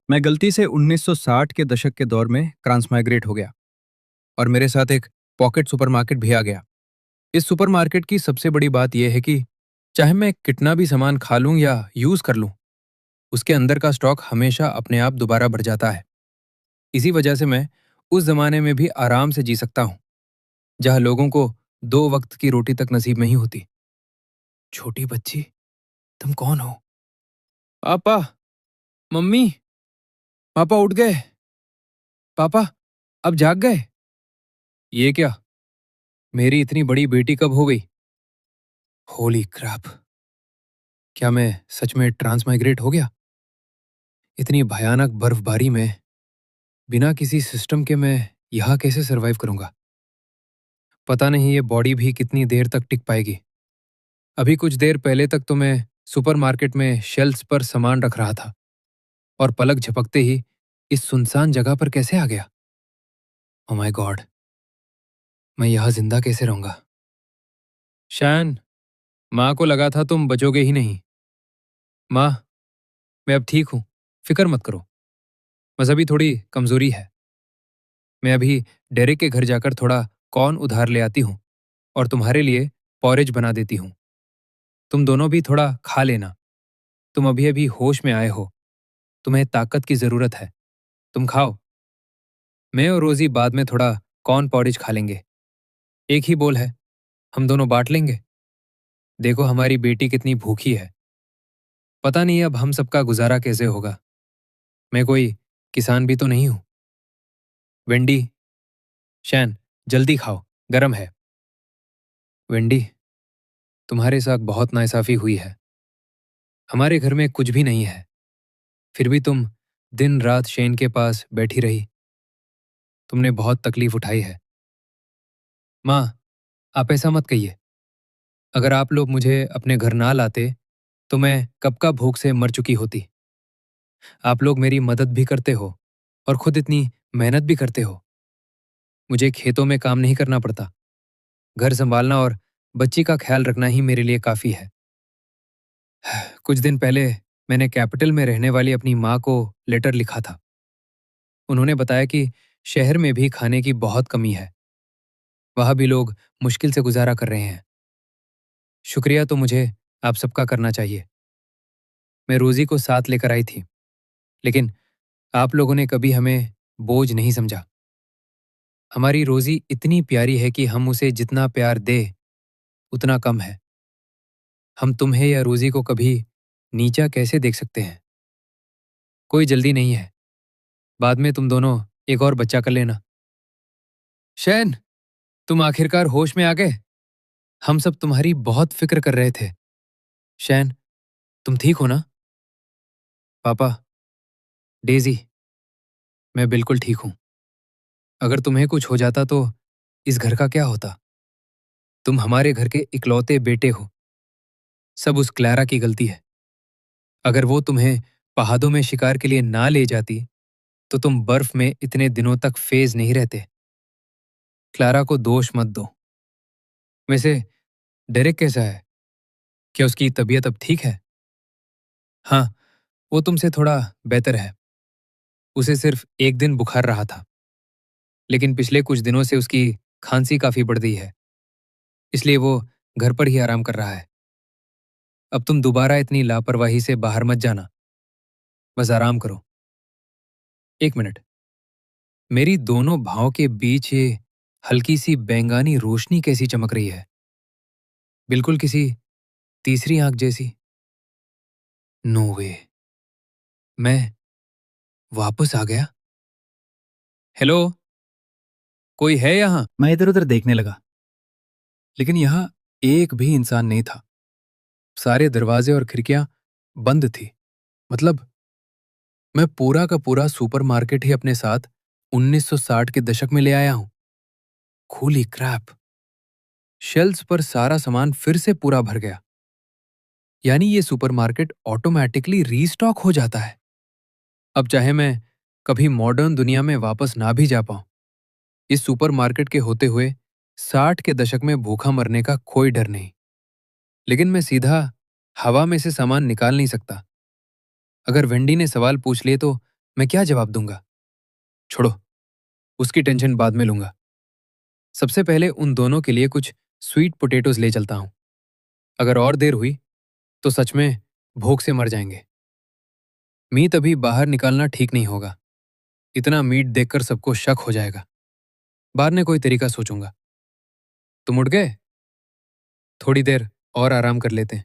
मैं गलती से 1960 के दशक के दौर में ट्रांसमाइग्रेट हो गया और मेरे साथ एक पॉकेट सुपरमार्केट भी आ गया। इस सुपरमार्केट की सबसे बड़ी बात यह है कि चाहे मैं कितना भी सामान खा लूं या यूज कर लूं, उसके अंदर का स्टॉक हमेशा अपने आप दोबारा भर जाता है। इसी वजह से मैं उस जमाने में भी आराम से जी सकता हूं, जहां लोगों को 2 वक्त की रोटी तक नसीब नहीं होती। छोटी बच्ची, तुम कौन हो? पापा, मम्मी, पापा उठ गए। पापा, अब जाग गए। ये क्या, मेरी इतनी बड़ी बेटी कब हो गई? होली क्रैप! क्या मैं सच में ट्रांसमाइग्रेट हो गया? इतनी भयानक बर्फबारी में बिना किसी सिस्टम के मैं यहाँ कैसे सरवाइव करूंगा? पता नहीं ये बॉडी भी कितनी देर तक टिक पाएगी। अभी कुछ देर पहले तक तो मैं सुपरमार्केट में शेल्फ्स पर सामान रख रहा था और पलक झपकते ही इस सुनसान जगह पर कैसे आ गया? Oh my God! मैं यहाँ जिंदा कैसे रहूंगा? शैन, माँ को लगा था तुम बचोगे ही नहीं। माँ, मैं अब ठीक हूँ, फिक्र मत करो। बस अभी थोड़ी कमजोरी है। मैं अभी डेरेक के घर जाकर थोड़ा कॉर्न उधार ले आती हूँ और तुम्हारे लिए पॉरेज बना देती हूँ। तुम दोनों भी थोड़ा खा लेना। तुम अभी अभी होश में आए हो, तुम्हें ताकत की जरूरत है। तुम खाओ। मैं और रोजी बाद में थोड़ा कॉर्न पॉरेज खा लेंगे। एक ही बोल है, हम दोनों बांट लेंगे। देखो हमारी बेटी कितनी भूखी है। पता नहीं अब हम सबका गुजारा कैसे होगा। मैं कोई किसान भी तो नहीं हूं। वेंडी, शैन, जल्दी खाओ, गरम है। वेंडी, तुम्हारे साथ बहुत नाइंसाफी हुई है। हमारे घर में कुछ भी नहीं है, फिर भी तुम दिन रात शेन के पास बैठी रही। तुमने बहुत तकलीफ उठाई है। माँ, आप ऐसा मत कहिए। अगर आप लोग मुझे अपने घर ना लाते तो मैं कब का भूख से मर चुकी होती। आप लोग मेरी मदद भी करते हो और खुद इतनी मेहनत भी करते हो। मुझे खेतों में काम नहीं करना पड़ता। घर संभालना और बच्ची का ख्याल रखना ही मेरे लिए काफी है। कुछ दिन पहले मैंने कैपिटल में रहने वाली अपनी माँ को लेटर लिखा था। उन्होंने बताया कि शहर में भी खाने की बहुत कमी है। वहाँ भी लोग मुश्किल से गुजारा कर रहे हैं। शुक्रिया तो मुझे आप सबका करना चाहिए। मैं रोजी को साथ लेकर आई थी, लेकिन आप लोगों ने कभी हमें बोझ नहीं समझा। हमारी रोजी इतनी प्यारी है कि हम उसे जितना प्यार दे उतना कम है। हम तुम्हें या रोजी को कभी नीचा कैसे देख सकते हैं? कोई जल्दी नहीं है। बाद में तुम दोनों एक और बच्चा कर लेना। शैन, तुम आखिरकार होश में आ गए। हम सब तुम्हारी बहुत फिक्र कर रहे थे। शैन, तुम ठीक हो ना? पापा, डेजी, मैं बिल्कुल ठीक हूं। अगर तुम्हें कुछ हो जाता तो इस घर का क्या होता? तुम हमारे घर के इकलौते बेटे हो। सब उस क्लारा की गलती है। अगर वो तुम्हें पहाड़ों में शिकार के लिए ना ले जाती तो तुम बर्फ में इतने दिनों तक फेज नहीं रहते। क्लारा को दोष मत दो। वैसे डेरेक कैसा है? क्या उसकी तबीयत अब ठीक है? हाँ, वो तुमसे थोड़ा बेहतर है। उसे सिर्फ एक दिन बुखार रहा था, लेकिन पिछले कुछ दिनों से उसकी खांसी काफी बढ़ गई है, इसलिए वो घर पर ही आराम कर रहा है। अब तुम दोबारा इतनी लापरवाही से बाहर मत जाना। बस आराम करो। एक मिनट, मेरी दोनों भावों के बीच ये हल्की सी बैंगानी रोशनी कैसी चमक रही है? बिल्कुल किसी तीसरी आंख जैसी। नो वे, मैं वापस आ गया। हेलो, कोई है यहाँ? मैं इधर उधर देखने लगा, लेकिन यहाँ एक भी इंसान नहीं था। सारे दरवाजे और खिड़कियां बंद थी। मतलब मैं पूरा का पूरा सुपरमार्केट ही अपने साथ 1960 के दशक में ले आया हूं। होली क्रैप! शेल्व्स पर सारा सामान फिर से पूरा भर गया। यानी ये सुपरमार्केट ऑटोमेटिकली रीस्टॉक हो जाता है। अब चाहे मैं कभी मॉडर्न दुनिया में वापस ना भी जा पाऊं, इस सुपरमार्केट के होते हुए 60 के दशक में भूखा मरने का कोई डर नहीं। लेकिन मैं सीधा हवा में से सामान निकाल नहीं सकता। अगर वेंडी ने सवाल पूछ लिए तो मैं क्या जवाब दूंगा? छोड़ो, उसकी टेंशन बाद में लूंगा। सबसे पहले उन दोनों के लिए कुछ स्वीट पोटैटोज ले चलता हूं। अगर और देर हुई तो सच में भूख से मर जाएंगे। मीट अभी बाहर निकालना ठीक नहीं होगा। इतना मीट देखकर सबको शक हो जाएगा। बाद में कोई तरीका सोचूंगा। तुम उठ गए? थोड़ी देर और आराम कर लेते हैं।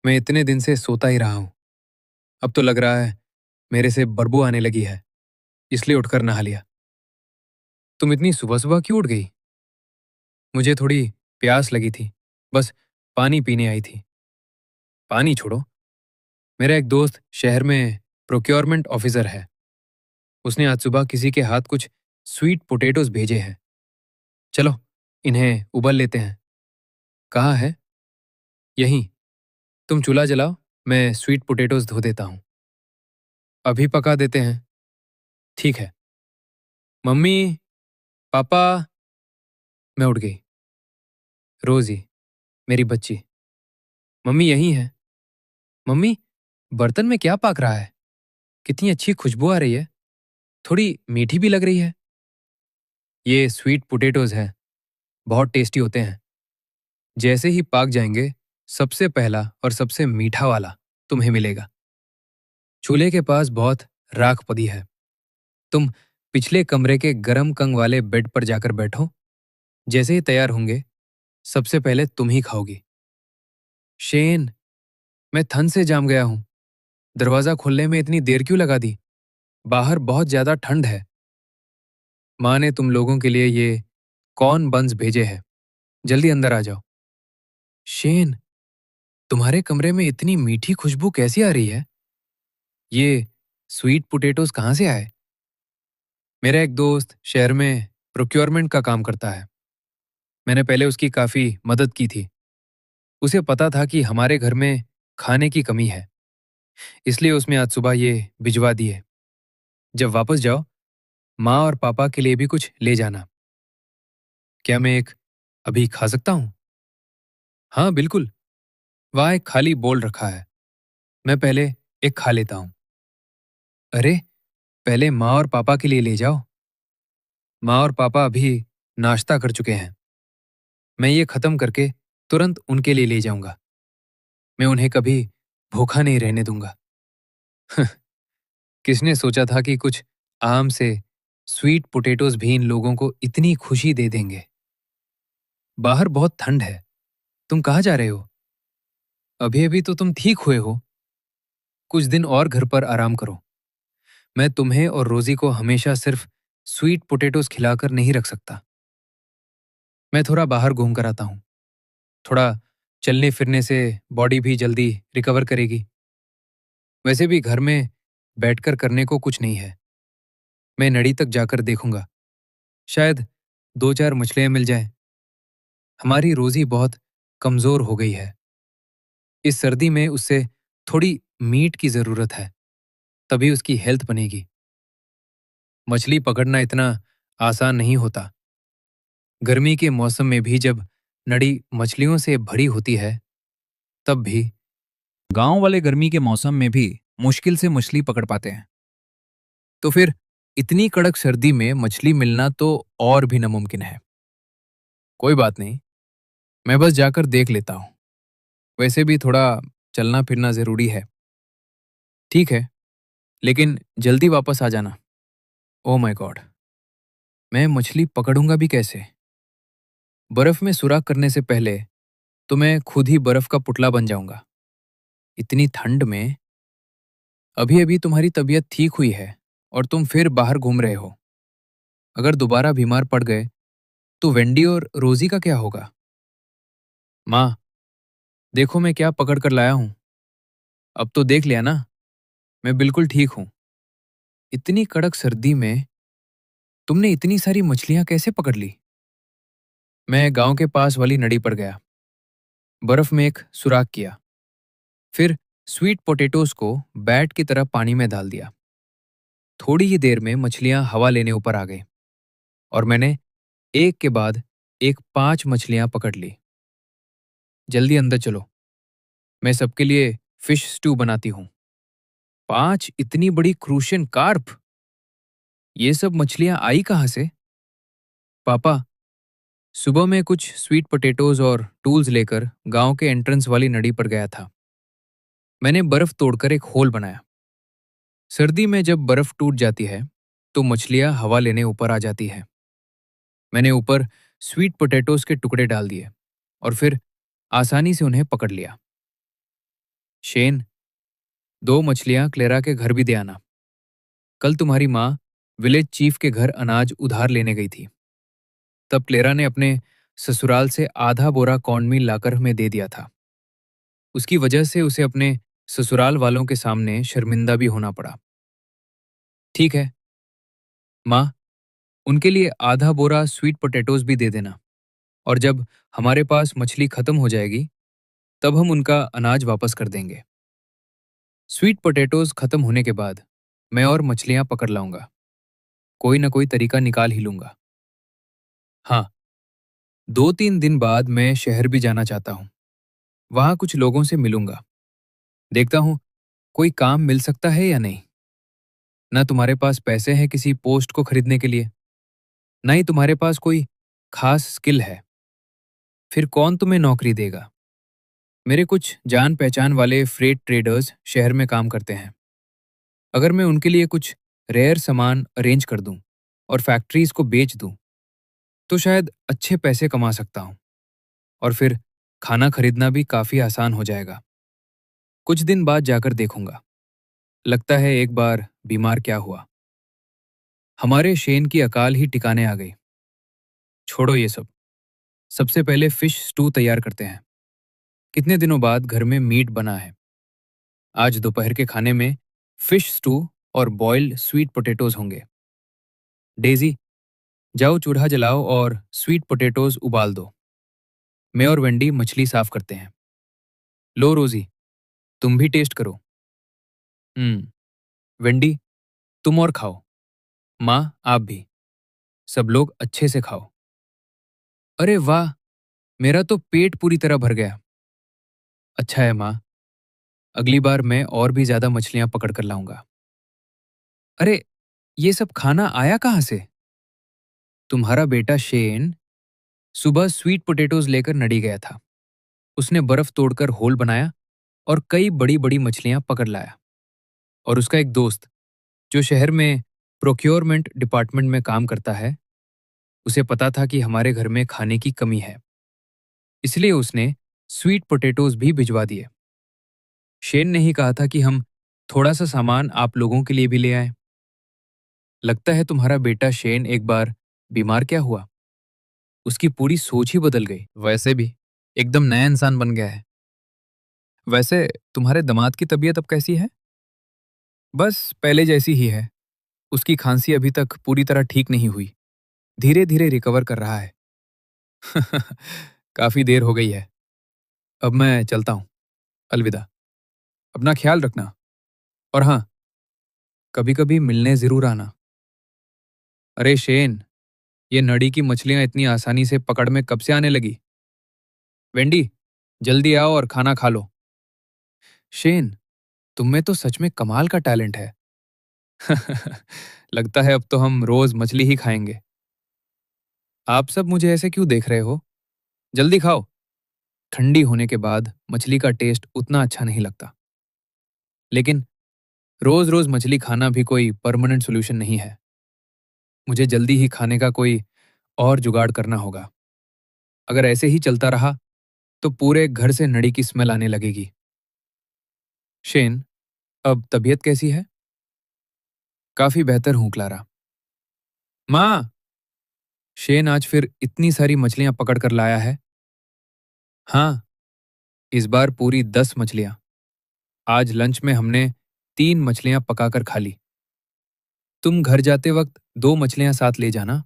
मैं इतने दिन से सोता ही रहा हूं। अब तो लग रहा है मेरे से बदबू आने लगी है, इसलिए उठकर नहा लिया। तुम इतनी सुबह सुबह क्यों उठ गई? मुझे थोड़ी प्यास लगी थी, बस पानी पीने आई थी। पानी छोड़ो, मेरा एक दोस्त शहर में प्रोक्योरमेंट ऑफिसर है। उसने आज सुबह किसी के हाथ कुछ स्वीट पोटैटोज भेजे हैं। चलो, इन्हें उबल लेते हैं। कहाँ है? यहीं। तुम चूल्हा जलाओ, मैं स्वीट पोटैटोज धो देता हूँ। अभी पका देते हैं। ठीक है। मम्मी, पापा। मैं उठ गई। रोजी, मेरी बच्ची। मम्मी यहीं है। मम्मी, बर्तन में क्या पाक रहा है? कितनी अच्छी खुशबू आ रही है। थोड़ी मीठी भी लग रही है। ये स्वीट पोटैटोज है, बहुत टेस्टी होते हैं। जैसे ही पाक जाएंगे, सबसे पहला और सबसे मीठा वाला तुम्हें मिलेगा। चूल्हे के पास बहुत राख पड़ी है। तुम पिछले कमरे के गरम कंग वाले बेड पर जाकर बैठो। जैसे ही तैयार होंगे, सबसे पहले तुम ही खाओगी। शेन, मैं थन से जाम गया हूं। दरवाजा खोलने में इतनी देर क्यों लगा दी? बाहर बहुत ज्यादा ठंड है। माँ ने तुम लोगों के लिए ये कॉर्न बन्स भेजे हैं। जल्दी अंदर आ जाओ। शेन, तुम्हारे कमरे में इतनी मीठी खुशबू कैसी आ रही है? ये स्वीट पोटैटोज कहाँ से आए? मेरा एक दोस्त शहर में प्रोक्योरमेंट का काम करता है। मैंने पहले उसकी काफी मदद की थी। उसे पता था कि हमारे घर में खाने की कमी है, इसलिए उसने आज सुबह ये भिजवा दिए। जब वापस जाओ, माँ और पापा के लिए भी कुछ ले जाना। क्या मैं एक अभी खा सकता हूँ? हाँ, बिल्कुल। वहाँ एक खाली बोल रखा है। मैं पहले एक खा लेता हूँ। अरे, पहले माँ और पापा के लिए ले जाओ। माँ और पापा अभी नाश्ता कर चुके हैं। मैं ये खत्म करके तुरंत उनके लिए ले जाऊंगा। मैं उन्हें कभी भूखा नहीं रहने दूंगा। किसने सोचा था कि कुछ आम से स्वीट पोटैटोज भी इन लोगों को इतनी खुशी दे देंगे। बाहर बहुत ठंड है। तुम कहाँ जा रहे हो? अभी अभी तो तुम ठीक हुए हो। कुछ दिन और घर पर आराम करो। मैं तुम्हें और रोजी को हमेशा सिर्फ स्वीट पोटैटोज खिलाकर नहीं रख सकता। मैं थोड़ा बाहर घूम कर आता हूँ। थोड़ा चलने फिरने से बॉडी भी जल्दी रिकवर करेगी। वैसे भी घर में बैठकर करने को कुछ नहीं है। मैं नदी तक जाकर देखूंगा, शायद दो चार मछलियां मिल जाएं। हमारी रोजी बहुत कमजोर हो गई है। इस सर्दी में उससे थोड़ी मीट की जरूरत है, तभी उसकी हेल्थ बनेगी। मछली पकड़ना इतना आसान नहीं होता। गर्मी के मौसम में भी जब नदी मछलियों से भरी होती है, तब भी। गांव वाले गर्मी के मौसम में भी मुश्किल से मछली पकड़ पाते हैं, तो फिर इतनी कड़क सर्दी में मछली मिलना तो और भी नामुमकिन है। कोई बात नहीं, मैं बस जाकर देख लेता हूँ। वैसे भी थोड़ा चलना फिरना जरूरी है। ठीक है, लेकिन जल्दी वापस आ जाना। ओह माय गॉड, मैं मछली पकड़ूंगा भी कैसे? बर्फ में सुराख करने से पहले तो मैं खुद ही बर्फ का पुतला बन जाऊंगा। इतनी ठंड में। अभी अभी तुम्हारी तबीयत ठीक हुई है और तुम फिर बाहर घूम रहे हो। अगर दोबारा बीमार पड़ गए तो वेंडी और रोजी का क्या होगा? माँ, देखो मैं क्या पकड़ कर लाया हूं। अब तो देख लिया ना, मैं बिल्कुल ठीक हूं। इतनी कड़क सर्दी में तुमने इतनी सारी मछलियां कैसे पकड़ ली? मैं गांव के पास वाली नदी पर गया, बर्फ में एक सुराख किया, फिर स्वीट पोटैटोज को बैट की तरह पानी में डाल दिया। थोड़ी ही देर में मछलियां हवा लेने ऊपर आ गई और मैंने एक के बाद एक 5 मछलियां पकड़ ली। जल्दी अंदर चलो, मैं सबके लिए फिश स्टू बनाती हूँ। 5 इतनी बड़ी क्रूशियन कार्प? ये सब मछलियां आई कहाँ से? पापा, सुबह में कुछ स्वीट पोटैटोज और टूल्स लेकर गांव के एंट्रेंस वाली नदी पर गया था। मैंने बर्फ तोड़कर एक होल बनाया। सर्दी में जब बर्फ टूट जाती है तो मछलियां हवा लेने ऊपर आ जाती है। मैंने ऊपर स्वीट पोटैटोज के टुकड़े डाल दिए और फिर आसानी से उन्हें पकड़ लिया। शेन, 2 मछलियां क्लेरा के घर भी दे आना। कल तुम्हारी माँ विलेज चीफ के घर अनाज उधार लेने गई थी। तब क्लेरा ने अपने ससुराल से आधा बोरा कॉर्नमील लाकर हमें दे दिया था। उसकी वजह से उसे अपने ससुराल वालों के सामने शर्मिंदा भी होना पड़ा। ठीक है माँ, उनके लिए आधा बोरा स्वीट पोटैटोज भी दे देना, और जब हमारे पास मछली खत्म हो जाएगी तब हम उनका अनाज वापस कर देंगे। स्वीट पोटैटोज खत्म होने के बाद मैं और मछलियां पकड़ लाऊंगा। कोई ना कोई तरीका निकाल ही लूंगा। हाँ, 2-3 दिन बाद मैं शहर भी जाना चाहता हूँ। वहां कुछ लोगों से मिलूंगा। देखता हूँ कोई काम मिल सकता है या नहीं। न तुम्हारे पास पैसे हैं किसी पोस्ट को खरीदने के लिए, न ही तुम्हारे पास कोई खास स्किल है। फिर कौन तुम्हें नौकरी देगा? मेरे कुछ जान पहचान वाले फ्रेट ट्रेडर्स शहर में काम करते हैं। अगर मैं उनके लिए कुछ रेयर सामान अरेंज कर दूं और फैक्ट्रीज को बेच दूं तो शायद अच्छे पैसे कमा सकता हूं, और फिर खाना खरीदना भी काफी आसान हो जाएगा। कुछ दिन बाद जाकर देखूंगा। लगता है एक बार बीमार क्या हुआ। हमारे शेन की अकाल ही ठिकाने आ गई। छोड़ो ये सब, सबसे पहले फिश स्टू तैयार करते हैं। कितने दिनों बाद घर में मीट बना है। आज दोपहर के खाने में फिश स्टू और बॉइल्ड स्वीट पोटैटोज होंगे। डेजी, जाओ चूल्हा जलाओ और स्वीट पोटैटोज उबाल दो। मैं और वेंडी मछली साफ करते हैं। लो रोजी, तुम भी टेस्ट करो। वेंडी, तुम और खाओ। माँ, आप भी। सब लोग अच्छे से खाओ। अरे वाह, मेरा तो पेट पूरी तरह भर गया। अच्छा है माँ, अगली बार मैं और भी ज्यादा मछलियां पकड़ कर लाऊंगा। अरे, ये सब खाना आया कहाँ से? तुम्हारा बेटा शेन सुबह स्वीट पोटैटोज लेकर नडी गया था। उसने बर्फ तोड़कर होल बनाया और कई बड़ी बड़ी मछलियां पकड़ लाया। और उसका एक दोस्त जो शहर में प्रोक्योरमेंट डिपार्टमेंट में काम करता है, उसे पता था कि हमारे घर में खाने की कमी है, इसलिए उसने स्वीट पोटैटोज भी भिजवा दिए। शेन ने ही कहा था कि हम थोड़ा सा सामान आप लोगों के लिए भी ले आए। लगता है तुम्हारा बेटा शेन एक बार बीमार क्या हुआ, उसकी पूरी सोच ही बदल गई। वैसे भी एकदम नया इंसान बन गया है। वैसे तुम्हारे दामाद की तबीयत अब कैसी है? बस पहले जैसी ही है। उसकी खांसी अभी तक पूरी तरह ठीक नहीं हुई, धीरे धीरे रिकवर कर रहा है। काफी देर हो गई है। अब मैं चलता हूँ। अलविदा। अपना ख्याल रखना। और हाँ, कभी कभी मिलने जरूर आना। अरे शेन, ये नड़ी की मछलियां इतनी आसानी से पकड़ में कब से आने लगी? वेंडी, जल्दी आओ और खाना खा लो। शेन, तुम में तो सच में कमाल का टैलेंट है। लगता है अब तो हम रोज मछली ही खाएंगे। आप सब मुझे ऐसे क्यों देख रहे हो? जल्दी खाओ। ठंडी होने के बाद मछली का टेस्ट उतना अच्छा नहीं लगता। लेकिन रोज रोज मछली खाना भी कोई परमानेंट सोल्यूशन नहीं है। मुझे जल्दी ही खाने का कोई और जुगाड़ करना होगा। अगर ऐसे ही चलता रहा तो पूरे घर से नड़ी की स्मेल आने लगेगी। शेन, अब तबीयत कैसी है? काफी बेहतर हूं क्लारा। माँ, शेन आज फिर इतनी सारी मछलियां पकड़ कर लाया है। हाँ, इस बार पूरी 10 मछलियां। आज लंच में हमने 3 मछलियां पकाकर खा ली। तुम घर जाते वक्त 2 मछलियां साथ ले जाना।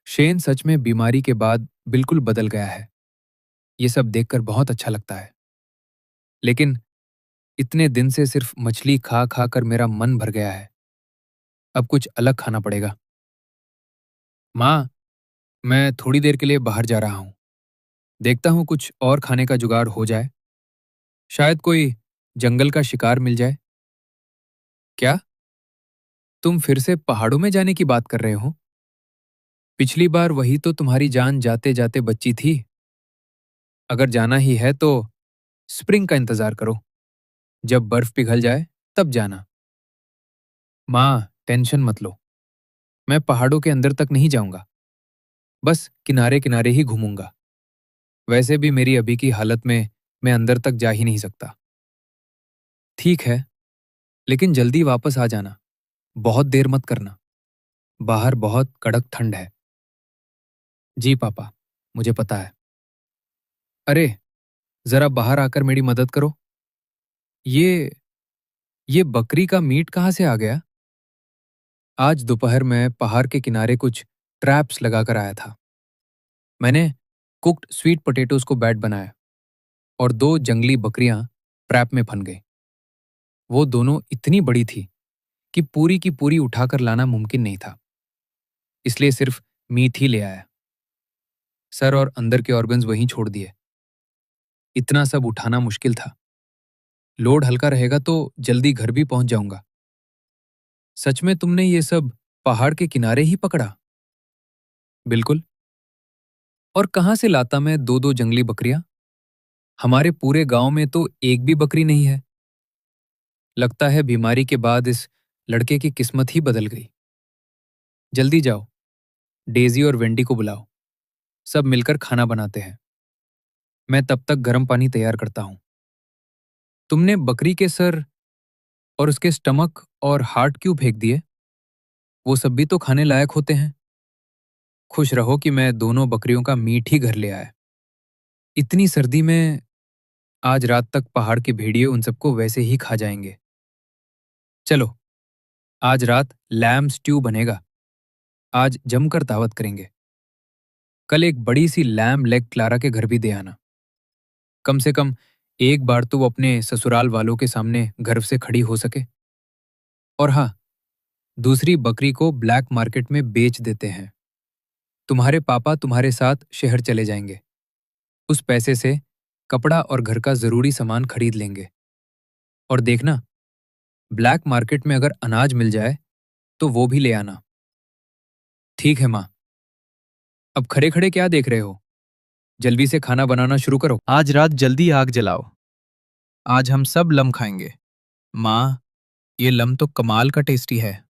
शेन सच में बीमारी के बाद बिल्कुल बदल गया है। ये सब देखकर बहुत अच्छा लगता है। लेकिन इतने दिन से सिर्फ मछली खा खा कर मेरा मन भर गया है। अब कुछ अलग खाना पड़ेगा। माँ, मैं थोड़ी देर के लिए बाहर जा रहा हूँ। देखता हूँ कुछ और खाने का जुगाड़ हो जाए। शायद कोई जंगल का शिकार मिल जाए। क्या तुम फिर से पहाड़ों में जाने की बात कर रहे हो? पिछली बार वही तो तुम्हारी जान जाते जाते बच्ची थी। अगर जाना ही है तो स्प्रिंग का इंतजार करो। जब बर्फ पिघल जाए तब जाना। माँ, टेंशन मत लो। मैं पहाड़ों के अंदर तक नहीं जाऊंगा। बस किनारे किनारे ही घूमूंगा। वैसे भी मेरी अभी की हालत में मैं अंदर तक जा ही नहीं सकता। ठीक है, लेकिन जल्दी वापस आ जाना। बहुत देर मत करना। बाहर बहुत कड़क ठंड है। जी पापा, मुझे पता है। अरे, जरा बाहर आकर मेरी मदद करो। ये ये बकरी का मीट कहाँ से आ गया? आज दोपहर में पहाड़ के किनारे कुछ ट्रैप्स लगाकर आया था। मैंने कुक्ड स्वीट पोटैटोज को बैट बनाया और दो जंगली बकरियां ट्रैप में फंस गई। वो दोनों इतनी बड़ी थी कि पूरी की पूरी उठाकर लाना मुमकिन नहीं था। इसलिए सिर्फ मीट ही ले आया। सर और अंदर के ऑर्गन्स वहीं छोड़ दिए। इतना सब उठाना मुश्किल था। लोड हल्का रहेगा तो जल्दी घर भी पहुंच जाऊंगा। सच में तुमने ये सब पहाड़ के किनारे ही पकड़ा? बिल्कुल। और कहाँ से लाता मैं दो दो जंगली बकरियां? हमारे पूरे गांव में तो एक भी बकरी नहीं है। लगता है बीमारी के बाद इस लड़के की किस्मत ही बदल गई। जल्दी जाओ, डेजी और वेंडी को बुलाओ। सब मिलकर खाना बनाते हैं। मैं तब तक गर्म पानी तैयार करता हूं। तुमने बकरी के सर और उसके स्टमक और हार्ट क्यों फेंक दिए? वो सब भी तो खाने लायक होते हैं। खुश रहो कि मैं दोनों बकरियों का मीट ही घर ले आया। इतनी सर्दी में आज रात तक पहाड़ के भेड़िए उन सबको वैसे ही खा जाएंगे। चलो, आज रात लैम स्ट्यू बनेगा। आज जमकर दावत करेंगे। कल एक बड़ी सी लैम लेग क्लारा के घर भी दे आना। कम से कम एक बार तो वो अपने ससुराल वालों के सामने गर्व से खड़ी हो सके। और हाँ, दूसरी बकरी को ब्लैक मार्केट में बेच देते हैं। तुम्हारे पापा तुम्हारे साथ शहर चले जाएंगे। उस पैसे से कपड़ा और घर का जरूरी सामान खरीद लेंगे। और देखना, ब्लैक मार्केट में अगर अनाज मिल जाए तो वो भी ले आना। ठीक है माँ। अब खड़े खड़े क्या देख रहे हो? जल्दी से खाना बनाना शुरू करो। आज रात जल्दी आग जलाओ। आज हम सब लम खाएंगे। माँ, ये लम तो कमाल का टेस्टी है।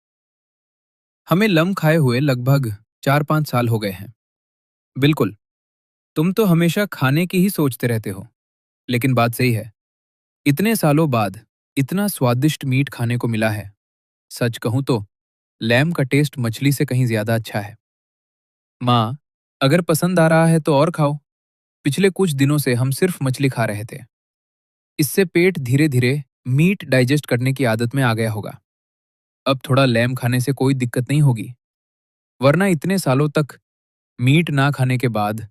हमें लम खाए हुए लगभग 4-5 साल हो गए हैं। बिल्कुल। तुम तो हमेशा खाने की ही सोचते रहते हो। लेकिन बात सही है। इतने सालों बाद इतना स्वादिष्ट मीट खाने को मिला है। सच कहूं तो लैम का टेस्ट मछली से कहीं ज्यादा अच्छा है। माँ, अगर पसंद आ रहा है तो और खाओ। पिछले कुछ दिनों से हम सिर्फ मछली खा रहे थे। इससे पेट धीरे धीरे मीट डाइजेस्ट करने की आदत में आ गया होगा। अब थोड़ा लैम खाने से कोई दिक्कत नहीं होगी। वरना इतने सालों तक मीट ना खाने के बाद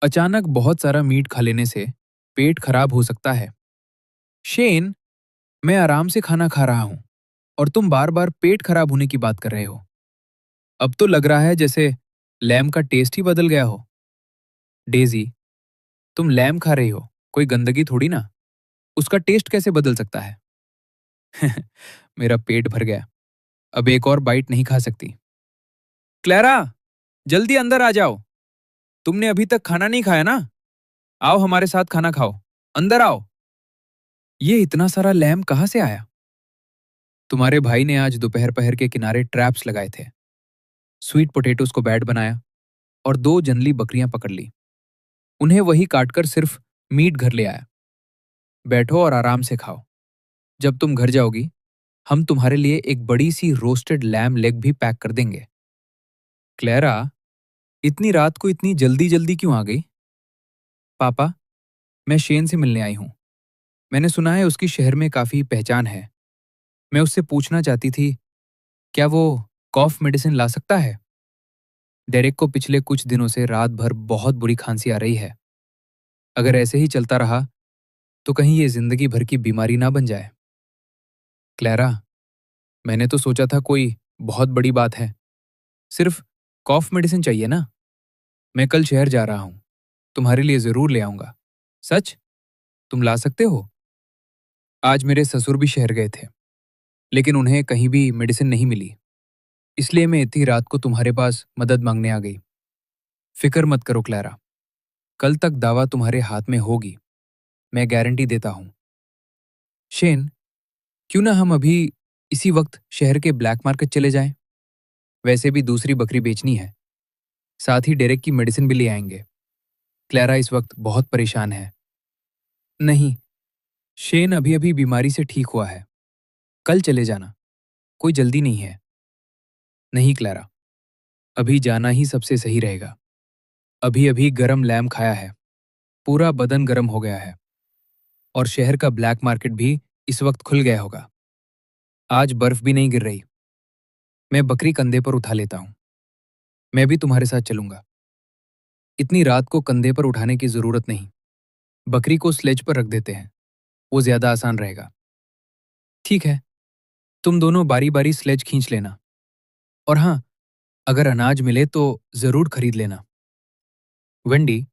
अचानक बहुत सारा मीट खा लेने से पेट खराब हो सकता है। शेन, मैं आराम से खाना खा रहा हूं और तुम बार बार पेट खराब होने की बात कर रहे हो। अब तो लग रहा है जैसे लैम का टेस्ट ही बदल गया हो। डेजी, तुम लैम खा रही हो, कोई गंदगी थोड़ी ना। उसका टेस्ट कैसे बदल सकता है? मेरा पेट भर गया। अब एक और बाइट नहीं खा सकती। क्लैरा, जल्दी अंदर आ जाओ। तुमने अभी तक खाना नहीं खाया ना? आओ हमारे साथ खाना खाओ। अंदर आओ। ये इतना सारा लैम कहाँ से आया? तुम्हारे भाई ने आज दोपहर पहर के किनारे ट्रैप्स लगाए थे। स्वीट पोटैटोज को बैट बनाया और दो जंगली बकरियां पकड़ ली। उन्हें वही काटकर सिर्फ मीट घर ले आया। बैठो और आराम से खाओ। जब तुम घर जाओगी हम तुम्हारे लिए एक बड़ी सी रोस्टेड लैम लेग भी पैक कर देंगे। क्लैरा, इतनी रात को इतनी जल्दी जल्दी क्यों आ गई? पापा, मैं शेन से मिलने आई हूं। मैंने सुना है उसकी शहर में काफी पहचान है। मैं उससे पूछना चाहती थी, क्या वो कॉफ मेडिसिन ला सकता है? डेरेक को पिछले कुछ दिनों से रात भर बहुत बुरी खांसी आ रही है। अगर ऐसे ही चलता रहा तो कहीं ये जिंदगी भर की बीमारी ना बन जाए। क्लैरा, मैंने तो सोचा था कोई बहुत बड़ी बात है। सिर्फ कॉफ मेडिसिन चाहिए ना। मैं कल शहर जा रहा हूं। तुम्हारे लिए जरूर ले आऊंगा। सच? तुम ला सकते हो? आज मेरे ससुर भी शहर गए थे। लेकिन उन्हें कहीं भी मेडिसिन नहीं मिली। इसलिए मैं इतनी रात को तुम्हारे पास मदद मांगने आ गई। फिक्र मत करो क्लैरा, कल तक दवा तुम्हारे हाथ में होगी, मैं गारंटी देता हूं। शेन, क्यों ना हम अभी इसी वक्त शहर के ब्लैक मार्केट चले जाएं? वैसे भी दूसरी बकरी बेचनी है, साथ ही डेरेक की मेडिसिन भी ले आएंगे। क्लैरा इस वक्त बहुत परेशान है। नहीं, शेन अभी अभी बीमारी से ठीक हुआ है, कल चले जाना, कोई जल्दी नहीं है। नहीं क्लैरा, अभी जाना ही सबसे सही रहेगा। अभी अभी गरम लैम खाया है, पूरा बदन गरम हो गया है, और शहर का ब्लैक मार्केट भी इस वक्त खुल गया होगा। आज बर्फ भी नहीं गिर रही। मैं बकरी कंधे पर उठा लेता हूं। मैं भी तुम्हारे साथ चलूंगा। इतनी रात को कंधे पर उठाने की जरूरत नहीं। बकरी को स्लेज पर रख देते हैं, वो ज्यादा आसान रहेगा। ठीक है, तुम दोनों बारी बारी स्लेज खींच लेना। और हाँ, अगर अनाज मिले तो जरूर खरीद लेना। वेंडी,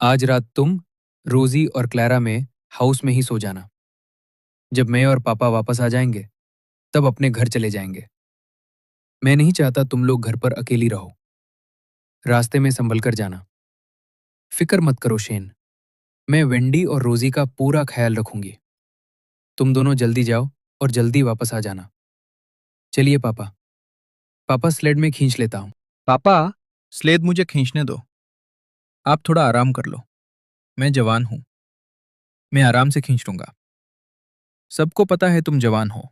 आज रात तुम, रोजी और क्लैरा में हाउस में ही सो जाना। जब मैं और पापा वापस आ जाएंगे तब अपने घर चले जाएंगे। मैं नहीं चाहता तुम लोग घर पर अकेली रहो। रास्ते में संभल कर जाना। फिक्र मत करो शेन, मैं वेंडी और रोजी का पूरा ख्याल रखूंगी। तुम दोनों जल्दी जाओ और जल्दी वापस आ जाना। चलिए पापा, पापा स्लेड में खींच लेता हूँ। पापा, स्लेद मुझे खींचने दो। आप थोड़ा आराम कर लो, मैं जवान हूं, मैं आराम से खींच लूंगा। सबको पता है तुम जवान हो,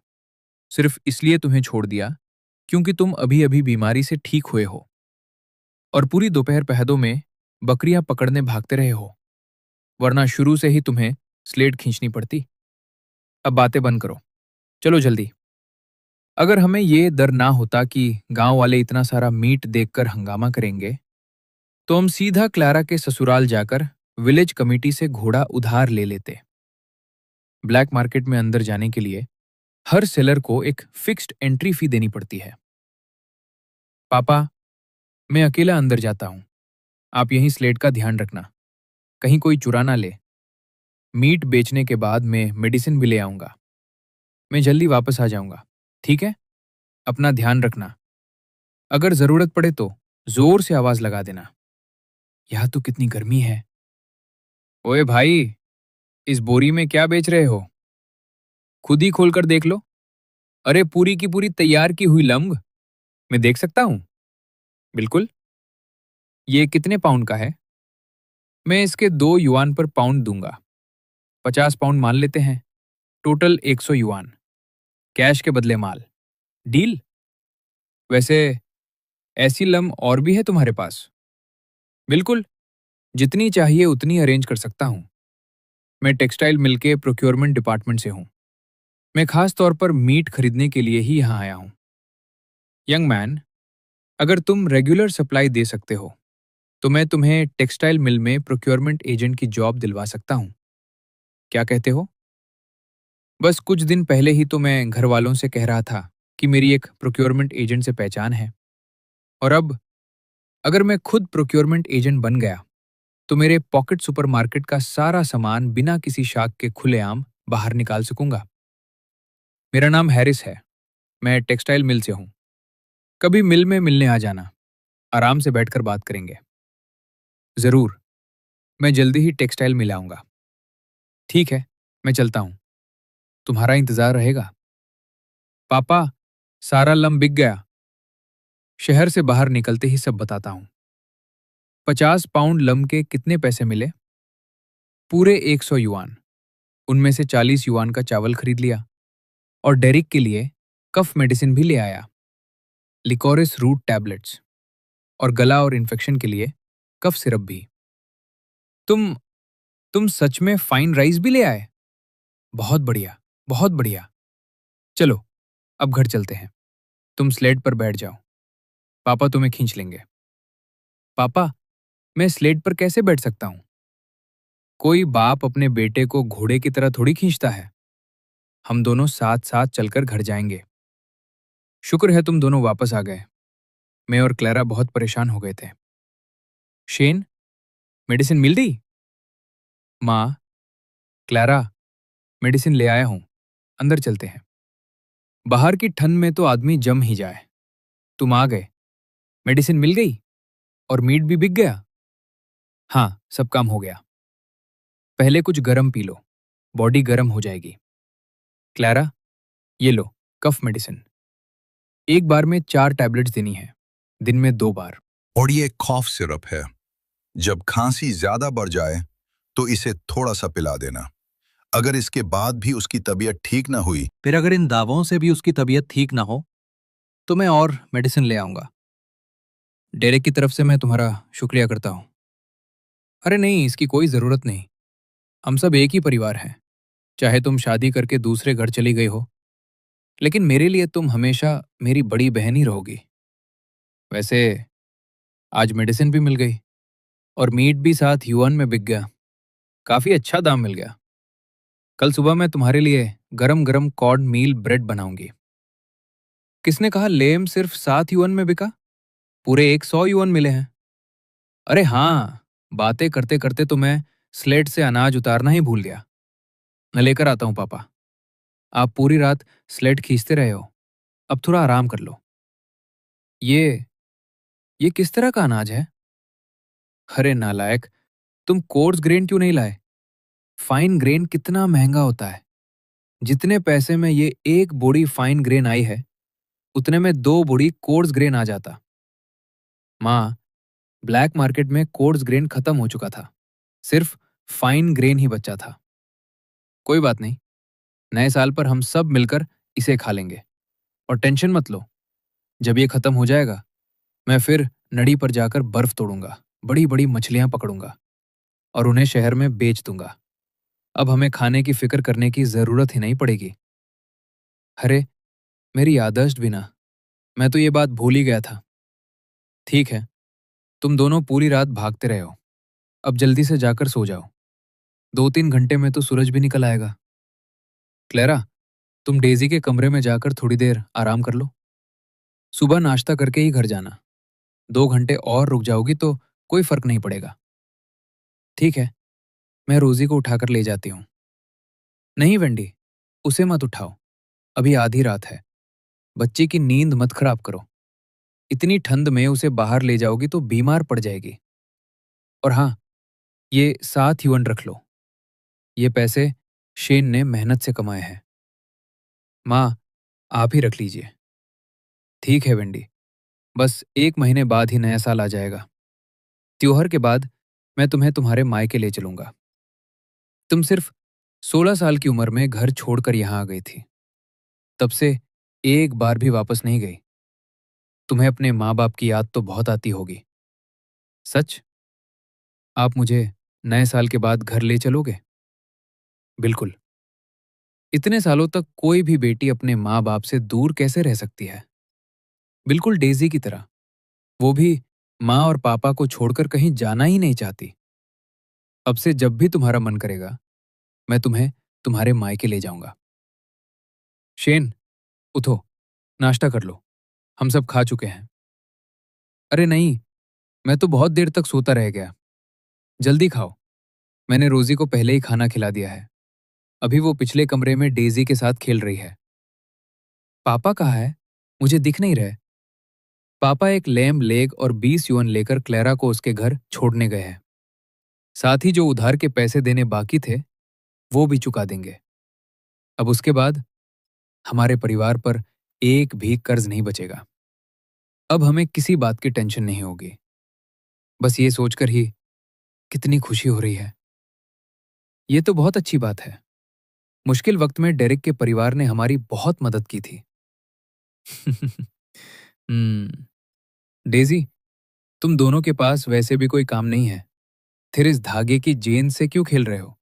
सिर्फ इसलिए तुम्हें छोड़ दिया क्योंकि तुम अभी अभी बीमारी से ठीक हुए हो और पूरी दोपहर पहदों में बकरियां पकड़ने भागते रहे हो, वरना शुरू से ही तुम्हें स्लेड खींचनी पड़ती। अब बातें बंद करो, चलो जल्दी। अगर हमें ये डर ना होता कि गांव वाले इतना सारा मीट देखकर हंगामा करेंगे, तो हम सीधा क्लारा के ससुराल जाकर विलेज कमेटी से घोड़ा उधार ले लेते। ब्लैक मार्केट में अंदर जाने के लिए हर सेलर को एक फिक्स्ड एंट्री फी देनी पड़ती है। पापा, मैं अकेला अंदर जाता हूं, आप यहीं स्लेट का ध्यान रखना, कहीं कोई चुरा ना ले। मीट बेचने के बाद मैं मेडिसिन भी ले आऊंगा। मैं जल्दी वापस आ जाऊंगा, ठीक है? अपना ध्यान रखना। अगर जरूरत पड़े तो जोर से आवाज लगा देना। यह तो कितनी गर्मी है। ओए भाई, इस बोरी में क्या बेच रहे हो? खुद ही खोलकर देख लो। अरे पूरी की पूरी तैयार की हुई लम्ब। मैं देख सकता हूं? बिल्कुल। ये कितने पाउंड का है? मैं इसके 2 युआन पर पाउंड दूंगा। 50 पाउंड मान लेते हैं। Total 100 yuan. कैश के बदले माल। डील? वैसे ऐसी लम्ब और भी है तुम्हारे पास? बिल्कुल, जितनी चाहिए उतनी अरेंज कर सकता हूं। मैं टेक्सटाइल मिल के प्रोक्योरमेंट डिपार्टमेंट से हूं। मैं खास तौर पर मीट खरीदने के लिए ही यहां आया हूं। यंग मैन, अगर तुम रेगुलर सप्लाई दे सकते हो तो मैं तुम्हें टेक्सटाइल मिल में प्रोक्योरमेंट एजेंट की जॉब दिलवा सकता हूं। क्या कहते हो? बस कुछ दिन पहले ही तो मैं घर वालों से कह रहा था कि मेरी एक प्रोक्योरमेंट एजेंट से पहचान है, और अब अगर मैं खुद प्रोक्योरमेंट एजेंट बन गया तो मेरे पॉकेट सुपरमार्केट का सारा सामान बिना किसी शाख के खुलेआम बाहर निकाल सकूंगा। मेरा नाम हैरिस है, मैं टेक्सटाइल मिल से हूं। कभी मिल में मिलने आ जाना, आराम से बैठकर बात करेंगे। जरूर, मैं जल्दी ही टेक्सटाइल मिल आऊंगा। ठीक है, मैं चलता हूं, तुम्हारा इंतजार रहेगा। पापा, सारा लम बिक गया। शहर से बाहर निकलते ही सब बताता हूं। 50 पाउंड लम के कितने पैसे मिले? पूरे 100 युआन। उनमें से 40 युआन का चावल खरीद लिया, और डेरिक के लिए कफ मेडिसिन भी ले आया, लिकोरिस रूट टैबलेट्स, और गला और इन्फेक्शन के लिए कफ सिरप भी। तुम तुम सच में फाइन राइस भी ले आए? बहुत बढ़िया, बहुत बढ़िया। चलो, अब घर चलते हैं। तुम स्लेड पर बैठ जाओ, पापा तुम्हें खींच लेंगे। पापा, मैं स्लेड पर कैसे बैठ सकता हूं? कोई बाप अपने बेटे को घोड़े की तरह थोड़ी खींचता है। हम दोनों साथ साथ चलकर घर जाएंगे। शुक्र है तुम दोनों वापस आ गए। मैं और क्लैरा बहुत परेशान हो गए थे। शेन, मेडिसिन मिल दी? माँ, क्लैरा, मेडिसिन ले आया हूं, अंदर चलते हैं। बाहर की ठंड में तो आदमी जम ही जाए। तुम आ गए, मेडिसिन मिल गई और मीट भी बिक गया। हाँ, सब काम हो गया। पहले कुछ गरम पी लो, बॉडी गरम हो जाएगी। क्लैरा, ये लो, कफ मेडिसिन। एक बार में 4 टैबलेट्स देनी है, दिन में 2 बार। और ये कॉफ सिरप है। जब खांसी ज्यादा बढ़ जाए तो इसे थोड़ा सा पिला देना। अगर इसके बाद भी उसकी तबीयत ठीक ना हुई, फिर अगर इन दावों से भी उसकी तबीयत ठीक ना हो तो मैं और मेडिसिन ले आऊंगा। डेरेक की तरफ से मैं तुम्हारा शुक्रिया करता हूँ। अरे नहीं, इसकी कोई जरूरत नहीं। हम सब एक ही परिवार हैं। चाहे तुम शादी करके दूसरे घर चली गई हो, लेकिन मेरे लिए तुम हमेशा मेरी बड़ी बहन ही रहोगी। वैसे आज मेडिसिन भी मिल गई और मीट भी साथ युआन में बिक गया। काफी अच्छा दाम मिल गया। कल सुबह मैं तुम्हारे लिए गरम गरम कॉर्न मील ब्रेड बनाऊंगी। किसने कहा लेम सिर्फ 7 युआन में बिका? पूरे 100 युआन मिले हैं। अरे हाँ, बातें करते करते तो मैं स्लेट से अनाज उतारना ही भूल गया। मैं लेकर आता हूँ पापा। आप पूरी रात स्लेट खींचते रहे हो, अब थोड़ा आराम कर लो। ये ये किस तरह का अनाज है? अरे नालायक, तुम कोर्स ग्रेन क्यों नहीं लाए? फाइन ग्रेन कितना महंगा होता है। जितने पैसे में ये एक बोरी फाइन ग्रेन आई है, उतने में 2 बोरी कोर्स ग्रेन आ जाता। माँ, ब्लैक मार्केट में कोर्स ग्रेन खत्म हो चुका था। सिर्फ फाइन ग्रेन ही बचा था। कोई बात नहीं, नए साल पर हम सब मिलकर इसे खा लेंगे। और टेंशन मत लो, जब ये खत्म हो जाएगा मैं फिर नदी पर जाकर बर्फ तोड़ूंगा, बड़ी बड़ी मछलियां पकड़ूंगा और उन्हें शहर में बेच दूंगा। अब हमें खाने की फिक्र करने की जरूरत ही नहीं पड़ेगी। अरे, मेरी याददाश्त भी ना, मैं तो ये बात भूल ही गया था। ठीक है, तुम दोनों पूरी रात भागते रहे हो। अब जल्दी से जाकर सो जाओ। 2-3 घंटे में तो सूरज भी निकल आएगा। क्लेरा, तुम डेजी के कमरे में जाकर थोड़ी देर आराम कर लो। सुबह नाश्ता करके ही घर जाना। 2 घंटे और रुक जाओगी तो कोई फर्क नहीं पड़ेगा। ठीक है, मैं रोजी को उठाकर ले जाती हूँ। नहीं वेंडी, उसे मत उठाओ, अभी आधी रात है। बच्ची की नींद मत खराब करो। इतनी ठंड में उसे बाहर ले जाओगी तो बीमार पड़ जाएगी। और हाँ, ये 7 युआन रख लो। ये पैसे शेन ने मेहनत से कमाए हैं। माँ, आप ही रख लीजिए। ठीक है वेंडी, बस 1 महीने बाद ही नया साल आ जाएगा। त्योहार के बाद मैं तुम्हें तुम्हारे मायके ले चलूंगा। तुम सिर्फ 16 साल की उम्र में घर छोड़कर यहाँ आ गई थी। तब से एक बार भी वापस नहीं गई। तुम्हें अपने माँ बाप की याद तो बहुत आती होगी। सच? आप मुझे नए साल के बाद घर ले चलोगे? बिल्कुल। इतने सालों तक कोई भी बेटी अपने माँ बाप से दूर कैसे रह सकती है? बिल्कुल डेजी की तरह। वो भी माँ और पापा को छोड़कर कहीं जाना ही नहीं चाहती। अब से जब भी तुम्हारा मन करेगा, मैं तुम्हें तुम्हारे मायके ले जाऊंगा। शेन, उठो, नाश्ता कर लो। हम सब खा चुके हैं। अरे नहीं, मैं तो बहुत देर तक सोता रह गया। जल्दी खाओ, मैंने रोजी को पहले ही खाना खिला दिया है। अभी वो पिछले कमरे में डेजी के साथ खेल रही है। पापा कहाँ है? मुझे दिख नहीं रहे। पापा एक लैम्ब लेग और 20 युआन लेकर क्लेरा को उसके घर छोड़ने गए हैं। साथ ही जो उधार के पैसे देने बाकी थे, वो भी चुका देंगे। अब उसके बाद हमारे परिवार पर एक भी कर्ज नहीं बचेगा। अब हमें किसी बात की टेंशन नहीं होगी। बस ये सोचकर ही कितनी खुशी हो रही है। ये तो बहुत अच्छी बात है। मुश्किल वक्त में डेरिक के परिवार ने हमारी बहुत मदद की थी। हम्म, डेजी, तुम दोनों के पास वैसे भी कोई काम नहीं है, फिर इस धागे की जेन से क्यों खेल रहे हो?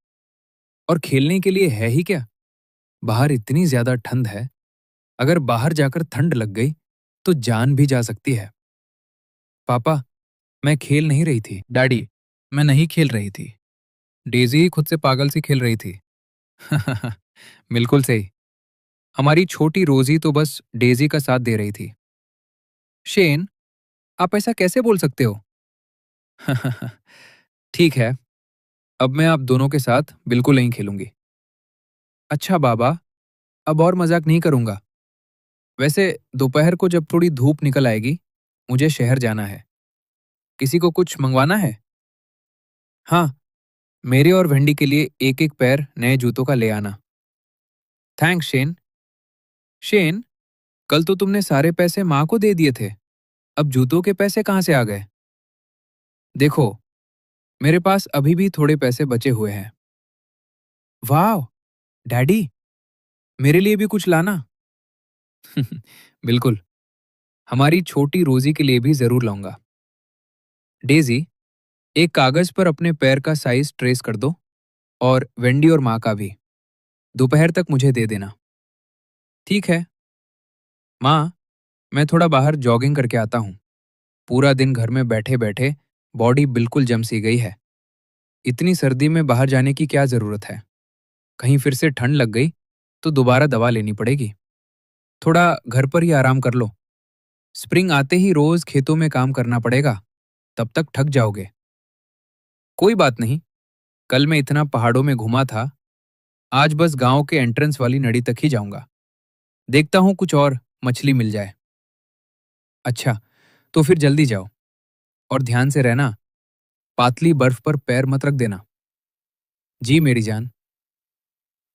और खेलने के लिए है ही क्या? बाहर इतनी ज्यादा ठंड है, अगर बाहर जाकर ठंड लग गई तो जान भी जा सकती है। पापा, मैं खेल नहीं रही थी। डैडी, मैं नहीं खेल रही थी। डेजी ही खुद से पागल सी खेल रही थी। बिल्कुल सही। हमारी छोटी रोजी तो बस डेजी का साथ दे रही थी। शेन, आप ऐसा कैसे बोल सकते हो? ठीक है, अब मैं आप दोनों के साथ बिल्कुल नहीं खेलूंगी। अच्छा बाबा, अब और मजाक नहीं करूंगा। वैसे दोपहर को जब थोड़ी धूप निकल आएगी, मुझे शहर जाना है। किसी को कुछ मंगवाना है? हाँ, मेरे और वेंडी के लिए एक एक पैर नए जूतों का ले आना। Thanks Shane. शेन, कल तो तुमने सारे पैसे माँ को दे दिए थे। अब जूतों के पैसे कहाँ से आ गए? देखो, मेरे पास अभी भी थोड़े पैसे बचे हुए हैं। वाह, डैडी, मेरे लिए भी कुछ लाना। बिल्कुल, हमारी छोटी रोजी के लिए भी जरूर लाऊंगा। डेजी, एक कागज पर अपने पैर का साइज ट्रेस कर दो और वेंडी और माँ का भी। दोपहर तक मुझे दे देना। ठीक है। माँ, मैं थोड़ा बाहर जॉगिंग करके आता हूँ। पूरा दिन घर में बैठे बैठे बॉडी बिल्कुल जम सी गई है। इतनी सर्दी में बाहर जाने की क्या जरूरत है? कहीं फिर से ठंड लग गई तो दोबारा दवा लेनी पड़ेगी। थोड़ा घर पर ही आराम कर लो। स्प्रिंग आते ही रोज खेतों में काम करना पड़ेगा, तब तक थक जाओगे। कोई बात नहीं, कल मैं इतना पहाड़ों में घूमा था, आज बस गांव के एंट्रेंस वाली नदी तक ही जाऊंगा। देखता हूं कुछ और मछली मिल जाए। अच्छा, तो फिर जल्दी जाओ और ध्यान से रहना। पातली बर्फ पर पैर मत रख देना। जी मेरी जान।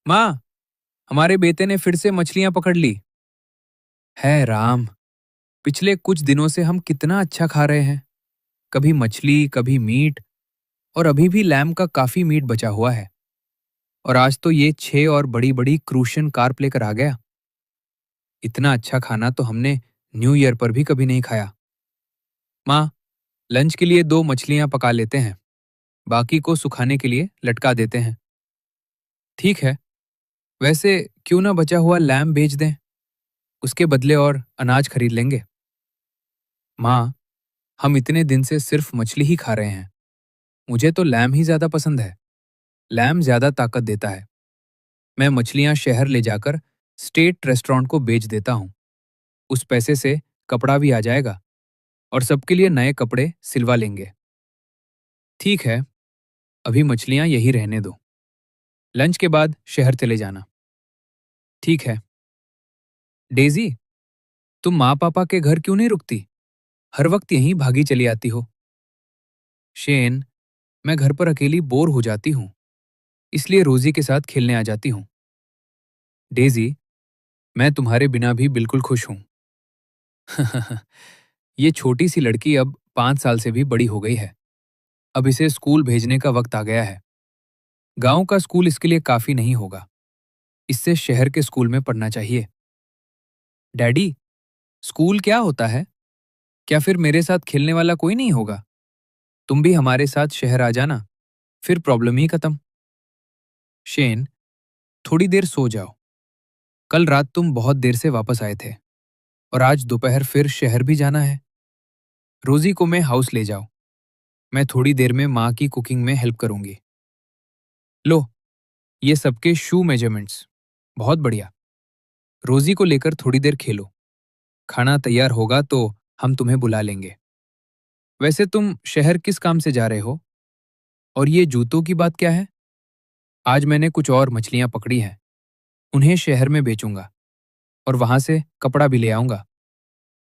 माँ, हमारे बेटे ने फिर से मछलियां पकड़ ली। है राम, पिछले कुछ दिनों से हम कितना अच्छा खा रहे हैं। कभी मछली, कभी मीट, और अभी भी लैम का काफी मीट बचा हुआ है। और आज तो ये 6 और बड़ी बड़ी क्रूशन कार्प लेकर आ गया। इतना अच्छा खाना तो हमने न्यू ईयर पर भी कभी नहीं खाया। माँ, लंच के लिए 2 मछलियां पका लेते हैं, बाकी को सुखाने के लिए लटका देते हैं। ठीक है। वैसे क्यों ना बचा हुआ लैम बेच दें, उसके बदले और अनाज खरीद लेंगे। माँ, हम इतने दिन से सिर्फ मछली ही खा रहे हैं। मुझे तो लैम ही ज्यादा पसंद है। लैम ज्यादा ताकत देता है। मैं मछलियां शहर ले जाकर स्टेट रेस्टोरेंट को बेच देता हूँ। उस पैसे से कपड़ा भी आ जाएगा और सबके लिए नए कपड़े सिलवा लेंगे। ठीक है, अभी मछलियां यही रहने दो। लंच के बाद शहर चले जाना। ठीक है। डेजी, तुम माँ पापा के घर क्यों नहीं रुकती? हर वक्त यहीं भागी चली आती हो। शेन, मैं घर पर अकेली बोर हो जाती हूँ, इसलिए रोजी के साथ खेलने आ जाती हूँ। डेजी, मैं तुम्हारे बिना भी बिल्कुल खुश हूँ। ये छोटी सी लड़की अब 5 साल से भी बड़ी हो गई है। अब इसे स्कूल भेजने का वक्त आ गया है। गांव का स्कूल इसके लिए काफी नहीं होगा। इससे शहर के स्कूल में पढ़ना चाहिए। डैडी, स्कूल क्या होता है? क्या फिर मेरे साथ खेलने वाला कोई नहीं होगा? तुम भी हमारे साथ शहर आ जाना, फिर प्रॉब्लम ही खत्म। शेन, थोड़ी देर सो जाओ। कल रात तुम बहुत देर से वापस आए थे और आज दोपहर फिर शहर भी जाना है। रोजी को मैं हाउस ले जाओ। मैं थोड़ी देर में माँ की कुकिंग में हेल्प करूंगी। लो, ये सबके शू मेजरमेंट्स। बहुत बढ़िया। रोजी को लेकर थोड़ी देर खेलो। खाना तैयार होगा तो हम तुम्हें बुला लेंगे। वैसे तुम शहर किस काम से जा रहे हो? और ये जूतों की बात क्या है? आज मैंने कुछ और मछलियां पकड़ी हैं, उन्हें शहर में बेचूंगा और वहां से कपड़ा भी ले आऊंगा।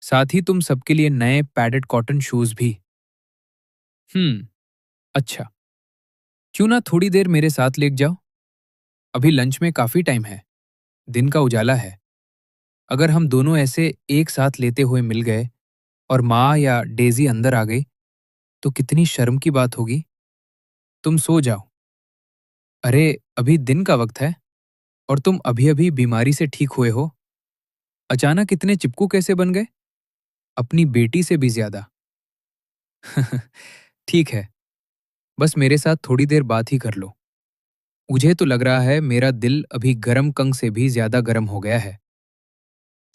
साथ ही तुम सबके लिए नए पैडेड कॉटन शूज भी। अच्छा, क्यों ना थोड़ी देर मेरे साथ लेट जाओ? अभी लंच में काफी टाइम है, दिन का उजाला है। अगर हम दोनों ऐसे एक साथ लेते हुए मिल गए और माँ या डेजी अंदर आ गई तो कितनी शर्म की बात होगी। तुम सो जाओ। अरे, अभी दिन का वक्त है और तुम अभी अभी बीमारी से ठीक हुए हो। अचानक इतने चिपकू कैसे बन गए? अपनी बेटी से भी ज्यादा। ठीक है, बस मेरे साथ थोड़ी देर बात ही कर लो। मुझे तो लग रहा है मेरा दिल अभी गरम कंग से भी ज्यादा गरम हो गया है।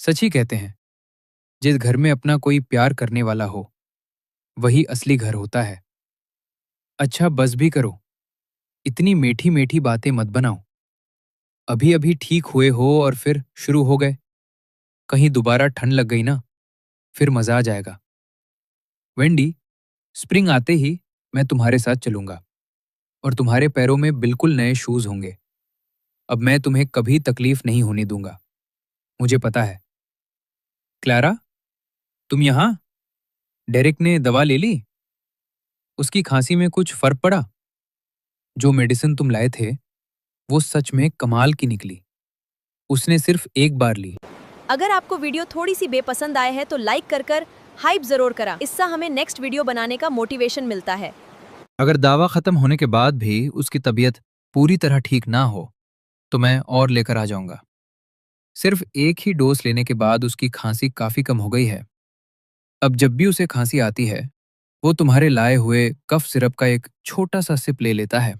सच ही कहते हैं, जिस घर में अपना कोई प्यार करने वाला हो वही असली घर होता है। अच्छा, बस भी करो। इतनी मीठी मीठी बातें मत बनाओ। अभी अभी ठीक हुए हो और फिर शुरू हो गए। कहीं दोबारा ठंड लग गई ना, फिर मजा आ जाएगा। वेंडी, स्प्रिंग आते ही मैं तुम्हारे साथ चलूंगा और तुम्हारे पैरों में बिल्कुल नए शूज होंगे। अब मैं तुम्हें कभी तकलीफ नहीं होने दूंगा। मुझे पता है क्लारा, तुम यहाँ? डेरिक ने दवा ले ली? उसकी खांसी में कुछ फर्क पड़ा? जो मेडिसिन तुम लाए थे वो सच में कमाल की निकली। उसने सिर्फ एक बार ली। अगर आपको वीडियो थोड़ी सी बेपसंद आए है तो लाइक कर हाइप जरूर करा। इससे हमें नेक्स्ट वीडियो बनाने का मोटिवेशन मिलता है। अगर दावा खत्म होने के बाद भी उसकी तबीयत पूरी तरह ठीक ना हो तो मैं और लेकर आ जाऊंगा। सिर्फ एक ही डोज लेने के बाद उसकी खांसी काफी कम हो गई है। अब जब भी उसे खांसी आती है वो तुम्हारे लाए हुए कफ सिरप का एक छोटा सा सिप ले लेता है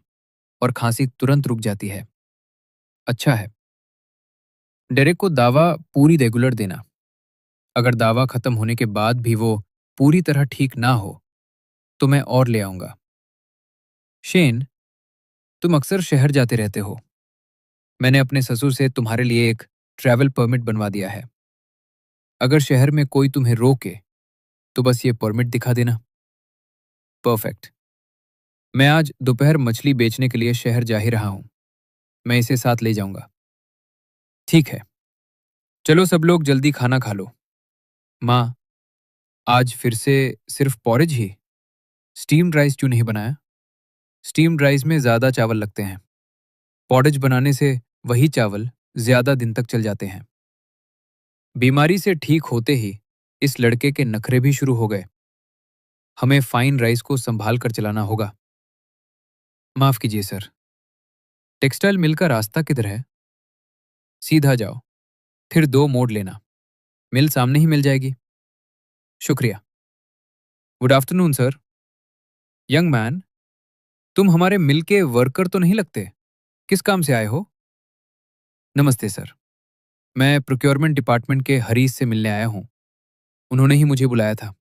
और खांसी तुरंत रुक जाती है। अच्छा है। डेरेक को दावा पूरी रेगुलर देना। अगर दावा खत्म होने के बाद भी वो पूरी तरह ठीक ना हो तो मैं और ले आऊंगा। शेन, तुम अक्सर शहर जाते रहते हो। मैंने अपने ससुर से तुम्हारे लिए एक ट्रैवल परमिट बनवा दिया है। अगर शहर में कोई तुम्हें रोके तो बस ये परमिट दिखा देना। परफेक्ट। मैं आज दोपहर मछली बेचने के लिए शहर जा ही रहा हूं। मैं इसे साथ ले जाऊंगा। ठीक है। चलो सब लोग जल्दी खाना खा लो। माँ, आज फिर से सिर्फ पॉरेज ही? स्टीम्ड राइस क्यों नहीं बनाया? स्टीम्ड राइस में ज्यादा चावल लगते हैं। पॉरेज बनाने से वही चावल ज्यादा दिन तक चल जाते हैं। बीमारी से ठीक होते ही इस लड़के के नखरे भी शुरू हो गए। हमें फाइन राइस को संभाल कर चलाना होगा। माफ कीजिए सर। टेक्सटाइल मिल का रास्ता किधर है? सीधा जाओ, फिर 2 मोड़ लेना। मिल सामने ही मिल जाएगी। शुक्रिया। Good afternoon sir. Young man, तुम हमारे मिल के वर्कर तो नहीं लगते। किस काम से आए हो? नमस्ते सर। मैं प्रोक्योरमेंट डिपार्टमेंट के हरीश से मिलने आया हूं। उन्होंने ही मुझे बुलाया था।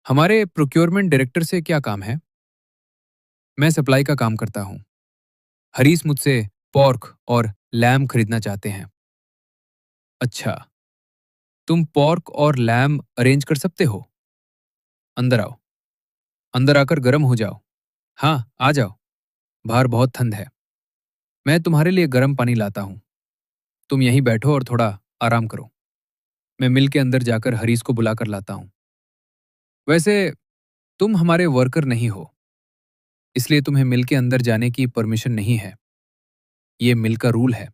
हमारे प्रोक्योरमेंट डायरेक्टर से क्या काम है? मैं सप्लाई का काम करता हूं। हरीश मुझसे पॉर्क और लैम खरीदना चाहते हैं। अच्छा, तुम पॉर्क और लैम अरेंज कर सकते हो? अंदर आओ। अंदर आकर गर्म हो जाओ। हाँ, आ जाओ। बाहर बहुत ठंड है। मैं तुम्हारे लिए गर्म पानी लाता हूं। तुम यहीं बैठो और थोड़ा आराम करो। मैं मिल के अंदर जाकर हरीश को बुलाकर लाता हूं। वैसे तुम हमारे वर्कर नहीं हो, इसलिए तुम्हें मिल के अंदर जाने की परमिशन नहीं है। ये मिल का रूल है।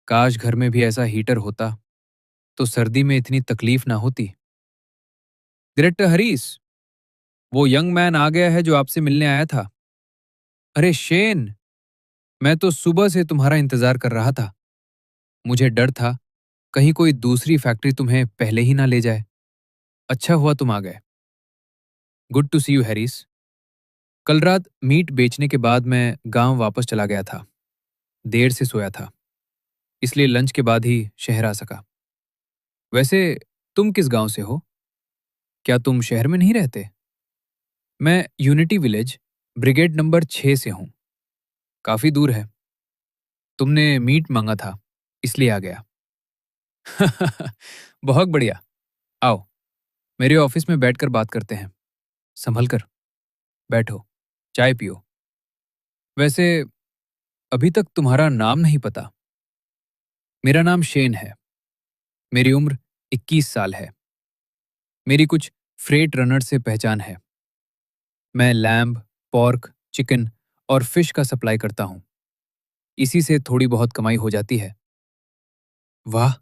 काश घर में भी ऐसा हीटर होता तो सर्दी में इतनी तकलीफ ना होती। डायरेक्टर हरीश, वो यंग मैन आ गया है जो आपसे मिलने आया था। अरे शेन, मैं तो सुबह से तुम्हारा इंतजार कर रहा था। मुझे डर था कहीं कोई दूसरी फैक्ट्री तुम्हें पहले ही ना ले जाए। अच्छा हुआ तुम आ गए। Good to see you Harris. कल रात मीट बेचने के बाद मैं गांव वापस चला गया था। देर से सोया था, इसलिए लंच के बाद ही शहर आ सका। वैसे तुम किस गांव से हो? क्या तुम शहर में नहीं रहते? मैं यूनिटी विलेज, ब्रिगेड नंबर 6 से हूं। काफी दूर है। तुमने मीट मांगा था, इसलिए आ गया। बहुत बढ़िया। आओ, मेरे ऑफिस में बैठकर बात करते हैं। संभल कर बैठो, चाय पियो। वैसे अभी तक तुम्हारा नाम नहीं पता। मेरा नाम शेन है। मेरी उम्र 21 साल है। मेरी कुछ फ्रेट रनर से पहचान है। मैं लैम्ब, पॉर्क, चिकन और फिश का सप्लाई करता हूं। इसी से थोड़ी बहुत कमाई हो जाती है। वाह,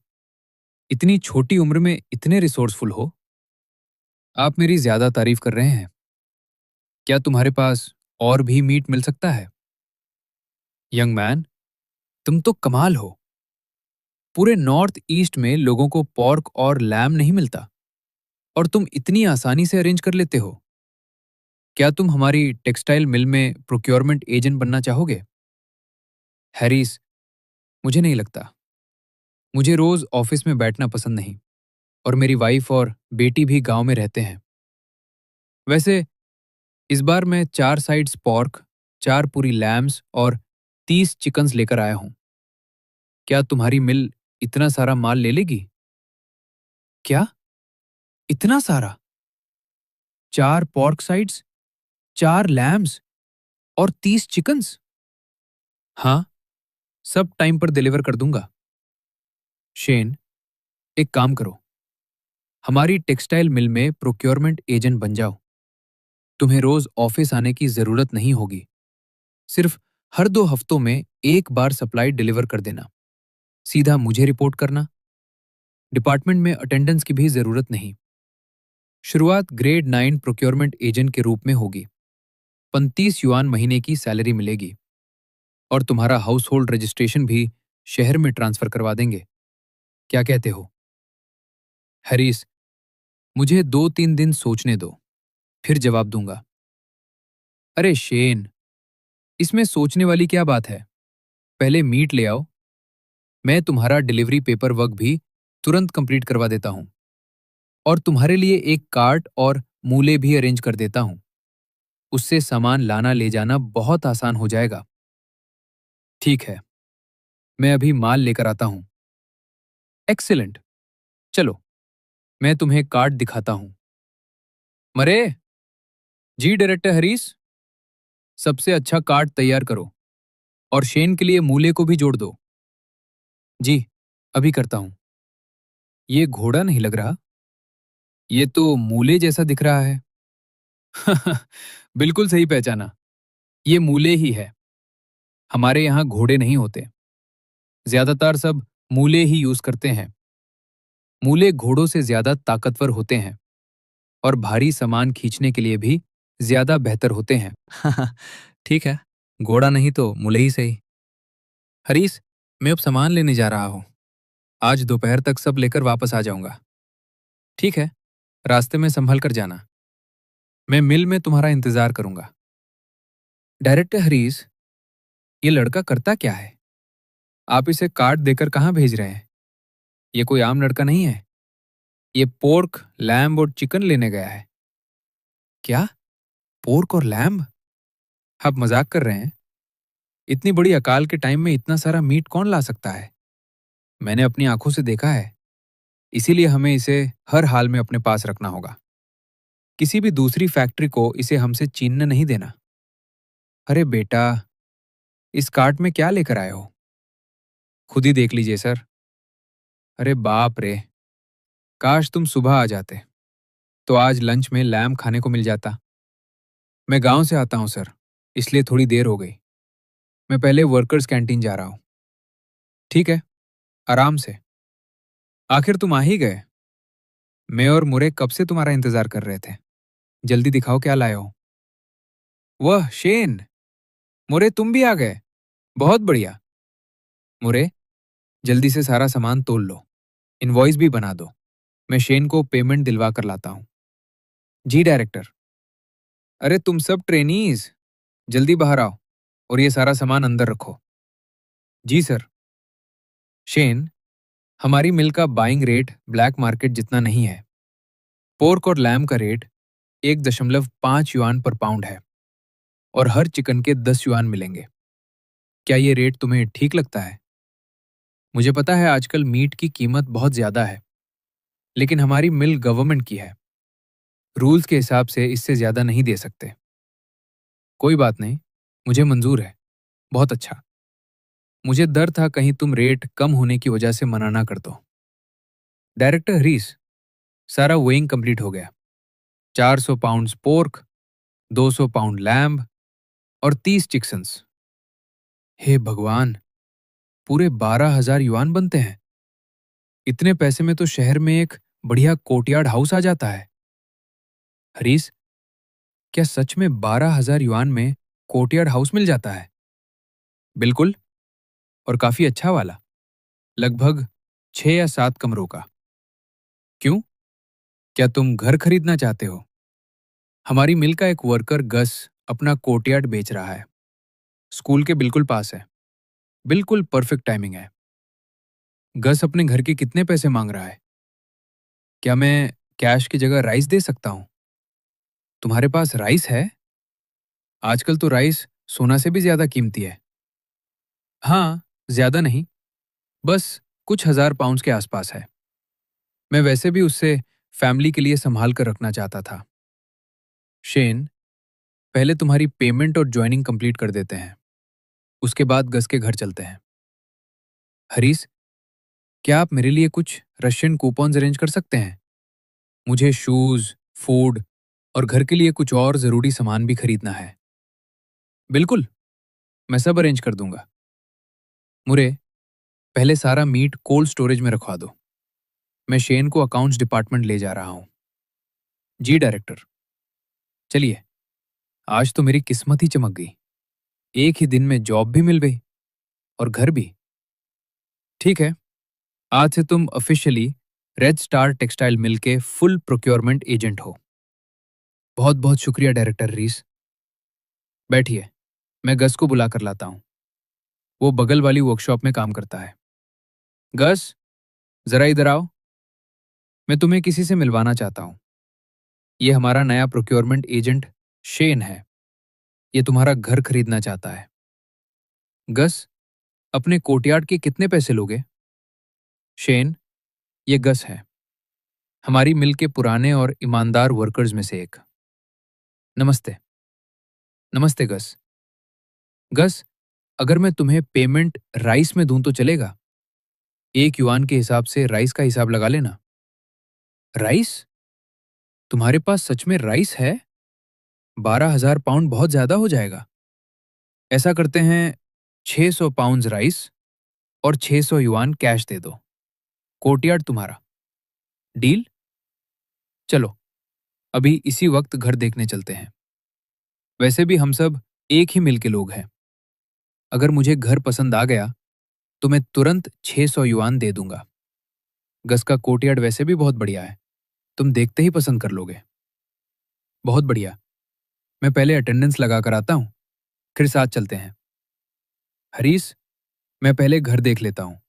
इतनी छोटी उम्र में इतने रिसोर्सफुल हो। आप मेरी ज्यादा तारीफ कर रहे हैं। क्या तुम्हारे पास और भी मीट मिल सकता है? यंग मैन, तुम तो कमाल हो। पूरे नॉर्थ ईस्ट में लोगों को पॉर्क और लैम नहीं मिलता और तुम इतनी आसानी से अरेंज कर लेते हो। क्या तुम हमारी टेक्सटाइल मिल में प्रोक्योरमेंट एजेंट बनना चाहोगे? हैरिस, मुझे नहीं लगता। मुझे रोज ऑफिस में बैठना पसंद नहीं और मेरी वाइफ और बेटी भी गांव में रहते हैं। वैसे इस बार मैं 4 साइड्स पॉर्क, 4 पूरी लैम्स और 30 चिकन्स लेकर आया हूं। क्या तुम्हारी मिल इतना सारा माल ले लेगी? क्या? इतना सारा? 4 पॉर्क साइड्स, 4 लैम्स और 30 चिकन्स? हाँ, सब टाइम पर डिलीवर कर दूंगा। शेन, एक काम करो, हमारी टेक्सटाइल मिल में प्रोक्योरमेंट एजेंट बन जाओ। तुम्हें रोज ऑफिस आने की जरूरत नहीं होगी। सिर्फ हर 2 हफ्तों में एक बार सप्लाई डिलीवर कर देना। सीधा मुझे रिपोर्ट करना। डिपार्टमेंट में अटेंडेंस की भी जरूरत नहीं। शुरुआत ग्रेड 9 प्रोक्योरमेंट एजेंट के रूप में होगी। 35 युआन महीने की सैलरी मिलेगी और तुम्हारा हाउस होल्ड रजिस्ट्रेशन भी शहर में ट्रांसफर करवा देंगे। क्या कहते हो? हैरिस, मुझे 2-3 दिन सोचने दो, फिर जवाब दूंगा। अरे शेन, इसमें सोचने वाली क्या बात है? पहले मीट ले आओ। मैं तुम्हारा डिलीवरी पेपर वर्क भी तुरंत कंप्लीट करवा देता हूं और तुम्हारे लिए एक कार्ट और मूले भी अरेंज कर देता हूं। उससे सामान लाना ले जाना बहुत आसान हो जाएगा। ठीक है, मैं अभी माल लेकर आता हूं। एक्सीलेंट। चलो, मैं तुम्हें कार्ड दिखाता हूं। मरे, जी डायरेक्टर हरीश, सबसे अच्छा कार्ड तैयार करो और शेन के लिए मूले को भी जोड़ दो। जी, अभी करता हूं। ये घोड़ा नहीं लग रहा, ये तो मूले जैसा दिख रहा है। बिल्कुल सही पहचाना, ये मूले ही है। हमारे यहाँ घोड़े नहीं होते, ज्यादातर सब मूले ही यूज करते हैं। मूले घोड़ों से ज्यादा ताकतवर होते हैं और भारी सामान खींचने के लिए भी ज्यादा बेहतर होते हैं। ठीक है, घोड़ा नहीं तो मूले ही सही। हरीश, मैं अब सामान लेने जा रहा हूँ। आज दोपहर तक सब लेकर वापस आ जाऊंगा। ठीक है, रास्ते में संभल कर जाना। मैं मिल में तुम्हारा इंतजार करूंगा। डायरेक्टर हरीश, ये लड़का करता क्या है? आप इसे कार्ड देकर कहाँ भेज रहे हैं? ये कोई आम लड़का नहीं है। ये पोर्क, लैम्ब और चिकन लेने गया है। क्या? पोर्क और लैम्ब? आप मजाक कर रहे हैं? इतनी बड़ी अकाल के टाइम में इतना सारा मीट कौन ला सकता है? मैंने अपनी आंखों से देखा है, इसीलिए हमें इसे हर हाल में अपने पास रखना होगा। किसी भी दूसरी फैक्ट्री को इसे हमसे छीनने नहीं देना। अरे बेटा, इस कार्ट में क्या लेकर आए हो? खुद ही देख लीजिए सर। अरे बाप रे, काश तुम सुबह आ जाते तो आज लंच में लैम्ब खाने को मिल जाता। मैं गांव से आता हूं सर, इसलिए थोड़ी देर हो गई। मैं पहले वर्कर्स कैंटीन जा रहा हूं। ठीक है, आराम से। आखिर तुम आ ही गए। मैं और मुरे कब से तुम्हारा इंतजार कर रहे थे। जल्दी दिखाओ क्या लाए हो। वह शेन, मुरे तुम भी आ गए। बहुत बढ़िया। मुरे, जल्दी से सारा सामान तोल लो, इनवॉइस भी बना दो। मैं शेन को पेमेंट दिलवा कर लाता हूं। जी डायरेक्टर। अरे तुम सब ट्रेनीज, जल्दी बाहर आओ और ये सारा सामान अंदर रखो। जी सर। शेन, हमारी मिल का बाइंग रेट ब्लैक मार्केट जितना नहीं है। पोर्क और लैम का रेट 1.5 युआन पर पाउंड है और हर चिकन के 10 युआन मिलेंगे। क्या ये रेट तुम्हें ठीक लगता है? मुझे पता है आजकल मीट की कीमत बहुत ज्यादा है, लेकिन हमारी मिल गवर्नमेंट की है। रूल्स के हिसाब से इससे ज्यादा नहीं दे सकते। कोई बात नहीं, मुझे मंजूर है। बहुत अच्छा। मुझे डर था कहीं तुम रेट कम होने की वजह से मना ना कर दो। डायरेक्टर हरीश, सारा वेइंग कंप्लीट हो गया। 400 पाउंड पोर्क, 200 पाउंड लैम्ब और 30 चिकन्स। हे भगवान, पूरे 12,000 युआन बनते हैं। इतने पैसे में तो शहर में एक बढ़िया कोर्टयार्ड हाउस आ जाता है। हरीश, क्या सच में 12,000 युआन में कोर्टयार्ड हाउस मिल जाता है? बिल्कुल, और काफी अच्छा वाला, लगभग 6 या 7 कमरों का। क्यों? क्या तुम घर खरीदना चाहते हो? हमारी मिल का एक वर्कर गस अपना कोर्टयार्ड बेच रहा है। स्कूल के बिल्कुल पास है। बिल्कुल परफेक्ट टाइमिंग है। गस अपने घर के कितने पैसे मांग रहा है? क्या मैं कैश की जगह राइस दे सकता हूं? तुम्हारे पास राइस है? आजकल तो राइस सोना से भी ज्यादा कीमती है। हाँ, ज्यादा नहीं, बस कुछ हजार पाउंड्स के आसपास है। मैं वैसे भी उससे फैमिली के लिए संभाल कर रखना चाहता था। शेन, पहले तुम्हारी पेमेंट और ज्वाइनिंग कंप्लीट कर देते हैं, उसके बाद गस के घर चलते हैं। हरीश, क्या आप मेरे लिए कुछ रशियन कूपन्स अरेंज कर सकते हैं? मुझे शूज़, फूड और घर के लिए कुछ और ज़रूरी सामान भी खरीदना है। बिल्कुल, मैं सब अरेंज कर दूंगा। मुरे, पहले सारा मीट कोल्ड स्टोरेज में रखवा दो। मैं शेन को अकाउंट्स डिपार्टमेंट ले जा रहा हूँ। जी डायरेक्टर। चलिए, आज तो मेरी किस्मत ही चमक गई। एक ही दिन में जॉब भी मिल गई और घर भी। ठीक है, आज से तुम officially red star textile mill के फुल प्रोक्योरमेंट एजेंट हो। बहुत बहुत शुक्रिया डायरेक्टर रीस। बैठिए, मैं गस को बुला कर लाता हूँ। वो बगल वाली वर्कशॉप में काम करता है। गस, जरा इधर आओ। मैं तुम्हें किसी से मिलवाना चाहता हूँ। ये हमारा नया प्रोक्योरमेंट एजेंट शेन है। ये तुम्हारा घर खरीदना चाहता है। गस, अपने कोर्टयार्ड के कितने पैसे लोगे? शेन, ये गस है, हमारी मिल के पुराने और ईमानदार वर्कर्स में से एक। नमस्ते। नमस्ते गस। गस, अगर मैं तुम्हें पेमेंट राइस में दूं तो चलेगा? 1 युआन के हिसाब से राइस का हिसाब लगा लेना। राइस? तुम्हारे पास सच में राइस है? 12,000 पाउंड बहुत ज्यादा हो जाएगा। ऐसा करते हैं, 600 पाउंड राइस और 600 युआन कैश दे दो। कोर्टयार्ड तुम्हारा। डील? चलो, अभी इसी वक्त घर देखने चलते हैं। वैसे भी हम सब एक ही मिल के लोग हैं। अगर मुझे घर पसंद आ गया तो मैं तुरंत 600 युआन दे दूंगा। गस का कोर्टयार्ड वैसे भी बहुत बढ़िया है, तुम देखते ही पसंद कर लोगे। बहुत बढ़िया, मैं पहले अटेंडेंस लगा कर आता हूँ, फिर साथ चलते हैं। हरीश, मैं पहले घर देख लेता हूँ।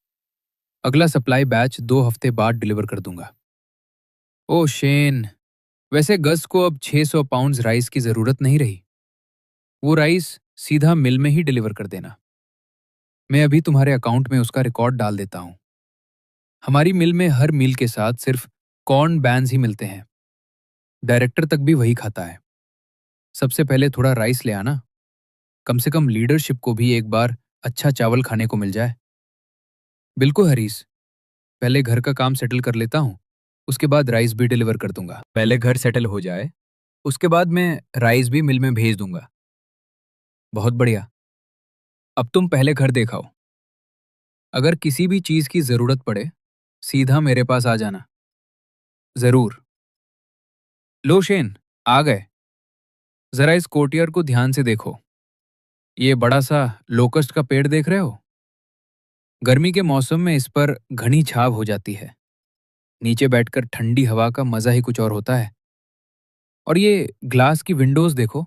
अगला सप्लाई बैच 2 हफ्ते बाद डिलीवर कर दूंगा। ओ शेन, वैसे गस को अब 600 पाउंड राइस की जरूरत नहीं रही। वो राइस सीधा मिल में ही डिलीवर कर देना। मैं अभी तुम्हारे अकाउंट में उसका रिकॉर्ड डाल देता हूँ। हमारी मिल में हर मील के साथ सिर्फ कॉर्न बैंस ही मिलते हैं। डायरेक्टर तक भी वही खाता है। सबसे पहले थोड़ा राइस ले आना, कम से कम लीडरशिप को भी एक बार अच्छा चावल खाने को मिल जाए। बिल्कुल हरीश, पहले घर का काम सेटल कर लेता हूँ, उसके बाद राइस भी डिलीवर कर दूंगा। पहले घर सेटल हो जाए, उसके बाद मैं राइस भी मिल में भेज दूंगा। बहुत बढ़िया। अब तुम पहले घर देखाओ। अगर किसी भी चीज की जरूरत पड़े, सीधा मेरे पास आ जाना। जरूर। लो शेन, आ गए। जरा इस कोर्टियर को ध्यान से देखो। ये बड़ा सा लोकस्ट का पेड़ देख रहे हो? गर्मी के मौसम में इस पर घनी छाव हो जाती है। नीचे बैठकर ठंडी हवा का मजा ही कुछ और होता है। और ये ग्लास की विंडोज देखो।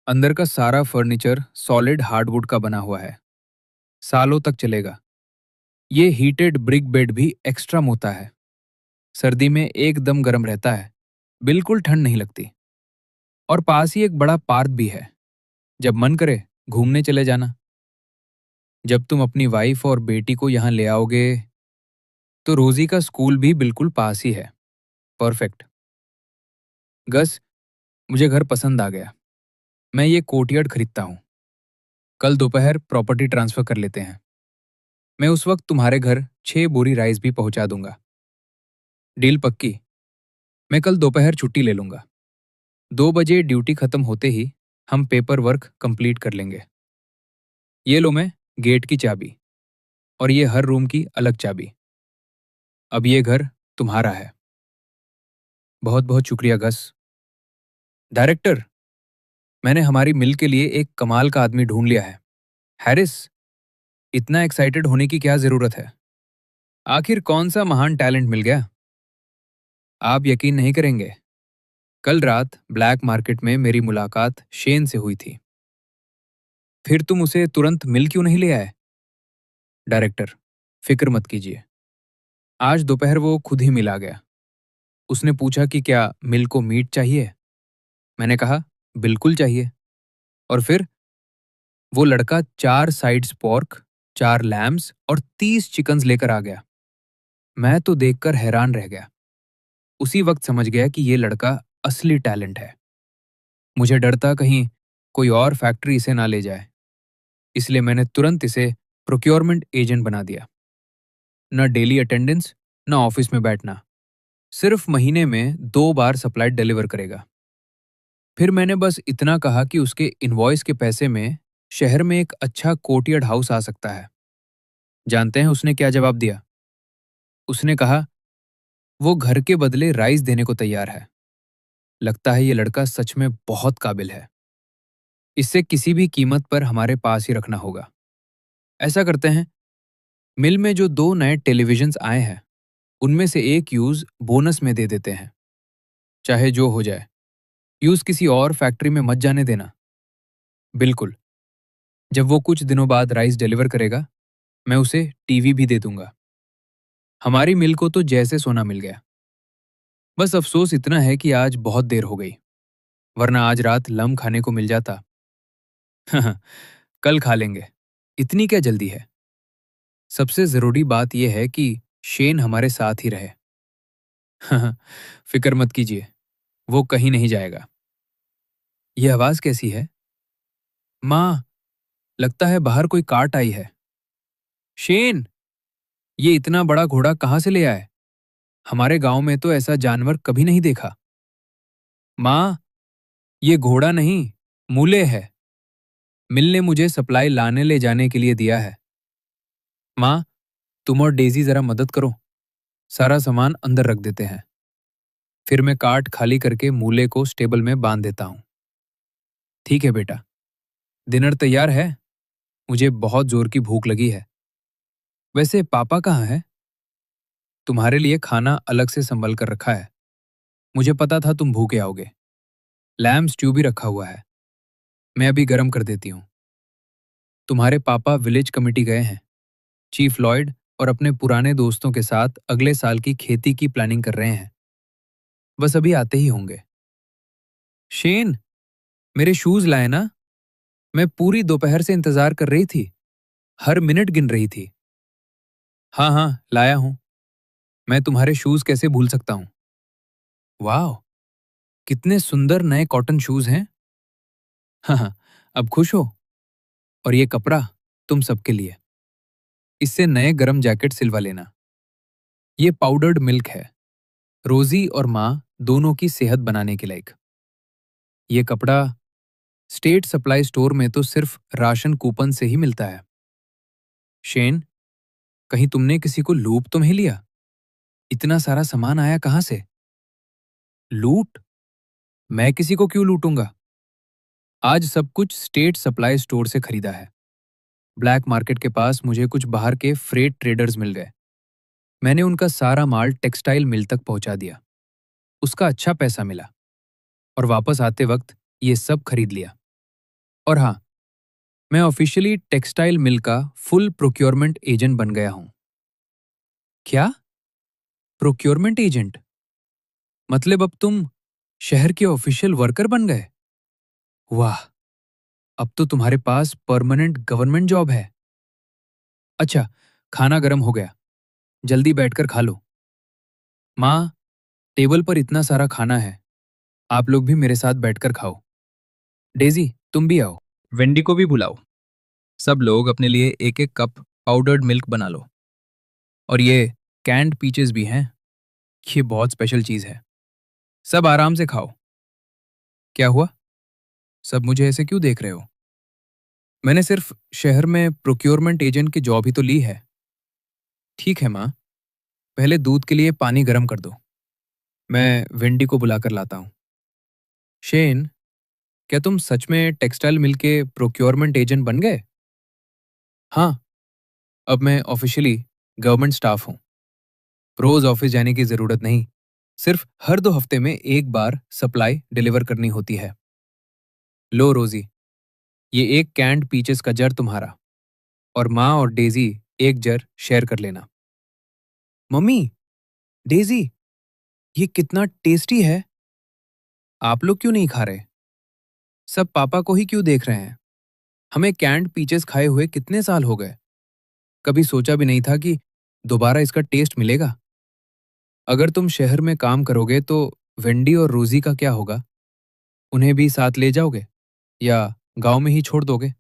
अंदर का सारा फर्नीचर सॉलिड हार्डवुड का बना हुआ है, सालों तक चलेगा। ये हीटेड ब्रिक बेड भी एक्स्ट्रा मोटा है, सर्दी में एकदम गर्म रहता है, बिल्कुल ठंड नहीं लगती। और पास ही एक बड़ा पार्क भी है, जब मन करे घूमने चले जाना। जब तुम अपनी वाइफ और बेटी को यहाँ ले आओगे तो रोजी का स्कूल भी बिल्कुल पास ही है। परफेक्ट। गस, मुझे घर पसंद आ गया। मैं ये कोर्टयार्ड खरीदता हूँ। कल दोपहर प्रॉपर्टी ट्रांसफर कर लेते हैं। मैं उस वक्त तुम्हारे घर 6 बोरी राइस भी पहुंचा दूंगा। डील पक्की। मैं कल दोपहर छुट्टी ले लूंगा। 2 बजे ड्यूटी खत्म होते ही हम पेपर वर्क कंप्लीट कर लेंगे। ये लो, मैं गेट की चाबी और ये हर रूम की अलग चाबी। अब ये घर तुम्हारा है। बहुत बहुत शुक्रिया गस। डायरेक्टर, मैंने हमारी मिल के लिए एक कमाल का आदमी ढूंढ लिया है। हैरिस, इतना एक्साइटेड होने की क्या जरूरत है? आखिर कौन सा महान टैलेंट मिल गया? आप यकीन नहीं करेंगे, कल रात ब्लैक मार्केट में मेरी मुलाकात शेन से हुई थी। फिर तुम उसे तुरंत मिल क्यों नहीं ले आए? डायरेक्टर, फिक्र मत कीजिए, आज दोपहर वो खुद ही मिल आ गया। उसने पूछा कि क्या मिल को मीट चाहिए। मैंने कहा बिल्कुल चाहिए। और फिर वो लड़का 4 साइड्स पॉर्क, 4 लैम्स और 30 चिकन्स लेकर आ गया। मैं तो देखकर हैरान रह गया। उसी वक्त समझ गया कि ये लड़का असली टैलेंट है। मुझे डर था कहीं कोई और फैक्ट्री इसे ना ले जाए, इसलिए मैंने तुरंत इसे प्रोक्योरमेंट एजेंट बना दिया। न डेली अटेंडेंस, न ऑफिस में बैठना। सिर्फ महीने में 2 बार सप्लाई डिलीवर करेगा। फिर मैंने बस इतना कहा कि उसके इनवॉइस के पैसे में शहर में एक अच्छा कोर्टयार्ड हाउस आ सकता है। जानते हैं उसने क्या जवाब दिया? उसने कहा, वो घर के बदले राइस देने को तैयार है। लगता है ये लड़का सच में बहुत काबिल है। इसे किसी भी कीमत पर हमारे पास ही रखना होगा। ऐसा करते हैं, मिल में जो 2 नए टेलीविजन्स आए हैं, उनमें से एक यूज बोनस में दे देते हैं। चाहे जो हो जाए, यूज किसी और फैक्ट्री में मत जाने देना। बिल्कुल। जब वो कुछ दिनों बाद राइस डिलीवर करेगा, मैं उसे टीवी भी दे दूंगा। हमारी मिल को तो जैसे सोना मिल गया। बस अफसोस इतना है कि आज बहुत देर हो गई, वरना आज रात लम खाने को मिल जाता। कल खा लेंगे, इतनी क्या जल्दी है। सबसे जरूरी बात यह है कि शेन हमारे साथ ही रहे। फिक्र मत कीजिए, वो कहीं नहीं जाएगा। यह आवाज कैसी है? माँ, लगता है बाहर कोई कार्ट आई है। शेन, ये इतना बड़ा घोड़ा कहाँ से ले आए? हमारे गांव में तो ऐसा जानवर कभी नहीं देखा। माँ, ये घोड़ा नहीं, मूले है। मिल ने मुझे सप्लाई लाने ले जाने के लिए दिया है। माँ, तुम और डेजी जरा मदद करो, सारा सामान अंदर रख देते हैं। फिर मैं कार्ट खाली करके मूले को स्टेबल में बांध देता हूं। ठीक है बेटा, डिनर तैयार है? मुझे बहुत जोर की भूख लगी है। वैसे पापा कहाँ है? तुम्हारे लिए खाना अलग से संभल कर रखा है। मुझे पता था तुम भूखे आओगे। लैम स्ट्यू भी रखा हुआ है, मैं अभी गर्म कर देती हूँ। तुम्हारे पापा विलेज कमेटी गए हैं। चीफ लॉयड और अपने पुराने दोस्तों के साथ अगले साल की खेती की प्लानिंग कर रहे हैं। बस अभी आते ही होंगे। शेन, मेरे शूज लाए ना? मैं पूरी दोपहर से इंतजार कर रही थी, हर मिनट गिन रही थी। हाँ हाँ, लाया हूं। मैं तुम्हारे शूज कैसे भूल सकता हूं। वाह, कितने सुंदर नए कॉटन शूज हैं। हाँ हाँ, अब खुश हो? और ये कपड़ा तुम सबके लिए। इससे नए गरम जैकेट सिलवा लेना। ये पाउडर्ड मिल्क है, रोजी और माँ दोनों की सेहत बनाने के लायक। ये कपड़ा स्टेट सप्लाई स्टोर में तो सिर्फ राशन कूपन से ही मिलता है। शेन, कहीं तुमने किसी को लूट तो नहीं लिया? इतना सारा सामान आया कहां से? लूट? मैं किसी को क्यों लूटूंगा? आज सब कुछ स्टेट सप्लाई स्टोर से खरीदा है। ब्लैक मार्केट के पास मुझे कुछ बाहर के फ्रेट ट्रेडर्स मिल गए। मैंने उनका सारा माल टेक्सटाइल मिल तक पहुंचा दिया। उसका अच्छा पैसा मिला और वापस आते वक्त ये सब खरीद लिया। और हाँ, मैं ऑफिशियली टेक्सटाइल मिल का फुल प्रोक्योरमेंट एजेंट बन गया हूं। क्या? Procurement agent? मतलब अब तुम शहर के ऑफिशियल वर्कर बन गए? वाह, अब तो तुम्हारे पास परमानेंट गवर्नमेंट जॉब है। अच्छा, खाना गर्म हो गया, जल्दी बैठकर खा लो। माँ, टेबल पर इतना सारा खाना है, आप लोग भी मेरे साथ बैठकर खाओ। डेजी, तुम भी आओ। वेंडी को भी बुलाओ। सब लोग अपने लिए एक एक कप पाउडर्ड मिल्क बना लो। और ये कैंड पीचेस भी हैं, ये बहुत स्पेशल चीज है। सब आराम से खाओ। क्या हुआ? सब मुझे ऐसे क्यों देख रहे हो? मैंने सिर्फ शहर में प्रोक्योरमेंट एजेंट की जॉब ही तो ली है। ठीक है माँ, पहले दूध के लिए पानी गर्म कर दो, मैं वेंडी को बुलाकर लाता हूँ। शेन, क्या तुम सच में टेक्सटाइल मिल के प्रोक्योरमेंट एजेंट बन गए? हाँ, अब मैं ऑफिशियली गवर्नमेंट स्टाफ हूँ। रोज ऑफिस जाने की जरूरत नहीं, सिर्फ हर 2 हफ्ते में एक बार सप्लाई डिलीवर करनी होती है। लो रोजी, ये एक कैंड पीचेस का जार तुम्हारा, और माँ और डेजी एक जार शेयर कर लेना। मम्मी, डेजी, ये कितना टेस्टी है। आप लोग क्यों नहीं खा रहे? सब पापा को ही क्यों देख रहे हैं? हमें कैंड पीचेस खाए हुए कितने साल हो गए। कभी सोचा भी नहीं था कि दोबारा इसका टेस्ट मिलेगा। अगर तुम शहर में काम करोगे तो वेंडी और रोजी का क्या होगा? उन्हें भी साथ ले जाओगे या गांव में ही छोड़ दोगे?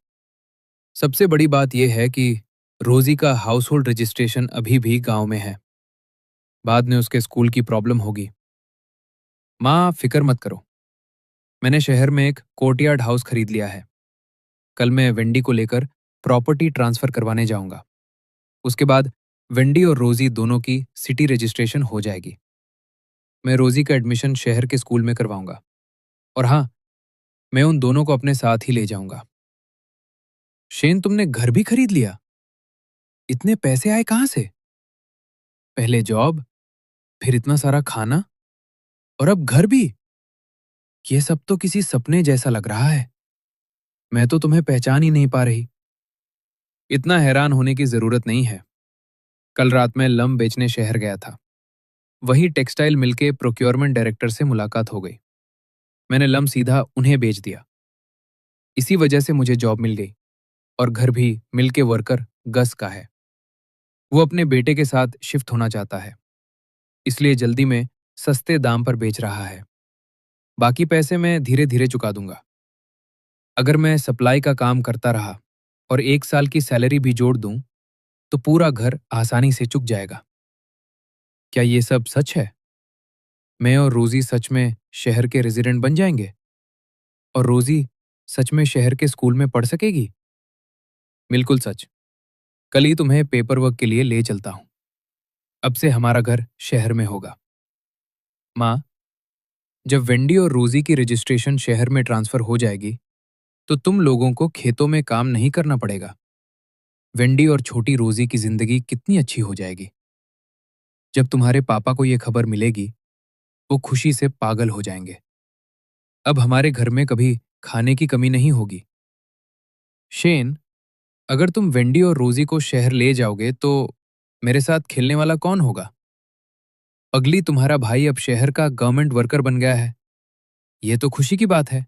सबसे बड़ी बात यह है कि रोजी का हाउस होल्ड रजिस्ट्रेशन अभी भी गांव में है। बाद में उसके स्कूल की प्रॉब्लम होगी। माँ, फिक्र मत करो। मैंने शहर में एक कोर्टयार्ड हाउस खरीद लिया है। कल मैं वेंडी को लेकर प्रॉपर्टी ट्रांसफर करवाने जाऊंगा। उसके बाद वेंडी और रोजी दोनों की सिटी रजिस्ट्रेशन हो जाएगी। मैं रोजी का एडमिशन शहर के स्कूल में करवाऊंगा। और हाँ, मैं उन दोनों को अपने साथ ही ले जाऊंगा। शेन, तुमने घर भी खरीद लिया? इतने पैसे आए कहाँ से? पहले जॉब, फिर इतना सारा खाना, और अब घर भी। ये सब तो किसी सपने जैसा लग रहा है। मैं तो तुम्हें पहचान ही नहीं पा रही। इतना हैरान होने की जरूरत नहीं है। कल रात मैं लम बेचने शहर गया था। वही टेक्सटाइल मिल के प्रोक्योरमेंट डायरेक्टर से मुलाकात हो गई। मैंने लम सीधा उन्हें बेच दिया। इसी वजह से मुझे जॉब मिल गई। और घर भी मिल के वर्कर गस का है। वो अपने बेटे के साथ शिफ्ट होना चाहता है, इसलिए जल्दी में सस्ते दाम पर बेच रहा है। बाकी पैसे मैं धीरे धीरे चुका दूंगा। अगर मैं सप्लाई का काम करता रहा और 1 साल की सैलरी भी जोड़ दूं, तो पूरा घर आसानी से चुक जाएगा। क्या ये सब सच है? मैं और रोजी सच में शहर के रेजिडेंट बन जाएंगे? और रोजी सच में शहर के स्कूल में पढ़ सकेगी? बिल्कुल सच। कल ही तुम्हें पेपर वर्क के लिए ले चलता हूं। अब से हमारा घर शहर में होगा। माँ, जब वेंडी और रोजी की रजिस्ट्रेशन शहर में ट्रांसफर हो जाएगी, तो तुम लोगों को खेतों में काम नहीं करना पड़ेगा। वेंडी और छोटी रोजी की जिंदगी कितनी अच्छी हो जाएगी। जब तुम्हारे पापा को यह खबर मिलेगी, वो खुशी से पागल हो जाएंगे। अब हमारे घर में कभी खाने की कमी नहीं होगी। शेन, अगर तुम वेंडी और रोजी को शहर ले जाओगे तो मेरे साथ खेलने वाला कौन होगा? अगली तुम्हारा भाई अब शहर का गवर्नमेंट वर्कर बन गया है। यह तो खुशी की बात है।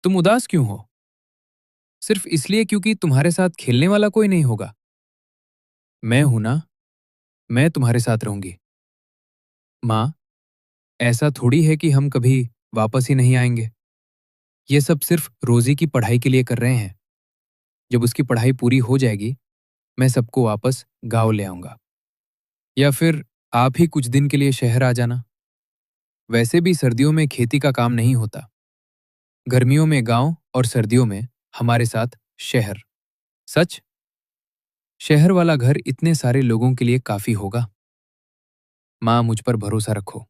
तुम उदास क्यों हो? सिर्फ इसलिए क्योंकि तुम्हारे साथ खेलने वाला कोई नहीं होगा? मैं हूं ना, मैं तुम्हारे साथ रहूंगी। माँ, ऐसा थोड़ी है कि हम कभी वापस ही नहीं आएंगे। ये सब सिर्फ रोजी की पढ़ाई के लिए कर रहे हैं। जब उसकी पढ़ाई पूरी हो जाएगी, मैं सबको वापस गांव ले आऊंगा। या फिर आप ही कुछ दिन के लिए शहर आ जाना। वैसे भी सर्दियों में खेती का काम नहीं होता। गर्मियों में गांव और सर्दियों में हमारे साथ शहर। सच, शहर वाला घर इतने सारे लोगों के लिए काफी होगा। माँ, मुझ पर भरोसा रखो।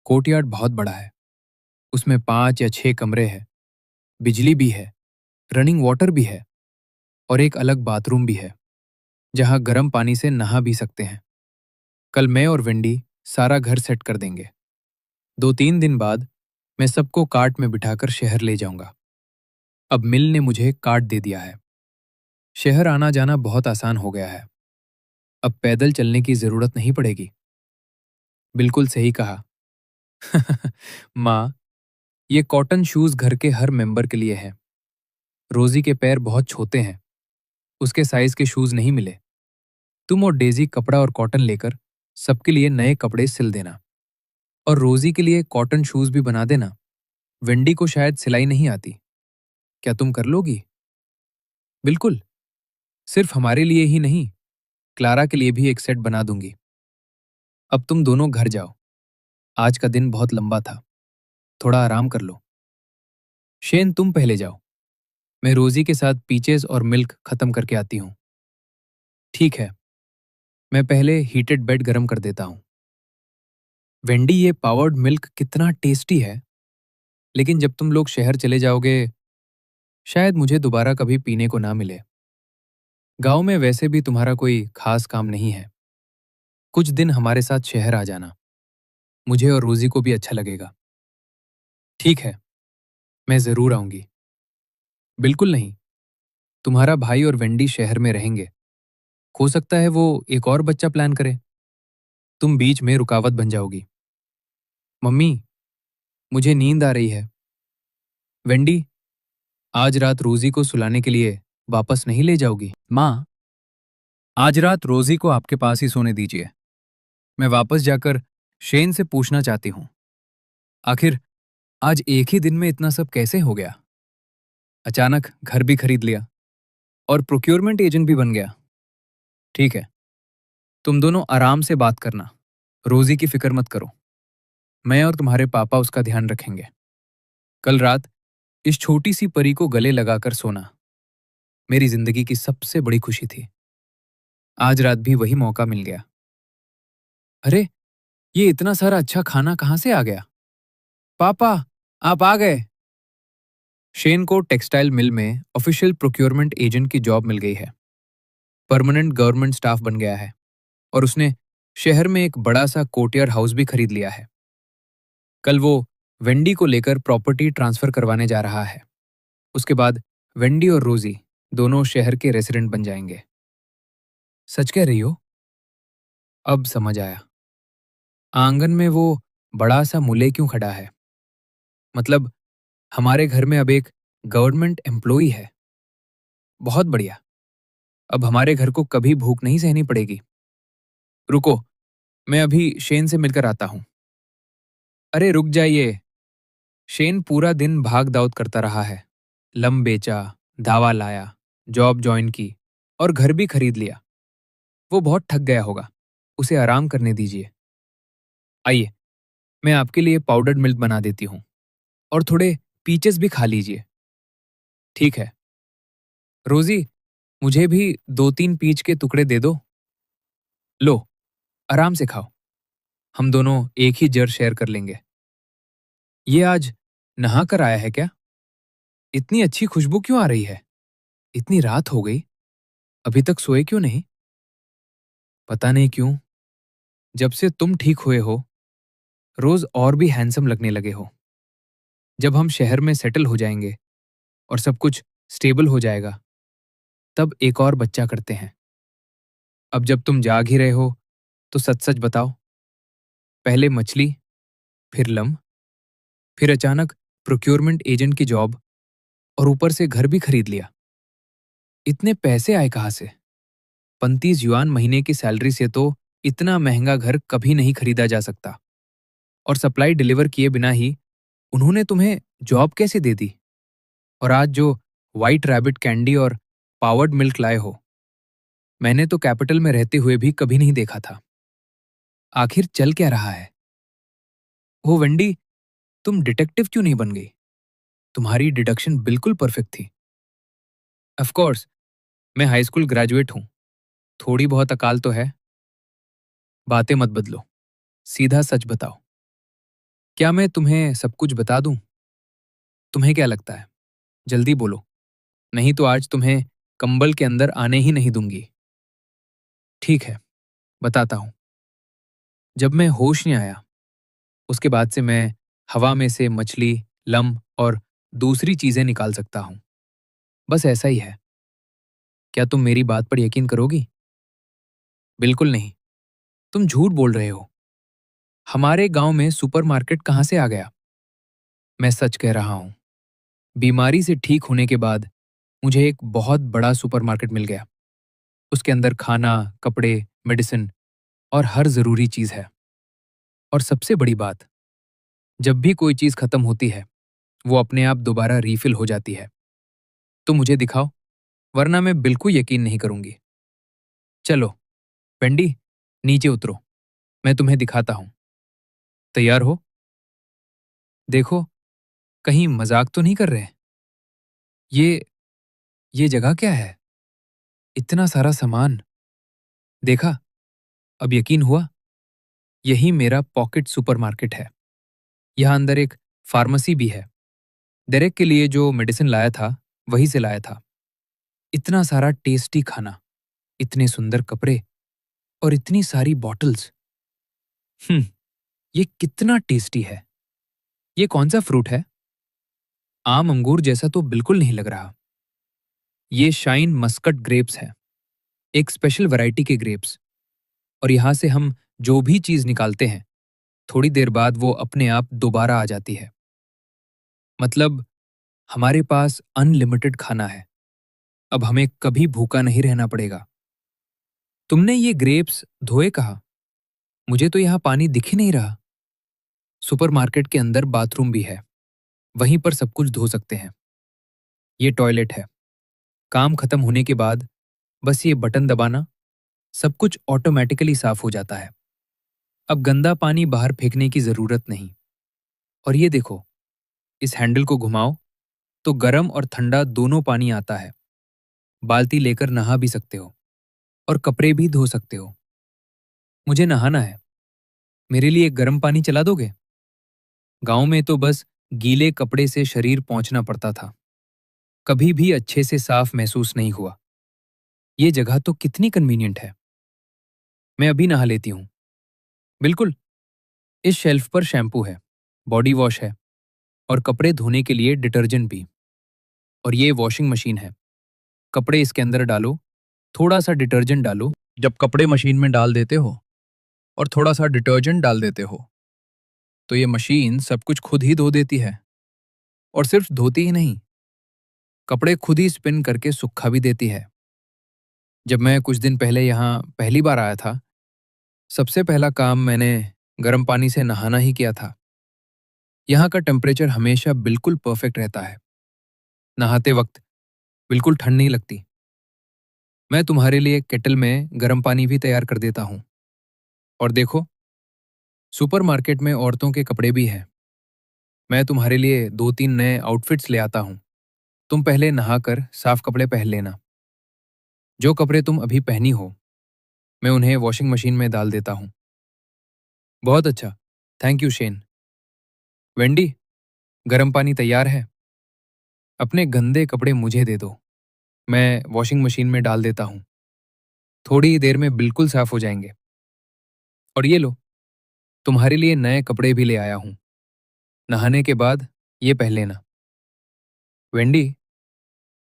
कोर्टयार्ड बहुत बड़ा है। उसमें 5 या 6 कमरे हैं। बिजली भी है, रनिंग वाटर भी है, और एक अलग बाथरूम भी है, जहां गर्म पानी से नहा भी सकते हैं। कल मैं और वेंडी सारा घर सेट कर देंगे। 2-3 दिन बाद मैं सबको कार्ट में बिठाकर शहर ले जाऊंगा। अब मिल ने मुझे कार्ट दे दिया है। शहर आना जाना बहुत आसान हो गया है। अब पैदल चलने की जरूरत नहीं पड़ेगी। बिल्कुल सही कहा। माँ, ये कॉटन शूज घर के हर मेंबर के लिए है। रोजी के पैर बहुत छोटे हैं, उसके साइज के शूज नहीं मिले। तुम और डेजी कपड़ा और कॉटन लेकर सबके लिए नए कपड़े सिल देना। और रोजी के लिए कॉटन शूज भी बना देना। वेंडी को शायद सिलाई नहीं आती। क्या तुम कर लोगी? बिल्कुल। सिर्फ हमारे लिए ही नहीं, क्लारा के लिए भी एक सेट बना दूंगी। अब तुम दोनों घर जाओ। आज का दिन बहुत लंबा था। थोड़ा आराम कर लो। शेन, तुम पहले जाओ। मैं रोजी के साथ पीचेस और मिल्क खत्म करके आती हूँ। ठीक है, मैं पहले हीटेड बेड गर्म कर देता हूँ। वेंडी, ये पावर्ड मिल्क कितना टेस्टी है। लेकिन जब तुम लोग शहर चले जाओगे, शायद मुझे दोबारा कभी पीने को ना मिले। गांव में वैसे भी तुम्हारा कोई खास काम नहीं है। कुछ दिन हमारे साथ शहर आ जाना। मुझे और रोजी को भी अच्छा लगेगा। ठीक है, मैं जरूर आऊंगी। बिल्कुल नहीं, तुम्हारा भाई और वेंडी शहर में रहेंगे। हो सकता है वो एक और बच्चा प्लान करे। तुम बीच में रुकावट बन जाओगी। मम्मी, मुझे नींद आ रही है। वेंडी, आज रात रोजी को सुलाने के लिए वापस नहीं ले जाओगी? माँ, आज रात रोजी को आपके पास ही सोने दीजिए। मैं वापस जाकर शेन से पूछना चाहती हूँ, आखिर आज एक ही दिन में इतना सब कैसे हो गया? अचानक घर भी खरीद लिया और प्रोक्योरमेंट एजेंट भी बन गया। ठीक है, तुम दोनों आराम से बात करना। रोजी की फिक्र मत करो। मैं और तुम्हारे पापा उसका ध्यान रखेंगे। कल रात इस छोटी सी परी को गले लगाकर सोना मेरी जिंदगी की सबसे बड़ी खुशी थी। आज रात भी वही मौका मिल गया। अरे, ये इतना सारा अच्छा खाना कहाँ से आ गया? पापा, आप आ गए। शेन को टेक्सटाइल मिल में ऑफिशियल प्रोक्योरमेंट एजेंट की जॉब मिल गई है। परमानेंट गवर्नमेंट स्टाफ बन गया है और उसने शहर में एक बड़ा सा कोर्टयार्ड हाउस भी खरीद लिया है। कल वो वेंडी को लेकर प्रॉपर्टी ट्रांसफर करवाने जा रहा है। उसके बाद वेंडी और रोजी दोनों शहर के रेसिडेंट बन जाएंगे। सच कह रही हो? अब समझ आया। आंगन में वो बड़ा सा मूले क्यों खड़ा है? मतलब हमारे घर में अब एक गवर्नमेंट एम्प्लॉई है। बहुत बढ़िया। अब हमारे घर को कभी भूख नहीं सहनी पड़ेगी। रुको, मैं अभी शेन से मिलकर आता हूं। अरे रुक जाइए। शेन पूरा दिन भाग दौड़ करता रहा है। लम बेचा, दावा लाया, जॉब ज्वाइन की और घर भी खरीद लिया। वो बहुत थक गया होगा। उसे आराम करने दीजिए। आइए, मैं आपके लिए पाउडर्ड मिल्क बना देती हूँ और थोड़े पीचेस भी खा लीजिए। ठीक है। रोजी, मुझे भी 2-3 पीच के टुकड़े दे दो। लो, आराम से खाओ। हम दोनों एक ही जर शेयर कर लेंगे। ये आज नहा कर आया है क्या? इतनी अच्छी खुशबू क्यों आ रही है? इतनी रात हो गई, अभी तक सोए क्यों नहीं? पता नहीं क्यों, जब से तुम ठीक हुए हो रोज और भी हैंडसम लगने लगे हो। जब हम शहर में सेटल हो जाएंगे और सब कुछ स्टेबल हो जाएगा, तब एक और बच्चा करते हैं। अब जब तुम जाग ही रहे हो तो सच सच बताओ। पहले मछली, फिर लम, फिर अचानक प्रोक्योरमेंट एजेंट की जॉब और ऊपर से घर भी खरीद लिया। इतने पैसे आए कहाँ से? 35 युआन महीने की सैलरी से तो इतना महंगा घर कभी नहीं खरीदा जा सकता। और सप्लाई डिलीवर किए बिना ही उन्होंने तुम्हें जॉब कैसे दे दी? और आज जो व्हाइट रैबिट कैंडी और पावर्ड मिल्क लाए हो, मैंने तो कैपिटल में रहते हुए भी कभी नहीं देखा था। आखिर चल क्या रहा है? वो वेंडी, तुम डिटेक्टिव क्यों नहीं बन गई? तुम्हारी डिडक्शन बिल्कुल परफेक्ट थी। ऑफ कोर्स, मैं हाई स्कूल ग्रेजुएट हूं। थोड़ी बहुत अकाल तो है। बातें मत बदलो, सीधा सच बताओ। क्या मैं तुम्हें सब कुछ बता दूं? तुम्हें क्या लगता है? जल्दी बोलो, नहीं तो आज तुम्हें कंबल के अंदर आने ही नहीं दूंगी। ठीक है, बताता हूं। जब मैं होश नहीं आया, उसके बाद से मैं हवा में से मछली, लम और दूसरी चीजें निकाल सकता हूं। बस ऐसा ही है। क्या तुम मेरी बात पर यकीन करोगी? बिल्कुल नहीं। तुम झूठ बोल रहे हो। हमारे गांव में सुपरमार्केट कहां से आ गया? मैं सच कह रहा हूं। बीमारी से ठीक होने के बाद मुझे एक बहुत बड़ा सुपरमार्केट मिल गया। उसके अंदर खाना, कपड़े, मेडिसिन और हर जरूरी चीज है। और सबसे बड़ी बात, जब भी कोई चीज खत्म होती है, वो अपने आप दोबारा रीफिल हो जाती है। तो मुझे दिखाओ, वरना मैं बिल्कुल यकीन नहीं करूंगी। चलो पेंडी, नीचे उतरो। मैं तुम्हें दिखाता हूं। तैयार हो? देखो, कहीं मजाक तो नहीं कर रहे? ये ये जगह क्या है? इतना सारा सामान। देखा? अब यकीन हुआ? यही मेरा पॉकेट सुपरमार्केट है। यहाँ अंदर एक फार्मेसी भी है। डेरेक के लिए जो मेडिसिन लाया था, वहीं से लाया था। इतना सारा टेस्टी खाना, इतने सुंदर कपड़े और इतनी सारी बॉटल्स। हम्म, ये कितना टेस्टी है। ये कौन सा फ्रूट है? आम अंगूर जैसा तो बिल्कुल नहीं लग रहा। ये शाइन मस्कट ग्रेप्स है, एक स्पेशल वैरायटी के ग्रेप्स। और यहां से हम जो भी चीज निकालते हैं, थोड़ी देर बाद वो अपने आप दोबारा आ जाती है। मतलब हमारे पास अनलिमिटेड खाना है। अब हमें कभी भूखा नहीं रहना पड़ेगा। तुमने ये ग्रेप्स धोए कहाँ? मुझे तो यहाँ पानी दिख ही नहीं रहा। सुपरमार्केट के अंदर बाथरूम भी है, वहीं पर सब कुछ धो सकते हैं। ये टॉयलेट है। काम खत्म होने के बाद बस ये बटन दबाना सब कुछ ऑटोमेटिकली साफ हो जाता है। अब गंदा पानी बाहर फेंकने की जरूरत नहीं। और ये देखो, इस हैंडल को घुमाओ तो गर्म और ठंडा दोनों पानी आता है। बाल्टी लेकर नहा भी सकते हो और कपड़े भी धो सकते हो। मुझे नहाना है, मेरे लिए गर्म पानी चला दोगे? गांव में तो बस गीले कपड़े से शरीर पोंछना पड़ता था, कभी भी अच्छे से साफ महसूस नहीं हुआ। ये जगह तो कितनी कन्वीनियंट है। मैं अभी नहा लेती हूँ। बिल्कुल, इस शेल्फ पर शैम्पू है, बॉडी वॉश है और कपड़े धोने के लिए डिटर्जेंट भी। और ये वॉशिंग मशीन है। कपड़े इसके अंदर डालो, थोड़ा सा डिटर्जेंट डालो। जब कपड़े मशीन में डाल देते हो और थोड़ा सा डिटर्जेंट डाल देते हो तो ये मशीन सब कुछ खुद ही धो देती है। और सिर्फ धोती ही नहीं, कपड़े खुद ही स्पिन करके सूखा भी देती है। जब मैं कुछ दिन पहले यहाँ पहली बार आया था, सबसे पहला काम मैंने गर्म पानी से नहाना ही किया था। यहाँ का टेम्परेचर हमेशा बिल्कुल परफेक्ट रहता है। नहाते वक्त बिल्कुल ठंड नहीं लगती। मैं तुम्हारे लिए केटल में गर्म पानी भी तैयार कर देता हूँ। और देखो, सुपरमार्केट में औरतों के कपड़े भी हैं। मैं तुम्हारे लिए 2-3 नए आउटफिट्स ले आता हूँ। तुम पहले नहाकर साफ कपड़े पहन लेना। जो कपड़े तुम अभी पहनी हो, मैं उन्हें वॉशिंग मशीन में डाल देता हूँ। बहुत अच्छा, थैंक यू शेन। वेंडी, गर्म पानी तैयार है। अपने गंदे कपड़े मुझे दे दो, मैं वॉशिंग मशीन में डाल देता हूँ। थोड़ी ही देर में बिल्कुल साफ हो जाएंगे। और ये लो, तुम्हारे लिए नए कपड़े भी ले आया हूँ। नहाने के बाद ये पहन लेना। वेंडी,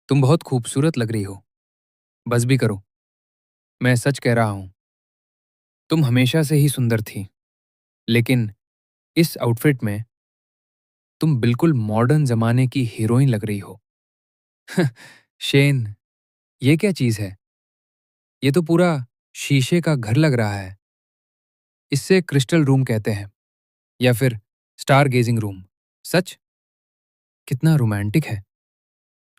तुम बहुत खूबसूरत लग रही हो। बस भी करो, मैं सच कह रहा हूँ। तुम हमेशा से ही सुंदर थी, लेकिन इस आउटफिट में तुम बिल्कुल मॉडर्न जमाने की हीरोइन लग रही हो। शेन, ये क्या चीज है? ये तो पूरा शीशे का घर लग रहा है। इससे क्रिस्टल रूम कहते हैं, या फिर स्टार गेजिंग रूम। सच, कितना रोमांटिक है।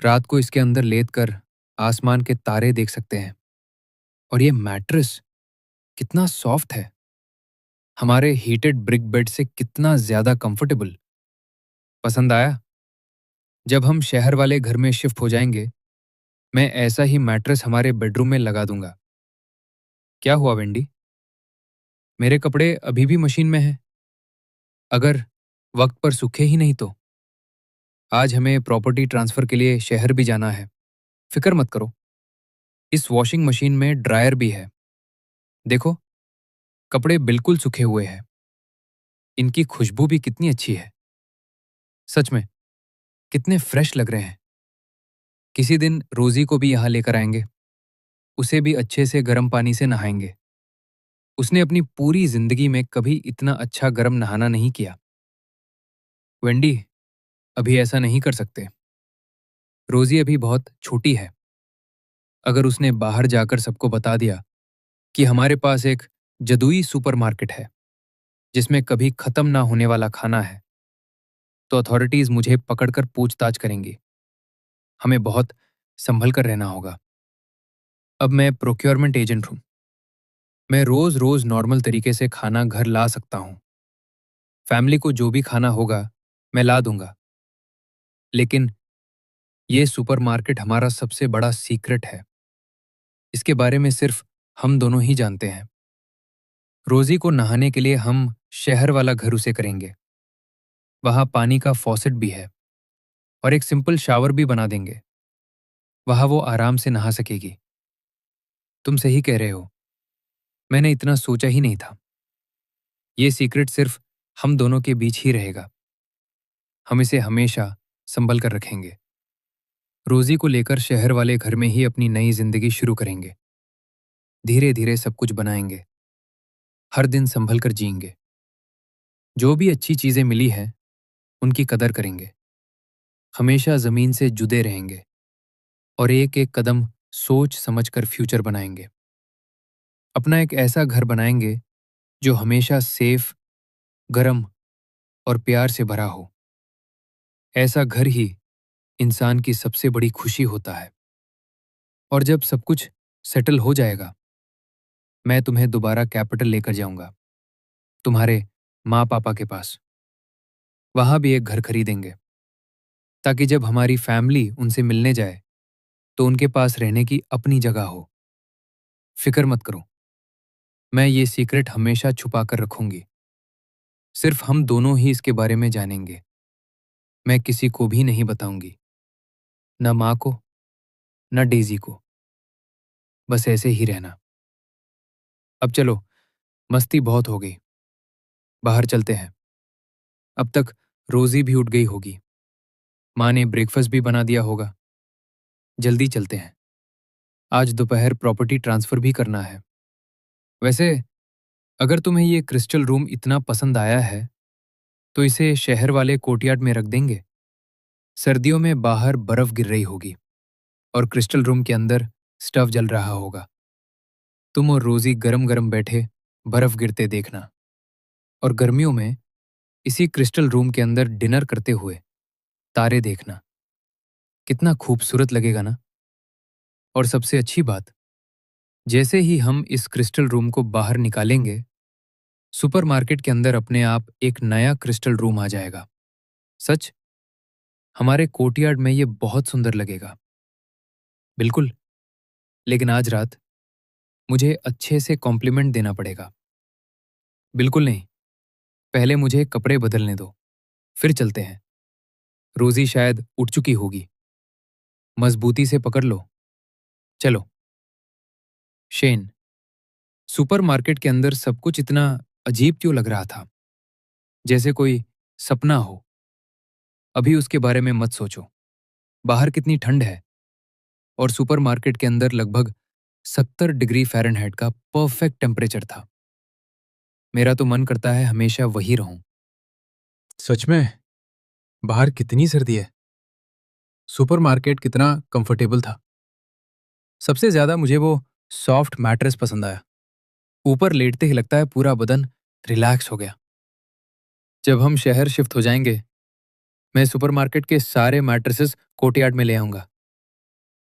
रात को इसके अंदर लेट कर आसमान के तारे देख सकते हैं। और ये मैट्रेस कितना सॉफ्ट है, हमारे हीटेड ब्रिक बेड से कितना ज्यादा कंफर्टेबल। पसंद आया? जब हम शहर वाले घर में शिफ्ट हो जाएंगे, मैं ऐसा ही मैट्रेस हमारे बेडरूम में लगा दूंगा। क्या हुआ वेंडी? मेरे कपड़े अभी भी मशीन में हैं। अगर वक्त पर सूखे ही नहीं तो? आज हमें प्रॉपर्टी ट्रांसफर के लिए शहर भी जाना है। फिक्र मत करो, इस वॉशिंग मशीन में ड्रायर भी है। देखो, कपड़े बिल्कुल सूखे हुए हैं। इनकी खुशबू भी कितनी अच्छी है। सच में, कितने फ्रेश लग रहे हैं। किसी दिन रोजी को भी यहाँ लेकर आएंगे। उसे भी अच्छे से गर्म पानी से नहाएंगे। उसने अपनी पूरी जिंदगी में कभी इतना अच्छा गर्म नहाना नहीं किया। वेंडी, अभी ऐसा नहीं कर सकते। रोजी अभी बहुत छोटी है। अगर उसने बाहर जाकर सबको बता दिया कि हमारे पास एक जदुई सुपरमार्केट है जिसमें कभी खत्म ना होने वाला खाना है, तो अथॉरिटीज मुझे पकड़कर पूछताछ करेंगी। हमें बहुत संभल कर रहना होगा। अब मैं प्रोक्योरमेंट एजेंट हूं। मैं रोज रोज नॉर्मल तरीके से खाना घर ला सकता हूं। फैमिली को जो भी खाना होगा मैं ला दूंगा। लेकिन ये सुपरमार्केट हमारा सबसे बड़ा सीक्रेट है। इसके बारे में सिर्फ हम दोनों ही जानते हैं। रोजी को नहाने के लिए हम शहर वाला घर उसे करेंगे। वहां पानी का फॉसेट भी है और एक सिंपल शावर भी बना देंगे। वहां वो आराम से नहा सकेगी। तुम सही कह रहे हो, मैंने इतना सोचा ही नहीं था। ये सीक्रेट सिर्फ हम दोनों के बीच ही रहेगा। हम इसे हमेशा संभल कर रखेंगे। रोजी को लेकर शहर वाले घर में ही अपनी नई जिंदगी शुरू करेंगे। धीरे धीरे सब कुछ बनाएंगे। हर दिन संभल कर जिएंगे। जो भी अच्छी चीजें मिली हैं उनकी कदर करेंगे। हमेशा जमीन से जुड़े रहेंगे और एक एक कदम सोच समझकर फ्यूचर बनाएंगे। अपना एक ऐसा घर बनाएंगे जो हमेशा सेफ, गर्म और प्यार से भरा हो। ऐसा घर ही इंसान की सबसे बड़ी खुशी होता है। और जब सब कुछ सेटल हो जाएगा, मैं तुम्हें दोबारा कैपिटल लेकर जाऊंगा, तुम्हारे माँ पापा के पास। वहां भी एक घर खरीदेंगे, ताकि जब हमारी फैमिली उनसे मिलने जाए तो उनके पास रहने की अपनी जगह हो। फिक्र मत करो, मैं ये सीक्रेट हमेशा छुपा कर रखूंगी। सिर्फ हम दोनों ही इसके बारे में जानेंगे। मैं किसी को भी नहीं बताऊंगी, न माँ को, न डेजी को। बस ऐसे ही रहना। अब चलो, मस्ती बहुत हो गई, बाहर चलते हैं। अब तक रोजी भी उठ गई होगी, माँ ने ब्रेकफास्ट भी बना दिया होगा। जल्दी चलते हैं, आज दोपहर प्रॉपर्टी ट्रांसफर भी करना है। वैसे अगर तुम्हें ये क्रिस्टल रूम इतना पसंद आया है तो इसे शहर वाले कोर्टयार्ड में रख देंगे। सर्दियों में बाहर बर्फ गिर रही होगी और क्रिस्टल रूम के अंदर स्टव जल रहा होगा। तुम और रोजी गरम गरम बैठे बर्फ गिरते देखना, और गर्मियों में इसी क्रिस्टल रूम के अंदर डिनर करते हुए तारे देखना। कितना खूबसूरत लगेगा ना। और सबसे अच्छी बात, जैसे ही हम इस क्रिस्टल रूम को बाहर निकालेंगे, सुपरमार्केट के अंदर अपने आप एक नया क्रिस्टल रूम आ जाएगा। सच, हमारे कोर्टयार्ड में ये बहुत सुंदर लगेगा। बिल्कुल, लेकिन आज रात मुझे अच्छे से कॉम्प्लीमेंट देना पड़ेगा। बिल्कुल नहीं, पहले मुझे कपड़े बदलने दो, फिर चलते हैं। रोजी शायद उठ चुकी होगी। मजबूती से पकड़ लो, चलो। शेन, सुपरमार्केट के अंदर सब कुछ इतना अजीब क्यों लग रहा था, जैसे कोई सपना हो। अभी उसके बारे में मत सोचो। बाहर कितनी ठंड है, और सुपरमार्केट के अंदर लगभग 70 डिग्री फ़ारेनहाइट का परफेक्ट टेम्परेचर था। मेरा तो मन करता है हमेशा वही रहूं। सच में बाहर कितनी सर्दी है। सुपरमार्केट कितना कंफर्टेबल था। सबसे ज्यादा मुझे वो सॉफ्ट मैट्रेस पसंद आया। ऊपर लेटते ही लगता है पूरा बदन रिलैक्स हो गया। जब हम शहर शिफ्ट हो जाएंगे, मैं सुपरमार्केट के सारे मैट्रेसेस कोर्टयार्ड में ले आऊंगा।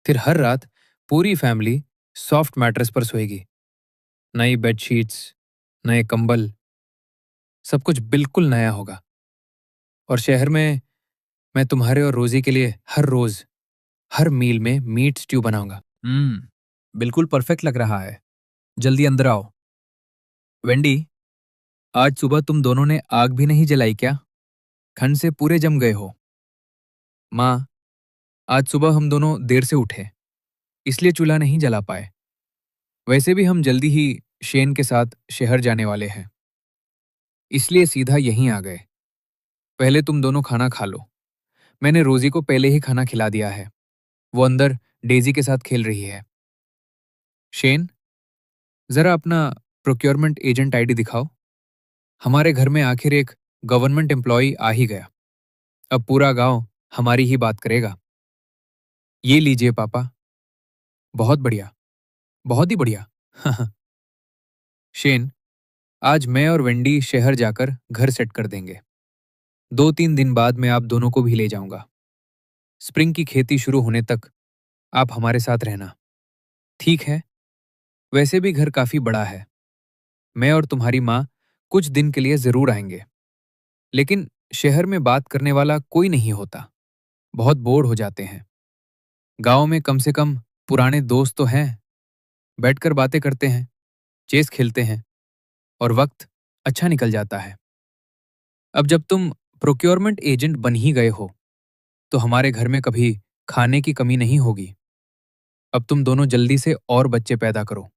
फिर हर रात पूरी फैमिली सॉफ्ट मैट्रेस पर सोएगी। नई बेडशीट्स, नए कंबल, सब कुछ बिल्कुल नया होगा। और शहर में मैं तुम्हारे और रोजी के लिए हर रोज हर मील में मीट स्ट्यू बनाऊंगा। बिल्कुल परफेक्ट लग रहा है। जल्दी अंदर आओ। वेंडी, आज सुबह तुम दोनों ने आग भी नहीं जलाई क्या? ठंड से पूरे जम गए हो। माँ, आज सुबह हम दोनों देर से उठे, इसलिए चूल्हा नहीं जला पाए। वैसे भी हम जल्दी ही शेन के साथ शहर जाने वाले हैं, इसलिए सीधा यहीं आ गए। पहले तुम दोनों खाना खा लो। मैंने रोजी को पहले ही खाना खिला दिया है, वो अंदर डेजी के साथ खेल रही है। शेन, जरा अपना प्रोक्योरमेंट एजेंट आईडी दिखाओ। हमारे घर में आखिर एक गवर्नमेंट एम्प्लॉय आ ही गया। अब पूरा गांव हमारी ही बात करेगा। ये लीजिए पापा। बहुत बढ़िया, बहुत ही बढ़िया। शेन, आज मैं और वेंडी शहर जाकर घर सेट कर देंगे। 2-3 दिन बाद मैं आप दोनों को भी ले जाऊंगा। स्प्रिंग की खेती शुरू होने तक आप हमारे साथ रहना, ठीक है? वैसे भी घर काफी बड़ा है। मैं और तुम्हारी माँ कुछ दिन के लिए जरूर आएंगे, लेकिन शहर में बात करने वाला कोई नहीं होता। बहुत बोर हो जाते हैं। गांव में कम से कम पुराने दोस्त तो हैं। बैठकर बातें करते हैं, चेस खेलते हैं, और वक्त अच्छा निकल जाता है। अब जब तुम प्रोक्योरमेंट एजेंट बन ही गए हो, तो हमारे घर में कभी खाने की कमी नहीं होगी। अब तुम दोनों जल्दी से और बच्चे पैदा करो।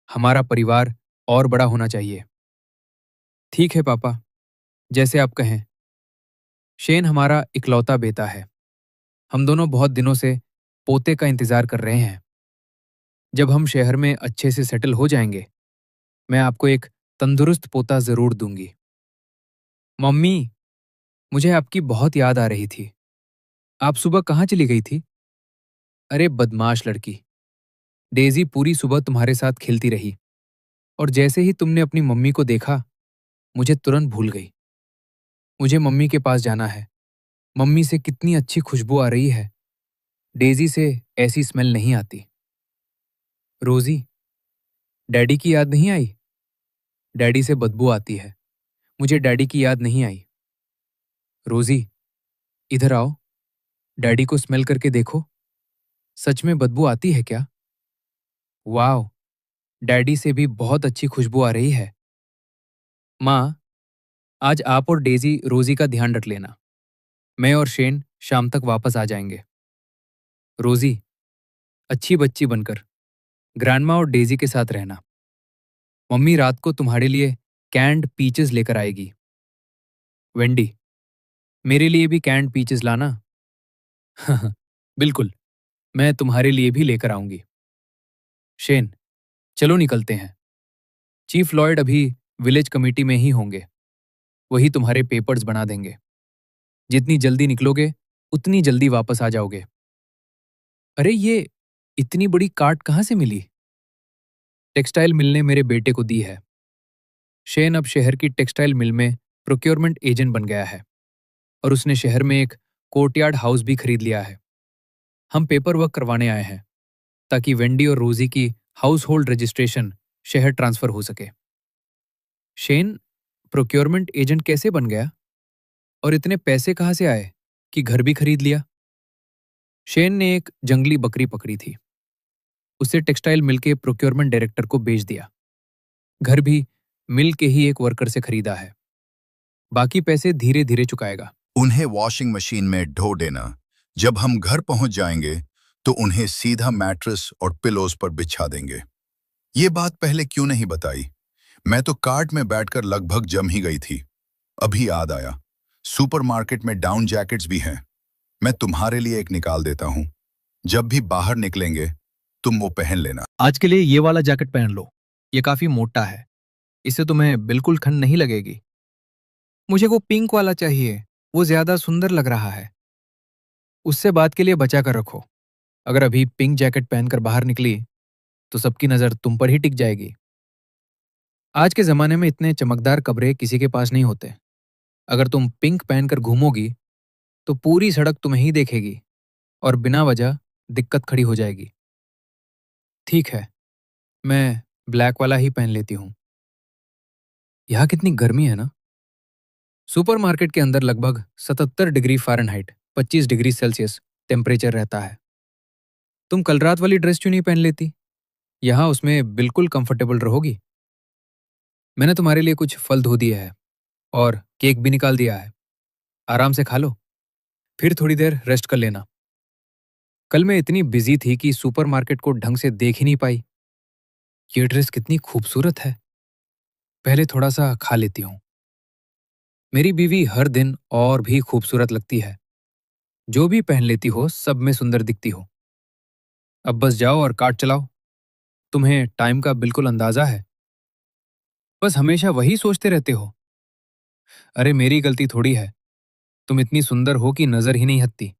हमारा परिवार और बड़ा होना चाहिए। ठीक है पापा, जैसे आप कहें। शेन हमारा इकलौता बेटा है। हम दोनों बहुत दिनों से पोते का इंतजार कर रहे हैं। जब हम शहर में अच्छे से सेटल हो जाएंगे, मैं आपको एक तंदुरुस्त पोता जरूर दूंगी। मम्मी, मुझे आपकी बहुत याद आ रही थी। आप सुबह कहाँ चली गई थी? अरे बदमाश लड़की, डेजी पूरी सुबह तुम्हारे साथ खेलती रही, और जैसे ही तुमने अपनी मम्मी को देखा, मुझे तुरंत भूल गई। मुझे मम्मी के पास जाना है। मम्मी से कितनी अच्छी खुशबू आ रही है। डेजी से ऐसी स्मेल नहीं आती। रोजी, डैडी की याद नहीं आई? डैडी से बदबू आती है। मुझे डैडी की याद नहीं आई। रोजी, इधर आओ। डैडी को स्मेल करके देखो। सच में बदबू आती है क्या? वाह, डैडी से भी बहुत अच्छी खुशबू आ रही है। माँ, आज आप और डेजी रोजी का ध्यान रख लेना। मैं और शेन शाम तक वापस आ जाएंगे। रोजी, अच्छी बच्ची बनकर ग्रैंडमा और डेजी के साथ रहना। मम्मी रात को तुम्हारे लिए कैंड पीचेस लेकर आएगी। वेंडी, मेरे लिए भी कैंड पीचेस लाना। बिल्कुल, मैं तुम्हारे लिए भी लेकर आऊंगी। शेन, चलो निकलते हैं। चीफ लॉयड अभी विलेज कमेटी में ही होंगे। वही तुम्हारे पेपर्स बना देंगे। जितनी जल्दी निकलोगे उतनी जल्दी वापस आ जाओगे। अरे, ये इतनी बड़ी कार्ट कहाँ से मिली? टेक्सटाइल मिल ने मेरे बेटे को दी है। शेन अब शहर की टेक्सटाइल मिल में प्रोक्योरमेंट एजेंट बन गया है और उसने शहर में एक कोर्टयार्ड हाउस भी खरीद लिया है। हम पेपर वर्क करवाने आए हैं ताकि वेंडी और रोजी की हाउस होल्ड रजिस्ट्रेशन शहर ट्रांसफर हो सके। शेन प्रोक्योरमेंट एजेंट कैसे बन गया और इतने पैसे कहाँ से आए कि घर भी खरीद लिया? शेन ने एक जंगली बकरी पकड़ी थी। उसे टेक्सटाइल मिल के प्रोक्योरमेंट डायरेक्टर को बेच दिया। घर भी मिल के ही एक वर्कर से खरीदा है। बाकी पैसे धीरे धीरे चुकाएगा। उन्हें वॉशिंग मशीन में ढो देना। जब हम घर पहुंच जाएंगे तो उन्हें सीधा मैट्रेस और पिलोज पर बिछा देंगे। ये बात पहले क्यों नहीं बताई? मैं तो कार्ट में बैठकर लगभग जम ही गई थी। अभी याद आया, सुपरमार्केट में डाउन जैकेट्स भी हैं। मैं तुम्हारे लिए एक निकाल देता हूं। जब भी बाहर निकलेंगे तुम वो पहन लेना। आज के लिए ये वाला जैकेट पहन लो। ये काफी मोटा है। इससे तुम्हें बिल्कुल ठंड नहीं लगेगी। मुझे वो पिंक वाला चाहिए। वो ज्यादा सुंदर लग रहा है। उससे बात के लिए बचा कर रखो। अगर अभी पिंक जैकेट पहनकर बाहर निकली तो सबकी नजर तुम पर ही टिक जाएगी। आज के जमाने में इतने चमकदार कपड़े किसी के पास नहीं होते। अगर तुम पिंक पहनकर घूमोगी तो पूरी सड़क तुम्हें ही देखेगी और बिना वजह दिक्कत खड़ी हो जाएगी। ठीक है, मैं ब्लैक वाला ही पहन लेती हूँ। यहाँ कितनी गर्मी है ना। सुपरमार्केट के अंदर लगभग 77 degree Fahrenheit 25 degree Celsius temperature रहता है। तुम कल रात वाली ड्रेस क्यों नहीं पहन लेती? यहाँ उसमें बिल्कुल कंफर्टेबल रहोगी। मैंने तुम्हारे लिए कुछ फल धो दिए हैं और केक भी निकाल दिया है। आराम से खा लो, फिर थोड़ी देर रेस्ट कर लेना। कल मैं इतनी बिजी थी कि सुपरमार्केट को ढंग से देख ही नहीं पाई। ये ड्रेस कितनी खूबसूरत है। पहले थोड़ा सा खा लेती हूँ। मेरी बीवी हर दिन और भी खूबसूरत लगती है। जो भी पहन लेती हो सब में सुंदर दिखती हो। अब बस जाओ और कार्ट चलाओ। तुम्हें टाइम का बिल्कुल अंदाजा है। बस हमेशा वही सोचते रहते हो। अरे, मेरी गलती थोड़ी है। तुम इतनी सुंदर हो कि नजर ही नहीं हटती।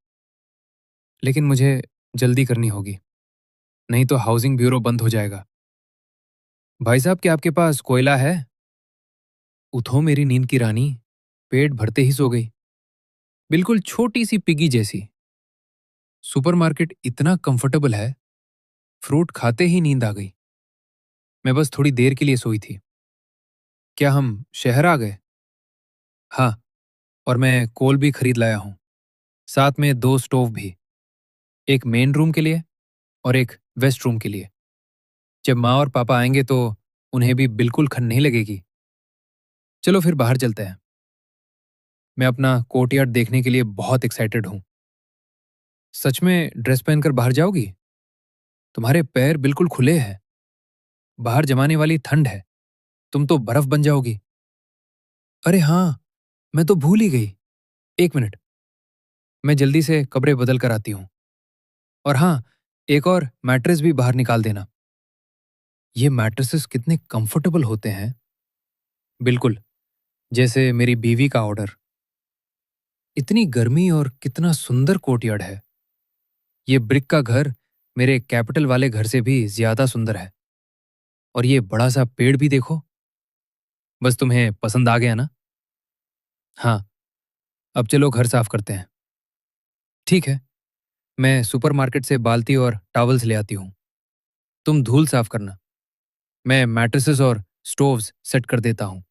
लेकिन मुझे जल्दी करनी होगी, नहीं तो हाउसिंग ब्यूरो बंद हो जाएगा। भाई साहब, क्या आपके पास कोयला है? उठो मेरी नींद की रानी। पेट भरते ही सो गई, बिल्कुल छोटी सी पिगी जैसी। सुपरमार्केट इतना कंफर्टेबल है, फ्रूट खाते ही नींद आ गई। मैं बस थोड़ी देर के लिए सोई थी। क्या हम शहर आ गए? हाँ, और मैं कोल भी खरीद लाया हूँ। साथ में 2 स्टोव भी, एक मेन रूम के लिए और एक वेस्ट रूम के लिए। जब माँ और पापा आएंगे तो उन्हें भी बिल्कुल ठंड नहीं लगेगी। चलो फिर बाहर चलते हैं। मैं अपना कोर्टयार्ड देखने के लिए बहुत एक्साइटेड हूँ। सच में ड्रेस पहनकर बाहर जाओगी? तुम्हारे पैर बिल्कुल खुले हैं। बाहर जमाने वाली ठंड है। तुम तो बर्फ बन जाओगी। अरे हाँ, मैं तो भूल ही गई। 1 मिनट, मैं जल्दी से कपड़े बदल कर आती हूँ। और हाँ, एक और मैट्रेस भी बाहर निकाल देना। ये मैट्रेसेस कितने कंफर्टेबल होते हैं। बिल्कुल जैसे मेरी बीवी का ऑर्डर। इतनी गर्मी और कितना सुंदर कोर्टयार्ड है। ये ब्रिक का घर मेरे कैपिटल वाले घर से भी ज्यादा सुंदर है। और ये बड़ा सा पेड़ भी देखो। बस तुम्हें पसंद आ गया ना? हाँ, अब चलो घर साफ करते हैं। ठीक है, मैं सुपरमार्केट से बाल्टी और टॉवल्स ले आती हूँ। तुम धूल साफ करना। मैं मैट्रेसेस और स्टोव्स सेट कर देता हूं।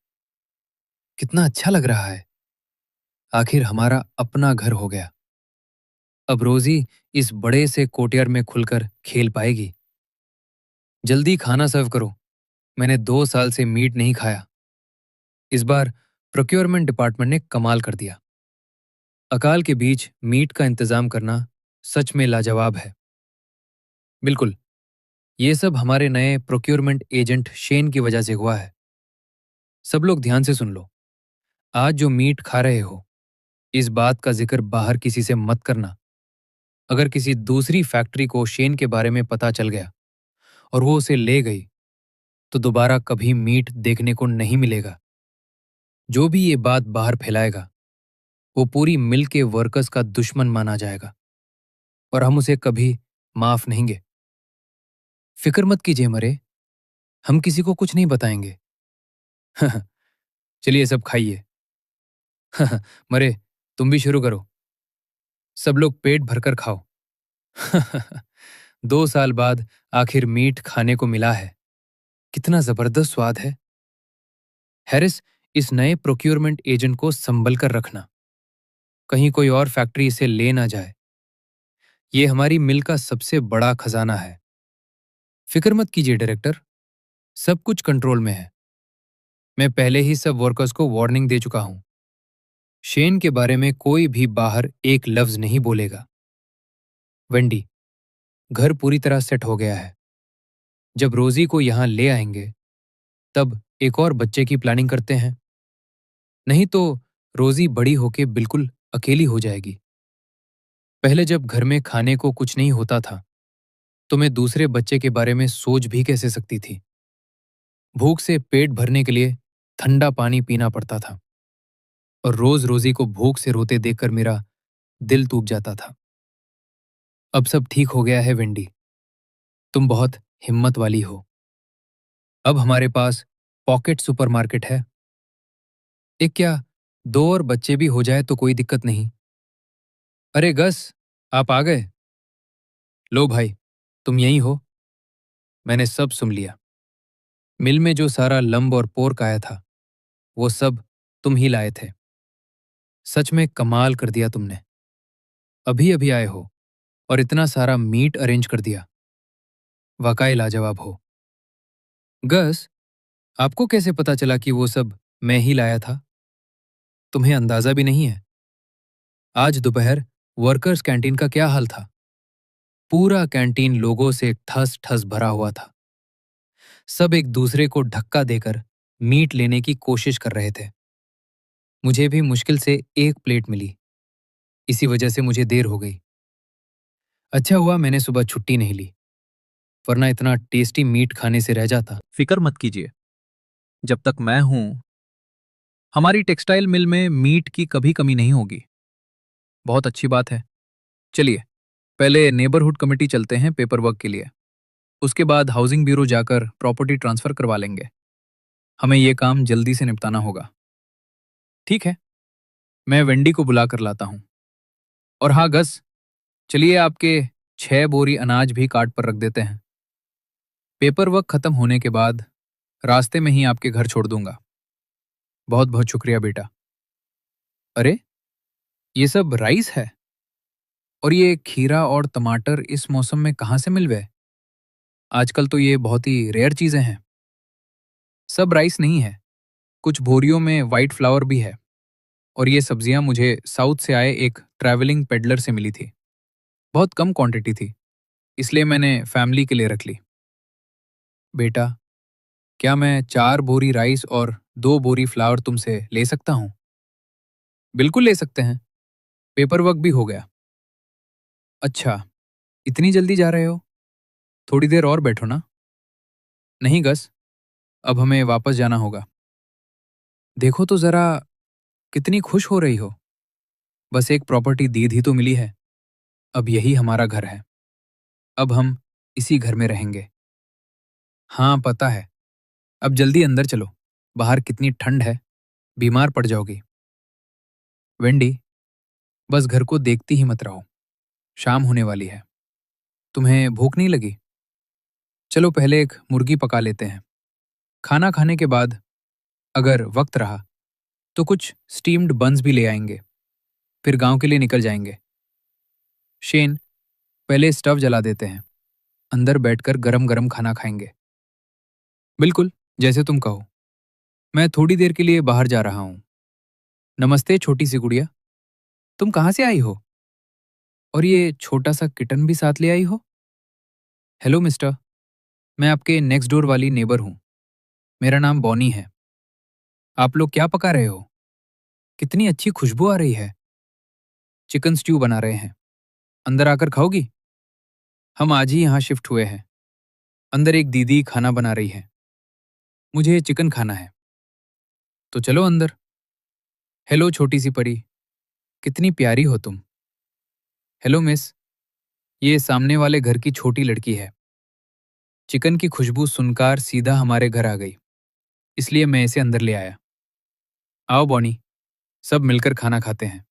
कितना अच्छा लग रहा है। आखिर हमारा अपना घर हो गया। अब रोजी इस बड़े से कोर्टयार्ड में खुलकर खेल पाएगी। जल्दी खाना सर्व करो। मैंने 2 साल से मीट नहीं खाया। इस बार प्रोक्योरमेंट डिपार्टमेंट ने कमाल कर दिया। अकाल के बीच मीट का इंतजाम करना सच में लाजवाब है। बिल्कुल, ये सब हमारे नए प्रोक्योरमेंट एजेंट शेन की वजह से हुआ है। सब लोग ध्यान से सुन लो। आज जो मीट खा रहे हो, इस बात का जिक्र बाहर किसी से मत करना। अगर किसी दूसरी फैक्ट्री को शेन के बारे में पता चल गया और वो उसे ले गई, तो दोबारा कभी मीट देखने को नहीं मिलेगा। जो भी ये बात बाहर फैलाएगा, वो पूरी मिल के वर्कर्स का दुश्मन माना जाएगा और हम उसे कभी माफ नहींगे। फिक्र मत कीजिए मरे, हम किसी को कुछ नहीं बताएंगे। चलिए सब खाइए। मरे, तुम भी शुरू करो। सब लोग पेट भरकर खाओ। 2 साल बाद आखिर मीट खाने को मिला है। कितना जबरदस्त स्वाद है। हैरिस, इस नए प्रोक्योरमेंट एजेंट को संभल कर रखना। कहीं कोई और फैक्ट्री इसे ले ना जाए। ये हमारी मिल का सबसे बड़ा खजाना है। फिक्र मत कीजिए डायरेक्टर, सब कुछ कंट्रोल में है। मैं पहले ही सब वर्कर्स को वार्निंग दे चुका हूं। शेन के बारे में कोई भी बाहर एक लफ्ज नहीं बोलेगा। वेंडी, घर पूरी तरह सेट हो गया है। जब रोजी को यहां ले आएंगे, तब एक और बच्चे की प्लानिंग करते हैं। नहीं तो रोजी बड़ी होके बिल्कुल अकेली हो जाएगी। पहले जब घर में खाने को कुछ नहीं होता था, तो मैं दूसरे बच्चे के बारे में सोच भी कैसे सकती थी। भूख से पेट भरने के लिए ठंडा पानी पीना पड़ता था और रोज रोजी को भूख से रोते देखकर मेरा दिल टूट जाता था। अब सब ठीक हो गया है वेंडी। तुम बहुत हिम्मत वाली हो। अब हमारे पास पॉकेट सुपरमार्केट है। एक क्या, 2 और बच्चे भी हो जाए तो कोई दिक्कत नहीं। अरे गस, आप आ गए। लो भाई, तुम यहीं हो। मैंने सब सुन लिया। मिल में जो सारा लंब और पोर्क आया था, वो सब तुम ही लाए थे। सच में कमाल कर दिया तुमने। अभी अभी आए हो और इतना सारा मीट अरेंज कर दिया। वाकई लाजवाब हो। गस, आपको कैसे पता चला कि वो सब मैं ही लाया था? तुम्हें अंदाजा भी नहीं है। आज दोपहर वर्कर्स कैंटीन का क्या हाल था। पूरा कैंटीन लोगों से ठस ठस भरा हुआ था। सब एक दूसरे को धक्का देकर मीट लेने की कोशिश कर रहे थे। मुझे भी मुश्किल से एक प्लेट मिली। इसी वजह से मुझे देर हो गई। अच्छा हुआ मैंने सुबह छुट्टी नहीं ली, वरना इतना टेस्टी मीट खाने से रह जाता। फिक्र मत कीजिए, जब तक मैं हूं, हमारी टेक्सटाइल मिल में मीट की कभी कमी नहीं होगी। बहुत अच्छी बात है। चलिए, पहले नेबरहुड कमेटी चलते हैं पेपर वर्क के लिए। उसके बाद हाउसिंग ब्यूरो जाकर प्रॉपर्टी ट्रांसफर करवा लेंगे। हमें ये काम जल्दी से निपटाना होगा। ठीक है, मैं वेंडी को बुला कर लाता हूं। और हाँ गस, चलिए आपके 6 बोरी अनाज भी कार्ट पर रख देते हैं। पेपर वर्क खत्म होने के बाद रास्ते में ही आपके घर छोड़ दूंगा। बहुत बहुत शुक्रिया बेटा। अरे, ये सब राइस है? और ये खीरा और टमाटर इस मौसम में कहाँ से मिल गए? आजकल तो ये बहुत ही रेयर चीजें हैं। सब राइस नहीं है, कुछ बोरियों में वाइट फ्लावर भी है। और ये सब्जियां मुझे साउथ से आए एक ट्रैवलिंग पेडलर से मिली थी। बहुत कम क्वांटिटी थी, इसलिए मैंने फैमिली के लिए रख ली। बेटा, क्या मैं 4 बोरी राइस और 2 बोरी फ्लावर तुमसे ले सकता हूँ? बिल्कुल ले सकते हैं। पेपर वर्क भी हो गया। अच्छा, इतनी जल्दी जा रहे हो? थोड़ी देर और बैठो ना। नहीं गस, अब हमें वापस जाना होगा। देखो तो जरा, कितनी खुश हो रही हो। बस एक प्रॉपर्टी डीड ही तो मिली है। अब यही हमारा घर है। अब हम इसी घर में रहेंगे। हाँ पता है। अब जल्दी अंदर चलो, बाहर कितनी ठंड है, बीमार पड़ जाओगी। वेंडी, बस घर को देखती ही मत रहो। शाम होने वाली है। तुम्हें भूख नहीं लगी? चलो पहले एक मुर्गी पका लेते हैं। खाना खाने के बाद अगर वक्त रहा तो कुछ स्टीम्ड बन्स भी ले आएंगे, फिर गांव के लिए निकल जाएंगे। शेन, पहले स्टव जला देते हैं, अंदर बैठकर गरम गरम खाना खाएंगे। बिल्कुल, जैसे तुम कहो। मैं थोड़ी देर के लिए बाहर जा रहा हूँ। नमस्ते छोटी सी गुड़िया, तुम कहाँ से आई हो? और ये छोटा सा किटन भी साथ ले आई हो? हेलो मिस्टर, मैं आपके नेक्स्ट डोर वाली नेबर हूँ। मेरा नाम बॉनी है। आप लोग क्या पका रहे हो? कितनी अच्छी खुशबू आ रही है। चिकन स्ट्यू बना रहे हैं। अंदर आकर खाओगी? हम आज ही यहाँ शिफ्ट हुए हैं। अंदर एक दीदी खाना बना रही है। मुझे चिकन खाना है। तो चलो अंदर। हेलो छोटी सी परी, कितनी प्यारी हो तुम। हेलो मिस, ये सामने वाले घर की छोटी लड़की है। चिकन की खुशबू सुनकर सीधा हमारे घर आ गई, इसलिए मैं इसे अंदर ले आया। आओ बॉनी, सब मिलकर खाना खाते हैं।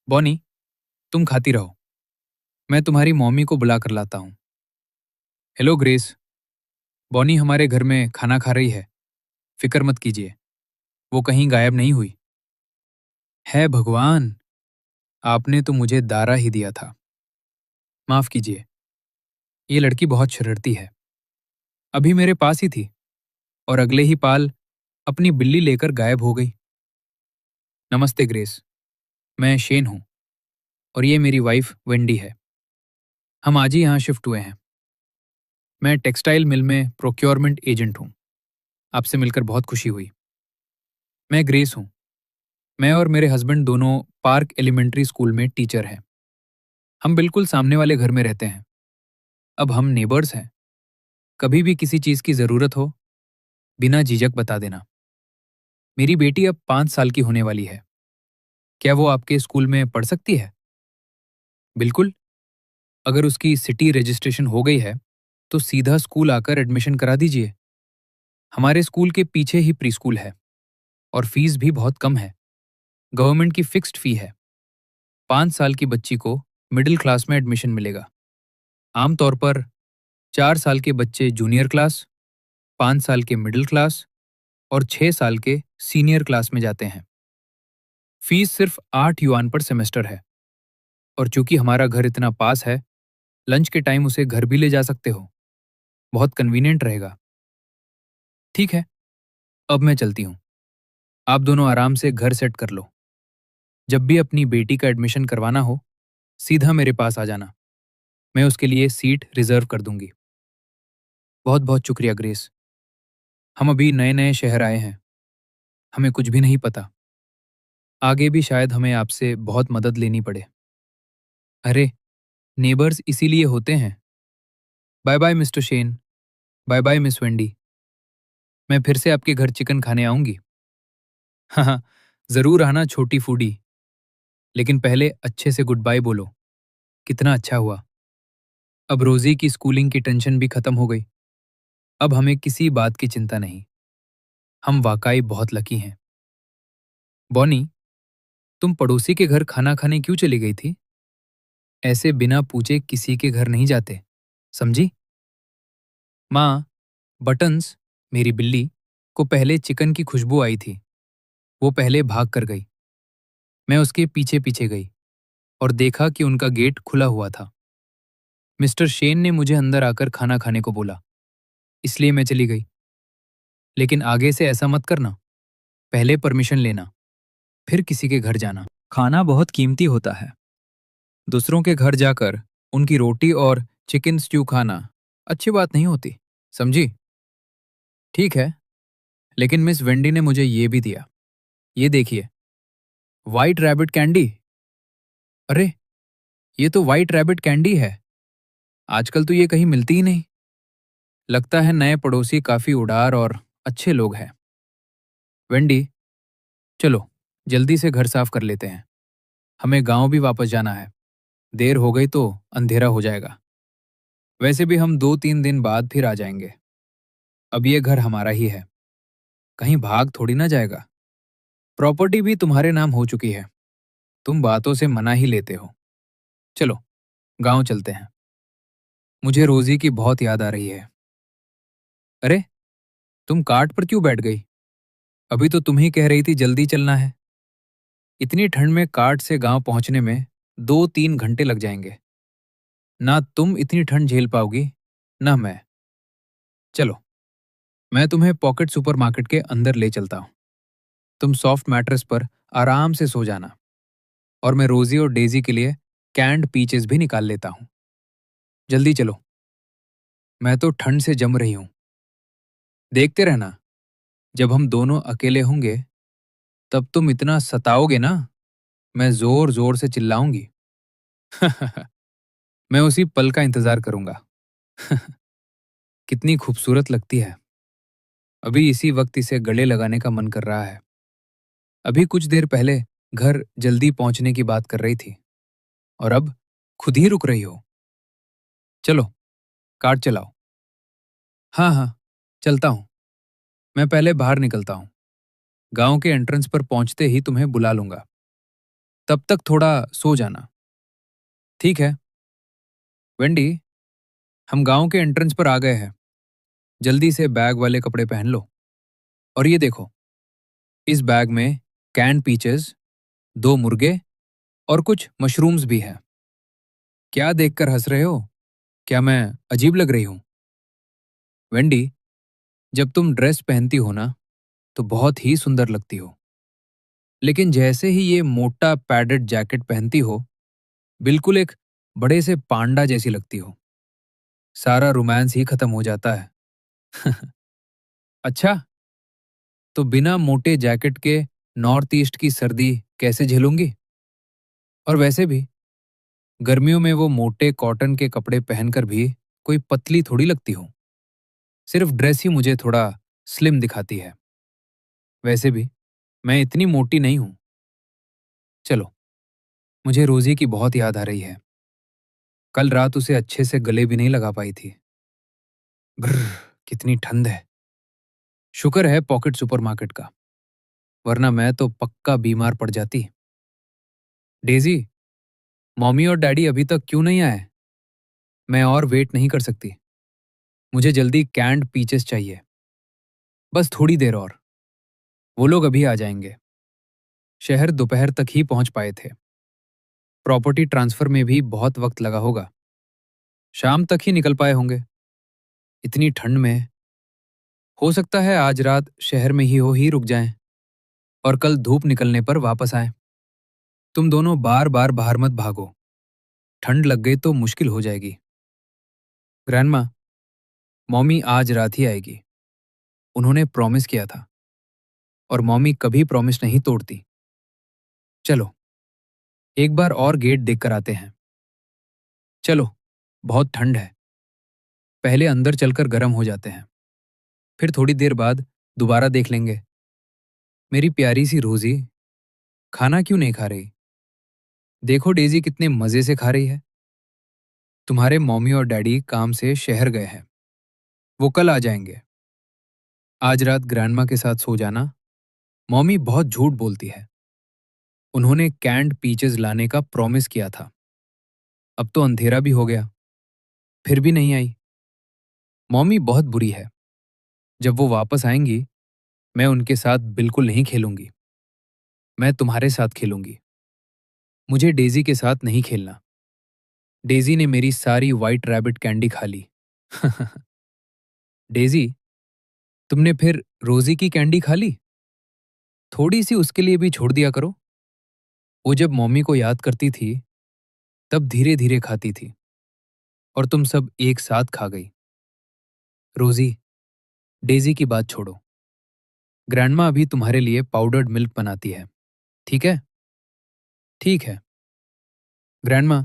बॉनी, तुम खाती रहो, मैं तुम्हारी मम्मी को बुला कर लाता हूँ। हेलो ग्रेस, बॉनी हमारे घर में खाना खा रही है, फिक्र मत कीजिए, वो कहीं गायब नहीं हुई। है भगवान, आपने तो मुझे दारा ही दिया था। माफ कीजिए, ये लड़की बहुत शरारती है। अभी मेरे पास ही थी और अगले ही पाल अपनी बिल्ली लेकर गायब हो गई। नमस्ते ग्रेस, मैं शेन हूँ और ये मेरी वाइफ वेंडी है। हम आज ही यहाँ शिफ्ट हुए हैं। मैं टेक्सटाइल मिल में प्रोक्योरमेंट एजेंट हूँ। आपसे मिलकर बहुत खुशी हुई। मैं ग्रेस हूँ। मैं और मेरे हस्बैंड दोनों पार्क एलिमेंट्री स्कूल में टीचर हैं। हम बिल्कुल सामने वाले घर में रहते हैं। अब हम नेबर्स हैं। कभी भी किसी चीज़ की ज़रूरत हो, बिना झिझक बता देना। मेरी बेटी अब 5 साल की होने वाली है। क्या वो आपके स्कूल में पढ़ सकती है? बिल्कुल, अगर उसकी सिटी रजिस्ट्रेशन हो गई है तो सीधा स्कूल आकर एडमिशन करा दीजिए। हमारे स्कूल के पीछे ही प्री स्कूल है और फीस भी बहुत कम है। गवर्नमेंट की फिक्स्ड फी है। 5 साल की बच्ची को मिडिल क्लास में एडमिशन मिलेगा। आमतौर पर 4 साल के बच्चे जूनियर क्लास, 5 साल के मिडिल क्लास और 6 साल के सीनियर क्लास में जाते हैं। फीस सिर्फ 8 युआन पर सेमेस्टर है और चूंकि हमारा घर इतना पास है, लंच के टाइम उसे घर भी ले जा सकते हो। बहुत कन्वीनियंट रहेगा। ठीक है, अब मैं चलती हूँ। आप दोनों आराम से घर सेट कर लो। जब भी अपनी बेटी का एडमिशन करवाना हो, सीधा मेरे पास आ जाना। मैं उसके लिए सीट रिजर्व कर दूंगी। बहुत बहुत शुक्रिया ग्रेस। हम अभी नए नए शहर आए हैं, हमें कुछ भी नहीं पता। आगे भी शायद हमें आपसे बहुत मदद लेनी पड़े। अरे, नेबर्स इसीलिए होते हैं। Bye bye mister Shane. Bye bye miss Wendy. मैं फिर से आपके घर चिकन खाने आऊंगी। हाँ हाँ, जरूर आना छोटी फूडी। लेकिन पहले अच्छे से गुड बाय बोलो। कितना अच्छा हुआ, अब रोजी की स्कूलिंग की टेंशन भी खत्म हो गई। अब हमें किसी बात की चिंता नहीं। हम वाकई बहुत लकी हैं। बॉनी, तुम पड़ोसी के घर खाना खाने क्यों चली गई थी? ऐसे बिना पूछे किसी के घर नहीं जाते, समझी? माँ, बटन्स, मेरी बिल्ली, को पहले चिकन की खुशबू आई थी। वो पहले भाग कर गई। मैं उसके पीछे पीछे गई और देखा कि उनका गेट खुला हुआ था। मिस्टर शेन ने मुझे अंदर आकर खाना खाने को बोला, इसलिए मैं चली गई। लेकिन आगे से ऐसा मत करना। पहले परमिशन लेना, फिर किसी के घर जाना। खाना बहुत कीमती होता है। दूसरों के घर जाकर उनकी रोटी और चिकन स्ट्यू खाना अच्छी बात नहीं होती, समझी? ठीक है, लेकिन मिस वेंडी ने मुझे ये भी दिया। ये देखिए, व्हाइट रैबिट कैंडी। अरे, ये तो व्हाइट रैबिट कैंडी है। आजकल तो ये कहीं मिलती ही नहीं। लगता है नए पड़ोसी काफी उदार और अच्छे लोग हैं। वेंडी, चलो जल्दी से घर साफ कर लेते हैं। हमें गांव भी वापस जाना है। देर हो गई तो अंधेरा हो जाएगा। वैसे भी हम 2-3 दिन बाद फिर आ जाएंगे। अब ये घर हमारा ही है, कहीं भाग थोड़ी ना जाएगा। प्रॉपर्टी भी तुम्हारे नाम हो चुकी है। तुम बातों से मना ही लेते हो। चलो गांव चलते हैं। मुझे रोजी की बहुत याद आ रही है। अरे, तुम कार्ट पर क्यों बैठ गई? अभी तो तुम ही कह रही थी जल्दी चलना है। इतनी ठंड में कार्ट से गांव पहुंचने में 2-3 घंटे लग जाएंगे। ना तुम इतनी ठंड झेल पाओगी, ना मैं। चलो, मैं तुम्हें पॉकेट सुपरमार्केट के अंदर ले चलता हूं। तुम सॉफ्ट मैट्रेस पर आराम से सो जाना और मैं रोजी और डेजी के लिए कैंड पीचेस भी निकाल लेता हूं। जल्दी चलो, मैं तो ठंड से जम रही हूं। देखते रहना, जब हम दोनों अकेले होंगे तब तुम इतना सताओगे ना, मैं जोर जोर से चिल्लाऊंगी। मैं उसी पल का इंतजार करूंगा। कितनी खूबसूरत लगती है। अभी इसी वक्त इसे गले लगाने का मन कर रहा है। अभी कुछ देर पहले घर जल्दी पहुंचने की बात कर रही थी और अब खुद ही रुक रही हो। चलो, कार चलाओ। हाँ हाँ, चलता हूं। मैं पहले बाहर निकलता हूं। गांव के एंट्रेंस पर पहुंचते ही तुम्हें बुला लूंगा। तब तक थोड़ा सो जाना। ठीक है वेंडी, हम गांव के एंट्रेंस पर आ गए हैं। जल्दी से बैग वाले कपड़े पहन लो। और ये देखो, इस बैग में कैन पीचेस, 2 मुर्गे और कुछ मशरूम्स भी हैं। क्या देखकर हंस रहे हो? क्या मैं अजीब लग रही हूं? वेंडी, जब तुम ड्रेस पहनती हो ना तो बहुत ही सुंदर लगती हो, लेकिन जैसे ही ये मोटा पैडेड जैकेट पहनती हो, बिल्कुल एक बड़े से पांडा जैसी लगती हो। सारा रोमांस ही खत्म हो जाता है। अच्छा, तो बिना मोटे जैकेट के नॉर्थ ईस्ट की सर्दी कैसे झेलूंगी? और वैसे भी गर्मियों में वो मोटे कॉटन के कपड़े पहनकर भी कोई पतली थोड़ी लगती हूं। सिर्फ ड्रेस ही मुझे थोड़ा स्लिम दिखाती है। वैसे भी मैं इतनी मोटी नहीं हूं। चलो, मुझे रोजी की बहुत याद आ रही है। कल रात उसे अच्छे से गले भी नहीं लगा पाई थी। ब्रर, कितनी ठंड है। शुक्र है पॉकेट सुपरमार्केट का, वरना मैं तो पक्का बीमार पड़ जाती। डेजी, मम्मी और डैडी अभी तक क्यों नहीं आए? मैं और वेट नहीं कर सकती। मुझे जल्दी कैंड पीचेस चाहिए। बस थोड़ी देर और, वो लोग अभी आ जाएंगे। शहर दोपहर तक ही पहुंच पाए थे। प्रॉपर्टी ट्रांसफर में भी बहुत वक्त लगा होगा। शाम तक ही निकल पाए होंगे। इतनी ठंड में हो सकता है आज रात शहर में ही रुक जाएं और कल धूप निकलने पर वापस आएं। तुम दोनों बार बार बाहर मत भागो। ठंड लग गई तो मुश्किल हो जाएगी। ग्रैंडमा, मॉमी आज रात ही आएगी। उन्होंने प्रॉमिस किया था और मॉमी कभी प्रॉमिस नहीं तोड़ती। चलो, एक बार और गेट देखकर आते हैं। चलो, बहुत ठंड है। पहले अंदर चलकर गर्म हो जाते हैं, फिर थोड़ी देर बाद दोबारा देख लेंगे। मेरी प्यारी सी रोजी, खाना क्यों नहीं खा रही? देखो डेजी कितने मजे से खा रही है। तुम्हारे मॉमी और डैडी काम से शहर गए हैं। वो कल आ जाएंगे। आज रात ग्रैंडमा के साथ सो जाना। मॉमी बहुत झूठ बोलती है। उन्होंने कैंड पीचेस लाने का प्रॉमिस किया था। अब तो अंधेरा भी हो गया, फिर भी नहीं आई। मॉमी बहुत बुरी है। जब वो वापस आएंगी, मैं उनके साथ बिल्कुल नहीं खेलूंगी। मैं तुम्हारे साथ खेलूंगी। मुझे डेजी के साथ नहीं खेलना। डेजी ने मेरी सारी व्हाइट रैबिट कैंडी खा ली। डेजी, तुमने फिर रोजी की कैंडी खा ली? थोड़ी सी उसके लिए भी छोड़ दिया करो। वो जब मम्मी को याद करती थी तब धीरे धीरे खाती थी और तुम सब एक साथ खा गई। रोजी, डेजी की बात छोड़ो। ग्रैंडमा अभी तुम्हारे लिए पाउडर्ड मिल्क बनाती है, ठीक है? ठीक है। ग्रैंडमा,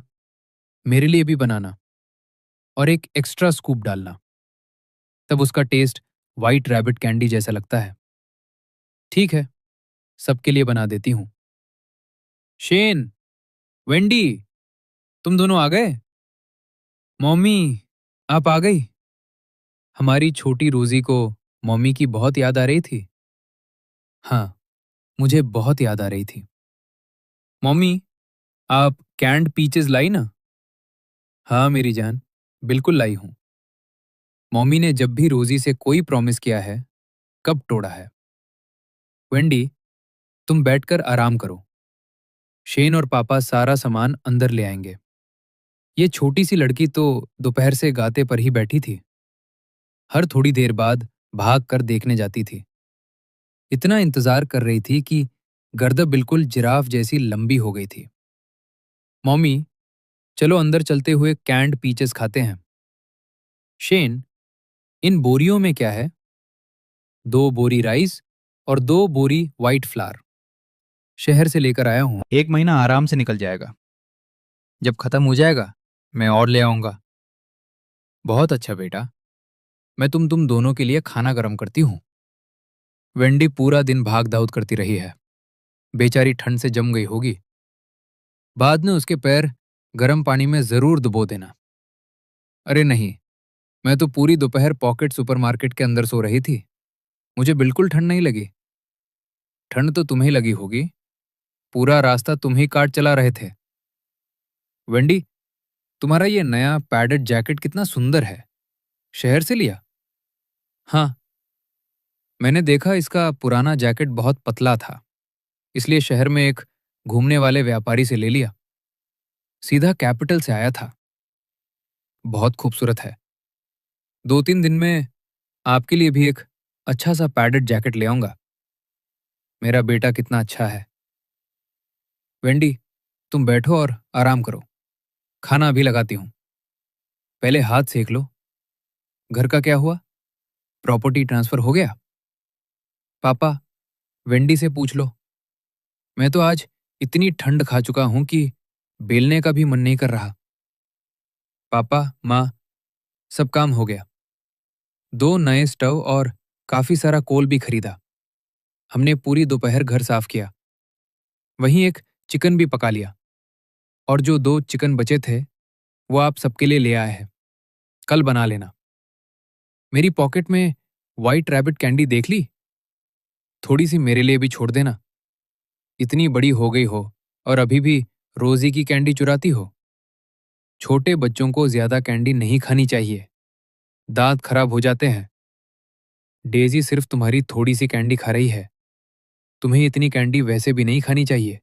मेरे लिए भी बनाना और एक एक्स्ट्रा स्कूप डालना, तब उसका टेस्ट व्हाइट रैबिट कैंडी जैसा लगता है। ठीक है, सबके लिए बना देती हूं। शेन, वेंडी, तुम दोनों आ गए? मम्मी, आप आ गई? हमारी छोटी रोजी को मम्मी की बहुत याद आ रही थी। हाँ, मुझे बहुत याद आ रही थी। मम्मी, आप कैंड पीचेस लाई ना? हाँ मेरी जान, बिल्कुल लाई हूं। मम्मी ने जब भी रोजी से कोई प्रॉमिस किया है कब तोड़ा है। वेंडी, तुम बैठकर आराम करो। शेन और पापा सारा सामान अंदर ले आएंगे। ये छोटी सी लड़की तो दोपहर से गाते पर ही बैठी थी। हर थोड़ी देर बाद भाग कर देखने जाती थी। इतना इंतजार कर रही थी कि गर्दन बिल्कुल जिराफ जैसी लंबी हो गई थी। मॉमी, चलो अंदर चलते हुए कैंड पीचेस खाते हैं। शेन, इन बोरियों में क्या है? 2 बोरी राइस और 2 बोरी व्हाइट फ्लावर। शहर से लेकर आया हूं। 1 महीना आराम से निकल जाएगा। जब खत्म हो जाएगा मैं और ले आऊंगा। बहुत अच्छा बेटा, मैं तुम दोनों के लिए खाना गर्म करती हूँ। वेंडी पूरा दिन भाग दौड़ करती रही है। बेचारी ठंड से जम गई होगी। बाद में उसके पैर गर्म पानी में जरूर डुबो देना। अरे नहीं, मैं तो पूरी दोपहर पॉकेट सुपरमार्केट के अंदर सो रही थी। मुझे बिल्कुल ठंड नहीं लगी। ठंड तो तुम्हें लगी होगी। पूरा रास्ता तुम ही काट चला रहे थे। वेंडी, तुम्हारा ये नया पैडेड जैकेट कितना सुंदर है। शहर से लिया? हाँ, मैंने देखा इसका पुराना जैकेट बहुत पतला था, इसलिए शहर में एक घूमने वाले व्यापारी से ले लिया। सीधा कैपिटल से आया था। बहुत खूबसूरत है। 2-3 दिन में आपके लिए भी एक अच्छा सा पैडेड जैकेट ले आऊंगा। मेरा बेटा कितना अच्छा है। वेंडी, तुम बैठो और आराम करो। खाना अभी लगाती हूं। पहले हाथ सेक लो। घर का क्या हुआ? प्रॉपर्टी ट्रांसफर हो गया? पापा, वेंडी से पूछ लो। मैं तो आज इतनी ठंड खा चुका हूं कि बेलने का भी मन नहीं कर रहा। पापा, माँ, सब काम हो गया। 2 नए स्टव और काफी सारा कोल भी खरीदा। हमने पूरी दोपहर घर साफ किया। वहीं एक चिकन भी पका लिया। और जो 2 चिकन बचे थे वो आप सबके लिए ले आए हैं। कल बना लेना। मेरी पॉकेट में व्हाइट रैबिट कैंडी देख ली? थोड़ी सी मेरे लिए भी छोड़ देना। इतनी बड़ी हो गई हो और अभी भी रोजी की कैंडी चुराती हो। छोटे बच्चों को ज्यादा कैंडी नहीं खानी चाहिए। दांत खराब हो जाते हैं। डेजी सिर्फ तुम्हारी थोड़ी सी कैंडी खा रही है। तुम्हें इतनी कैंडी वैसे भी नहीं खानी चाहिए।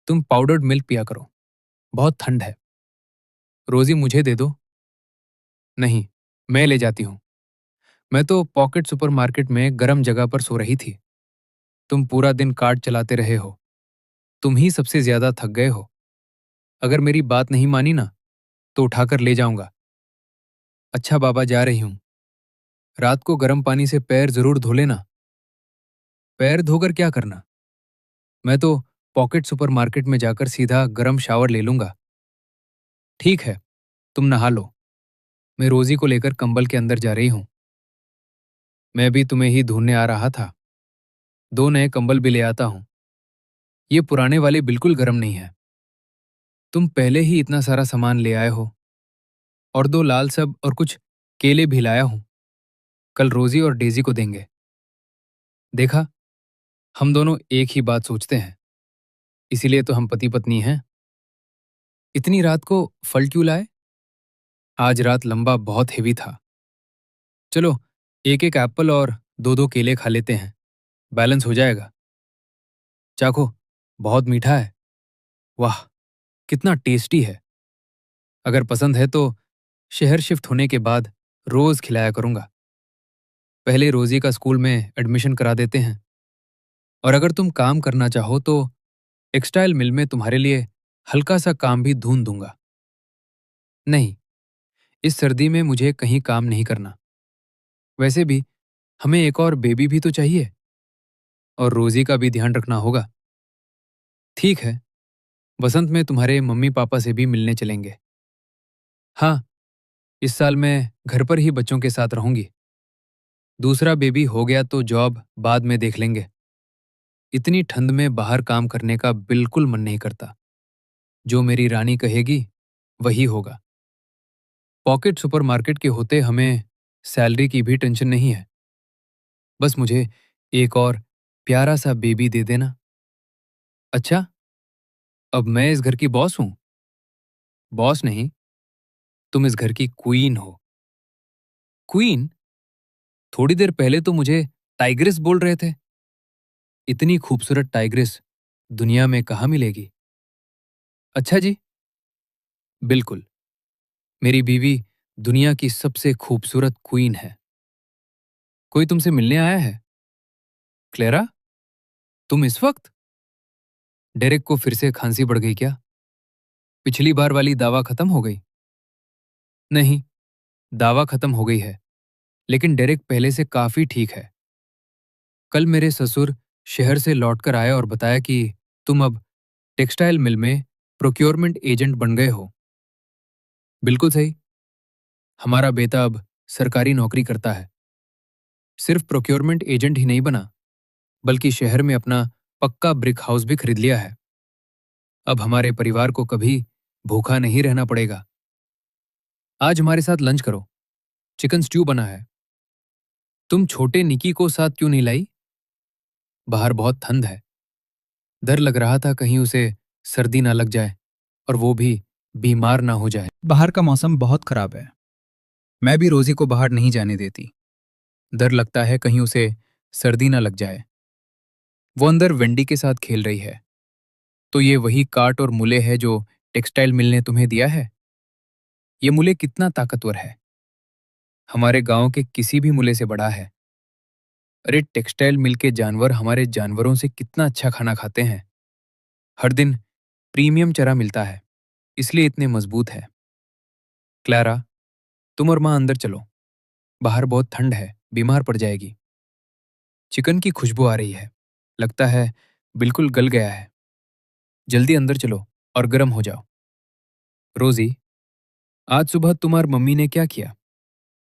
तुम पाउडर्ड मिल्क पिया करो। बहुत ठंड है। रोजी, मुझे दे दो। नहीं, मैं ले जाती हूँ। मैं तो पॉकेट सुपरमार्केट में गर्म जगह पर सो रही थी। तुम पूरा दिन कार्ट चलाते रहे हो। तुम ही सबसे ज्यादा थक गए हो। अगर मेरी बात नहीं मानी ना तो उठाकर ले जाऊंगा। अच्छा बाबा, जा रही हूं। रात को गर्म पानी से पैर जरूर धो लेना। पैर धोकर क्या करना? मैं तो पॉकेट सुपरमार्केट में जाकर सीधा गर्म शावर ले लूंगा। ठीक है, तुम नहा लो। मैं रोजी को लेकर कंबल के अंदर जा रही हूं। मैं भी तुम्हें ही ढूंढने आ रहा था। 2 नए कंबल भी ले आता हूं। ये पुराने वाले बिल्कुल गर्म नहीं है। तुम पहले ही इतना सारा सामान ले आए हो। और 2 लाल सब और कुछ केले भी लाया हूं। कल रोजी और डेजी को देंगे। देखा, हम दोनों एक ही बात सोचते हैं। इसीलिए तो हम पति पत्नी हैं। इतनी रात को फल क्यों लाए? आज रात लंबा बहुत हेवी था। चलो, एक एक एप्पल और 2-2 केले खा लेते हैं। बैलेंस हो जाएगा। चाखो, बहुत मीठा है। वाह, कितना टेस्टी है। अगर पसंद है तो शहर शिफ्ट होने के बाद रोज खिलाया करूंगा। पहले रोजी का स्कूल में एडमिशन करा देते हैं। और अगर तुम काम करना चाहो तो टेक्सटाइल मिल में तुम्हारे लिए हल्का सा काम भी ढूंढ दूंगा। नहीं, इस सर्दी में मुझे कहीं काम नहीं करना। वैसे भी हमें एक और बेबी भी तो चाहिए और रोजी का भी ध्यान रखना होगा। ठीक है, बसंत में तुम्हारे मम्मी पापा से भी मिलने चलेंगे। हाँ, इस साल मैं घर पर ही बच्चों के साथ रहूंगी। दूसरा बेबी हो गया तो जॉब बाद में देख लेंगे। इतनी ठंड में बाहर काम करने का बिल्कुल मन नहीं करता। जो मेरी रानी कहेगी वही होगा। पॉकेट सुपरमार्केट के होते हमें सैलरी की भी टेंशन नहीं है। बस मुझे एक और प्यारा सा बेबी दे देना। अच्छा, अब मैं इस घर की बॉस हूं? बॉस नहीं, तुम इस घर की क्वीन हो। क्वीन? थोड़ी देर पहले तो मुझे टाइग्रिस बोल रहे थे। इतनी खूबसूरत टाइग्रिस दुनिया में कहाँ मिलेगी? अच्छा जी। बिल्कुल। मेरी बीवी दुनिया की सबसे खूबसूरत क्वीन है। कोई तुमसे मिलने आया है? क्लेरा, तुम इस वक्त? डेरेक को फिर से खांसी बढ़ गई क्या? पिछली बार वाली दावा खत्म हो गई? नहीं, दावा खत्म हो गई है, लेकिन डेरेक पहले से काफी ठीक है। कल मेरे ससुर शहर से लौटकर आए और बताया कि तुम अब टेक्सटाइल मिल में प्रोक्योरमेंट एजेंट बन गए हो। बिल्कुल सही। हमारा बेटा अब सरकारी नौकरी करता है। सिर्फ प्रोक्योरमेंट एजेंट ही नहीं बना, बल्कि शहर में अपना पक्का ब्रिक हाउस भी खरीद लिया है। अब हमारे परिवार को कभी भूखा नहीं रहना पड़ेगा। आज हमारे साथ लंच करो। चिकन स्ट्यू बना है। तुम छोटे निकी को साथ क्यों नहीं लाई? बाहर बहुत ठंड है। डर लग रहा था कहीं उसे सर्दी ना लग जाए और वो भी बीमार ना हो जाए। बाहर का मौसम बहुत खराब है। मैं भी रोजी को बाहर नहीं जाने देती। डर लगता है कहीं उसे सर्दी ना लग जाए। वो अंदर वेंडी के साथ खेल रही है। तो ये वही काट और मूले है जो टेक्सटाइल मिल ने तुम्हें दिया है? ये मूले कितना ताकतवर है, हमारे गांव के किसी भी मूले से बड़ा है। अरे टेक्सटाइल मिल के जानवर हमारे जानवरों से कितना अच्छा खाना खाते हैं। हर दिन प्रीमियम चारा मिलता है, इसलिए इतने मजबूत है। क्लारा, तुम और माँ अंदर चलो। बाहर बहुत ठंड है, बीमार पड़ जाएगी। चिकन की खुशबू आ रही है, लगता है बिल्कुल गल गया है। जल्दी अंदर चलो और गर्म हो जाओ। रोजी, आज सुबह तुम्हार मम्मी ने क्या किया?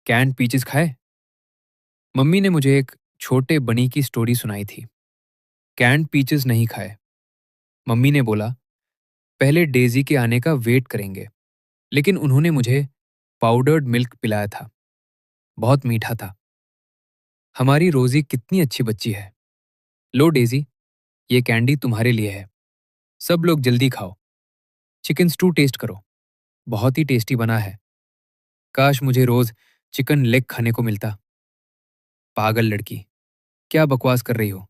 कैंड पीचेस खाए? मम्मी ने मुझे एक छोटे बनी की स्टोरी सुनाई थी। कैंड पीचेस नहीं खाए। मम्मी ने बोला पहले डेजी के आने का वेट करेंगे, लेकिन उन्होंने मुझे पाउडर्ड मिल्क पिलाया था। बहुत मीठा था। हमारी रोजी कितनी अच्छी बच्ची है। लो डेजी, ये कैंडी तुम्हारे लिए है। सब लोग जल्दी खाओ। चिकन स्टू टेस्ट करो, बहुत ही टेस्टी बना है। काश मुझे रोज चिकन लेग खाने को मिलता। पागल लड़की, क्या बकवास कर रही हो?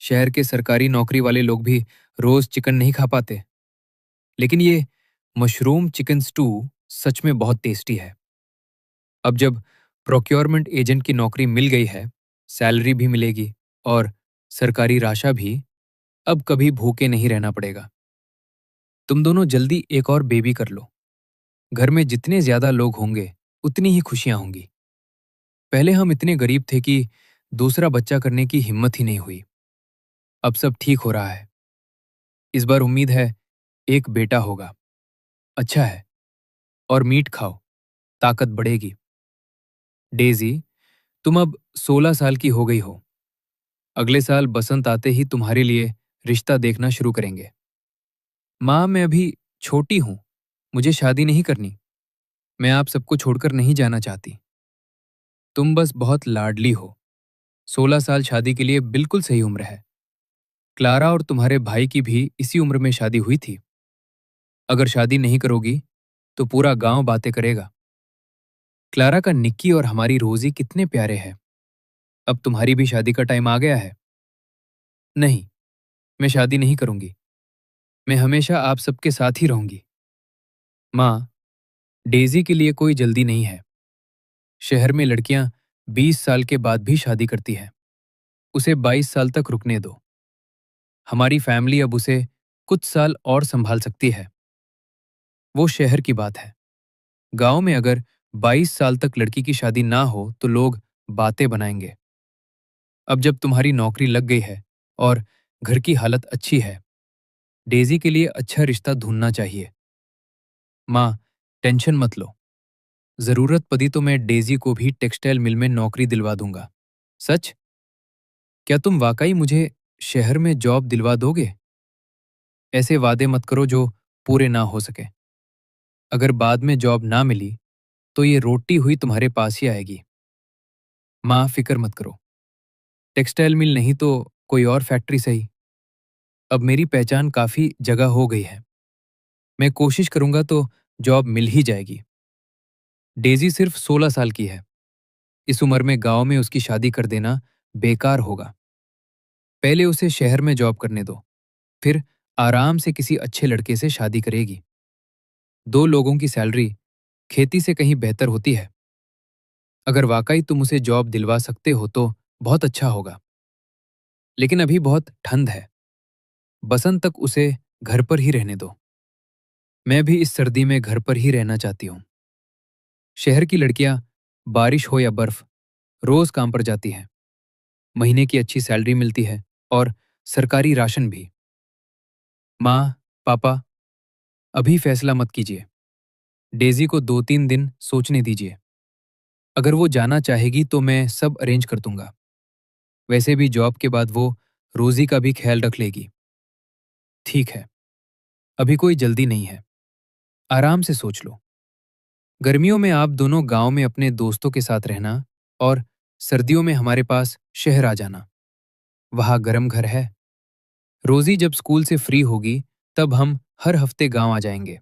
शहर के सरकारी नौकरी वाले लोग भी रोज चिकन नहीं खा पाते। लेकिन ये मशरूम चिकन स्टू सच में बहुत टेस्टी है। अब जब प्रोक्योरमेंट एजेंट की नौकरी मिल गई है, सैलरी भी मिलेगी और सरकारी राशा भी, अब कभी भूखे नहीं रहना पड़ेगा। तुम दोनों जल्दी एक और बेबी कर लो। घर में जितने ज्यादा लोग होंगे उतनी ही खुशियां होंगी। पहले हम इतने गरीब थे कि दूसरा बच्चा करने की हिम्मत ही नहीं हुई। अब सब ठीक हो रहा है। इस बार उम्मीद है एक बेटा होगा। अच्छा है। और मीट खाओ, ताकत बढ़ेगी। डेजी, तुम अब 16 साल की हो गई हो। अगले साल बसंत आते ही तुम्हारे लिए रिश्ता देखना शुरू करेंगे। माँ, मैं अभी छोटी हूं, मुझे शादी नहीं करनी। मैं आप सबको छोड़कर नहीं जाना चाहती। तुम बस बहुत लाडली हो। 16 साल शादी के लिए बिल्कुल सही उम्र है। क्लारा और तुम्हारे भाई की भी इसी उम्र में शादी हुई थी। अगर शादी नहीं करोगी तो पूरा गांव बातें करेगा। क्लारा का निक्की और हमारी रोजी कितने प्यारे हैं। अब तुम्हारी भी शादी का टाइम आ गया है। नहीं, मैं शादी नहीं करूंगी। मैं हमेशा आप सबके साथ ही रहूंगी। माँ, डेजी के लिए कोई जल्दी नहीं है। शहर में लड़कियां 20 साल के बाद भी शादी करती हैं। उसे 22 साल तक रुकने दो। हमारी फैमिली अब उसे कुछ साल और संभाल सकती है। वो शहर की बात है। गांव में अगर 22 साल तक लड़की की शादी ना हो तो लोग बातें बनाएंगे। अब जब तुम्हारी नौकरी लग गई है और घर की हालत अच्छी है, डेजी के लिए अच्छा रिश्ता ढूंढना चाहिए। माँ, टेंशन मत लो। जरूरत पड़ी तो मैं डेजी को भी टेक्सटाइल मिल में नौकरी दिलवा दूंगा। सच? क्या तुम वाकई मुझे शहर में जॉब दिलवा दोगे? ऐसे वादे मत करो जो पूरे ना हो सके। अगर बाद में जॉब ना मिली तो ये रोटी हुई तुम्हारे पास ही आएगी। माँ, फिक्र मत करो। टेक्सटाइल मिल नहीं तो कोई और फैक्ट्री सही। अब मेरी पहचान काफी जगह हो गई है। मैं कोशिश करूंगा तो जॉब मिल ही जाएगी। डेजी सिर्फ 16 साल की है। इस उम्र में गांव में उसकी शादी कर देना बेकार होगा। पहले उसे शहर में जॉब करने दो, फिर आराम से किसी अच्छे लड़के से शादी करेगी। 2 लोगों की सैलरी खेती से कहीं बेहतर होती है। अगर वाकई तुम उसे जॉब दिलवा सकते हो तो बहुत अच्छा होगा। लेकिन अभी बहुत ठंड है, बसंत तक उसे घर पर ही रहने दो। मैं भी इस सर्दी में घर पर ही रहना चाहती हूँ। शहर की लड़कियां बारिश हो या बर्फ रोज काम पर जाती हैं। महीने की अच्छी सैलरी मिलती है और सरकारी राशन भी। माँ, पापा, अभी फैसला मत कीजिए। डेजी को 2-3 दिन सोचने दीजिए। अगर वो जाना चाहेगी तो मैं सब अरेंज कर दूंगा। वैसे भी जॉब के बाद वो रोजी का भी ख्याल रख लेगी। ठीक है, अभी कोई जल्दी नहीं है। आराम से सोच लो। गर्मियों में आप दोनों गांव में अपने दोस्तों के साथ रहना और सर्दियों में हमारे पास शहर आ जाना। वहां गर्म घर है। रोजी जब स्कूल से फ्री होगी तब हम हर हफ्ते गांव आ जाएंगे।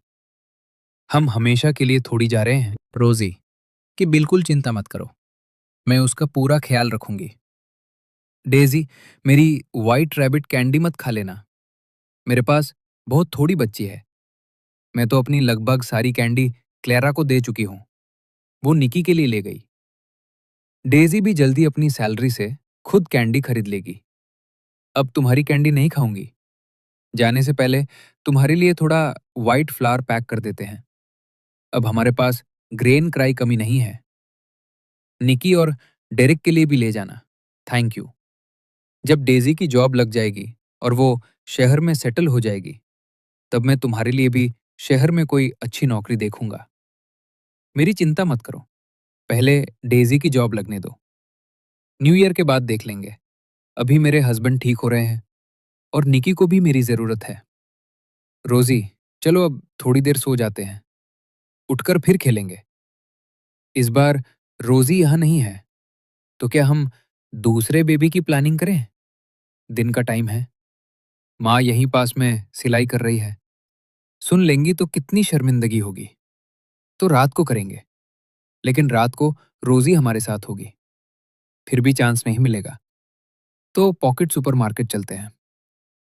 हम हमेशा के लिए थोड़ी जा रहे हैं। रोजी कि बिल्कुल चिंता मत करो, मैं उसका पूरा ख्याल रखूंगी। डेजी, मेरी वाइट रैबिट कैंडी मत खा लेना। मेरे पास बहुत थोड़ी बच्ची है। मैं तो अपनी लगभग सारी कैंडी क्लेरा को दे चुकी हूँ। वो निकी के लिए ले गई। डेजी भी जल्दी अपनी सैलरी से खुद कैंडी खरीद लेगी। अब तुम्हारी कैंडी नहीं खाऊंगी। जाने से पहले तुम्हारे लिए थोड़ा व्हाइट फ्लावर पैक कर देते हैं। अब हमारे पास ग्रेन क्राई कमी नहीं है। निकी और डेरिक के लिए भी ले जाना। Thank you. जब डेजी की जॉब लग जाएगी और वो शहर में सेटल हो जाएगी, तब मैं तुम्हारे लिए भी शहर में कोई अच्छी नौकरी देखूंगा। मेरी चिंता मत करो, पहले डेजी की जॉब लगने दो। न्यू ईयर के बाद देख लेंगे। अभी मेरे हस्बैंड ठीक हो रहे हैं और निकी को भी मेरी जरूरत है। रोजी, चलो अब थोड़ी देर सो जाते हैं, उठकर फिर खेलेंगे। इस बार रोजी यहां नहीं है, तो क्या हम दूसरे बेबी की प्लानिंग करें? दिन का टाइम है, माँ यहीं पास में सिलाई कर रही है। सुन लेंगी तो कितनी शर्मिंदगी होगी। तो रात को करेंगे, लेकिन रात को रोजी हमारे साथ होगी। फिर भी चांस नहीं मिलेगा तो पॉकेट सुपरमार्केट चलते हैं।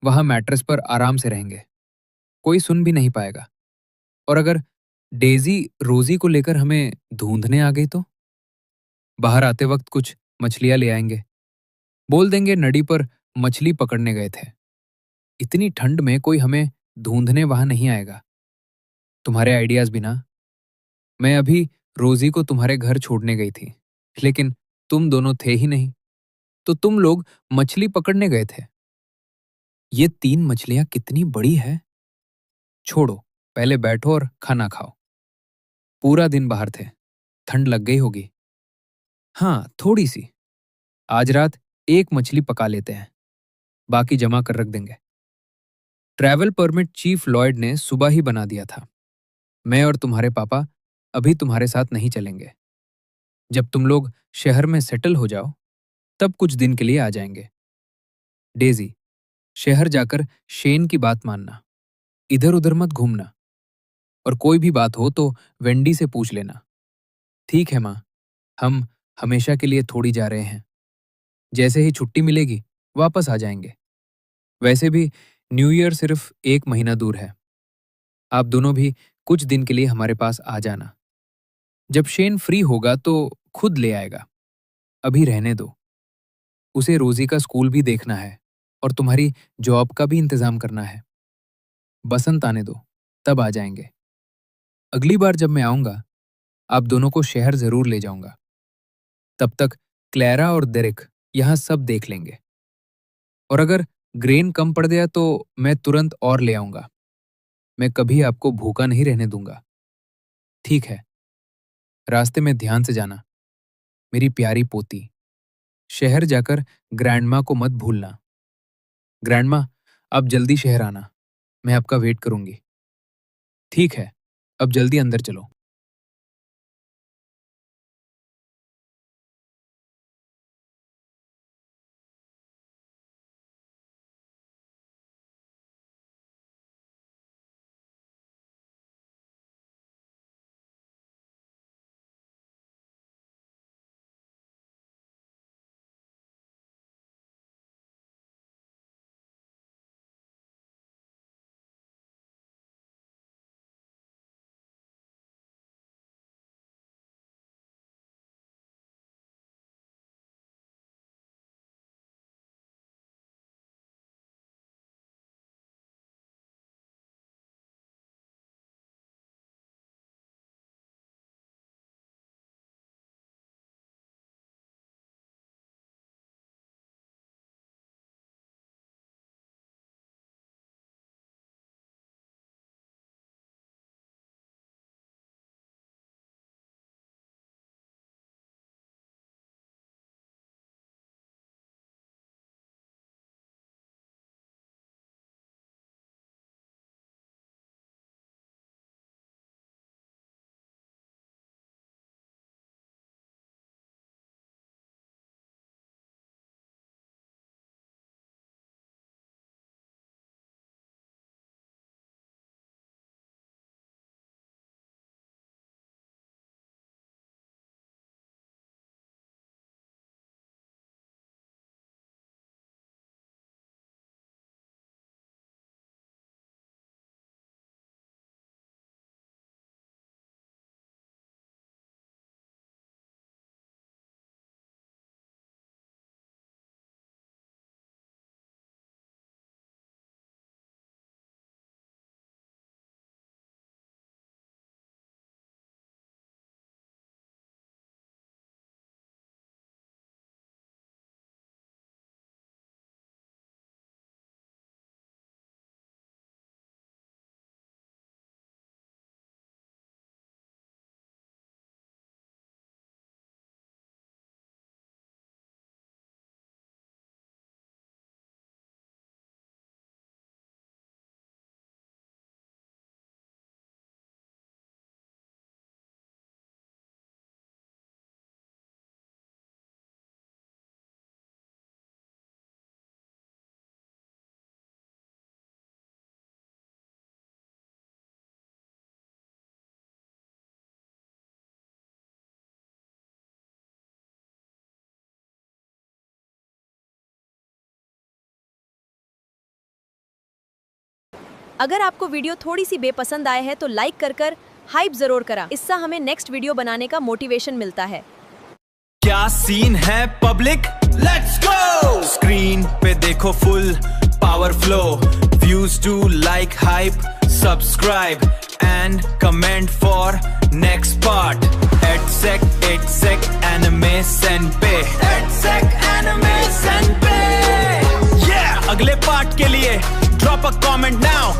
वहां मैट्रेस पर आराम से रहेंगे, कोई सुन भी नहीं पाएगा। और अगर डेजी रोजी को लेकर हमें ढूंढने आ गई तो बाहर आते वक्त कुछ मछलियां ले आएंगे। बोल देंगे नदी पर मछली पकड़ने गए थे। इतनी ठंड में कोई हमें ढूंढने वहां नहीं आएगा। तुम्हारे आइडियाज बिना मैं अभी रोजी को तुम्हारे घर छोड़ने गई थी, लेकिन तुम दोनों थे ही नहीं, तो तुम लोग मछली पकड़ने गए थे। ये 3 मछलियां कितनी बड़ी है। छोड़ो, पहले बैठो और खाना खाओ। पूरा दिन बाहर थे, ठंड लग गई होगी। हाँ, थोड़ी सी। आज रात एक मछली पका लेते हैं, बाकी जमा कर रख देंगे। ट्रैवल परमिट चीफ लॉयड ने सुबह ही बना दिया था। मैं और तुम्हारे पापा अभी तुम्हारे साथ नहीं चलेंगे। जब तुम लोग शहर में सेटल हो जाओ, तब कुछ दिन के लिए आ जाएंगे। डेजी, शहर जाकर शेन की बात मानना, इधर उधर मत घूमना, और कोई भी बात हो तो वेंडी से पूछ लेना। ठीक है माँ, हम हमेशा के लिए थोड़ी जा रहे हैं। जैसे ही छुट्टी मिलेगी वापस आ जाएंगे। वैसे भी न्यू ईयर सिर्फ 1 महीना दूर है। आप दोनों भी कुछ दिन के लिए हमारे पास आ जाना। जब शेन फ्री होगा तो खुद ले आएगा। अभी रहने दो। उसे रोजी का स्कूल भी देखना है और तुम्हारी जॉब का भी इंतजाम करना है। बसंत आने दो, तब आ जाएंगे। अगली बार जब मैं आऊंगा, आप दोनों को शहर जरूर ले जाऊंगा। तब तक क्लैरा और डेरिक यहाँ सब देख लेंगे। और अगर ग्रेन कम पड़ गया तो मैं तुरंत और ले आऊंगा। मैं कभी आपको भूखा नहीं रहने दूंगा। ठीक है, रास्ते में ध्यान से जाना, मेरी प्यारी पोती। शहर जाकर ग्रैंडमा को मत भूलना। ग्रैंडमा, आप जल्दी शहर आना, मैं आपका वेट करूंगी। ठीक है, अब जल्दी अंदर चलो। अगर आपको वीडियो थोड़ी सी बेपसंद आए है तो लाइक कर हाइप जरूर करा, इससे हमें नेक्स्ट वीडियो बनाने का मोटिवेशन मिलता है। क्या सीन है पब्लिक, लेट्स गो। स्क्रीन पे देखो full power flow, views to like hype, subscribe and comment for next part. @sec anime senpai, @sec anime senpai। अगले पार्ट के लिए ड्रॉप अ कमेंट नाउ।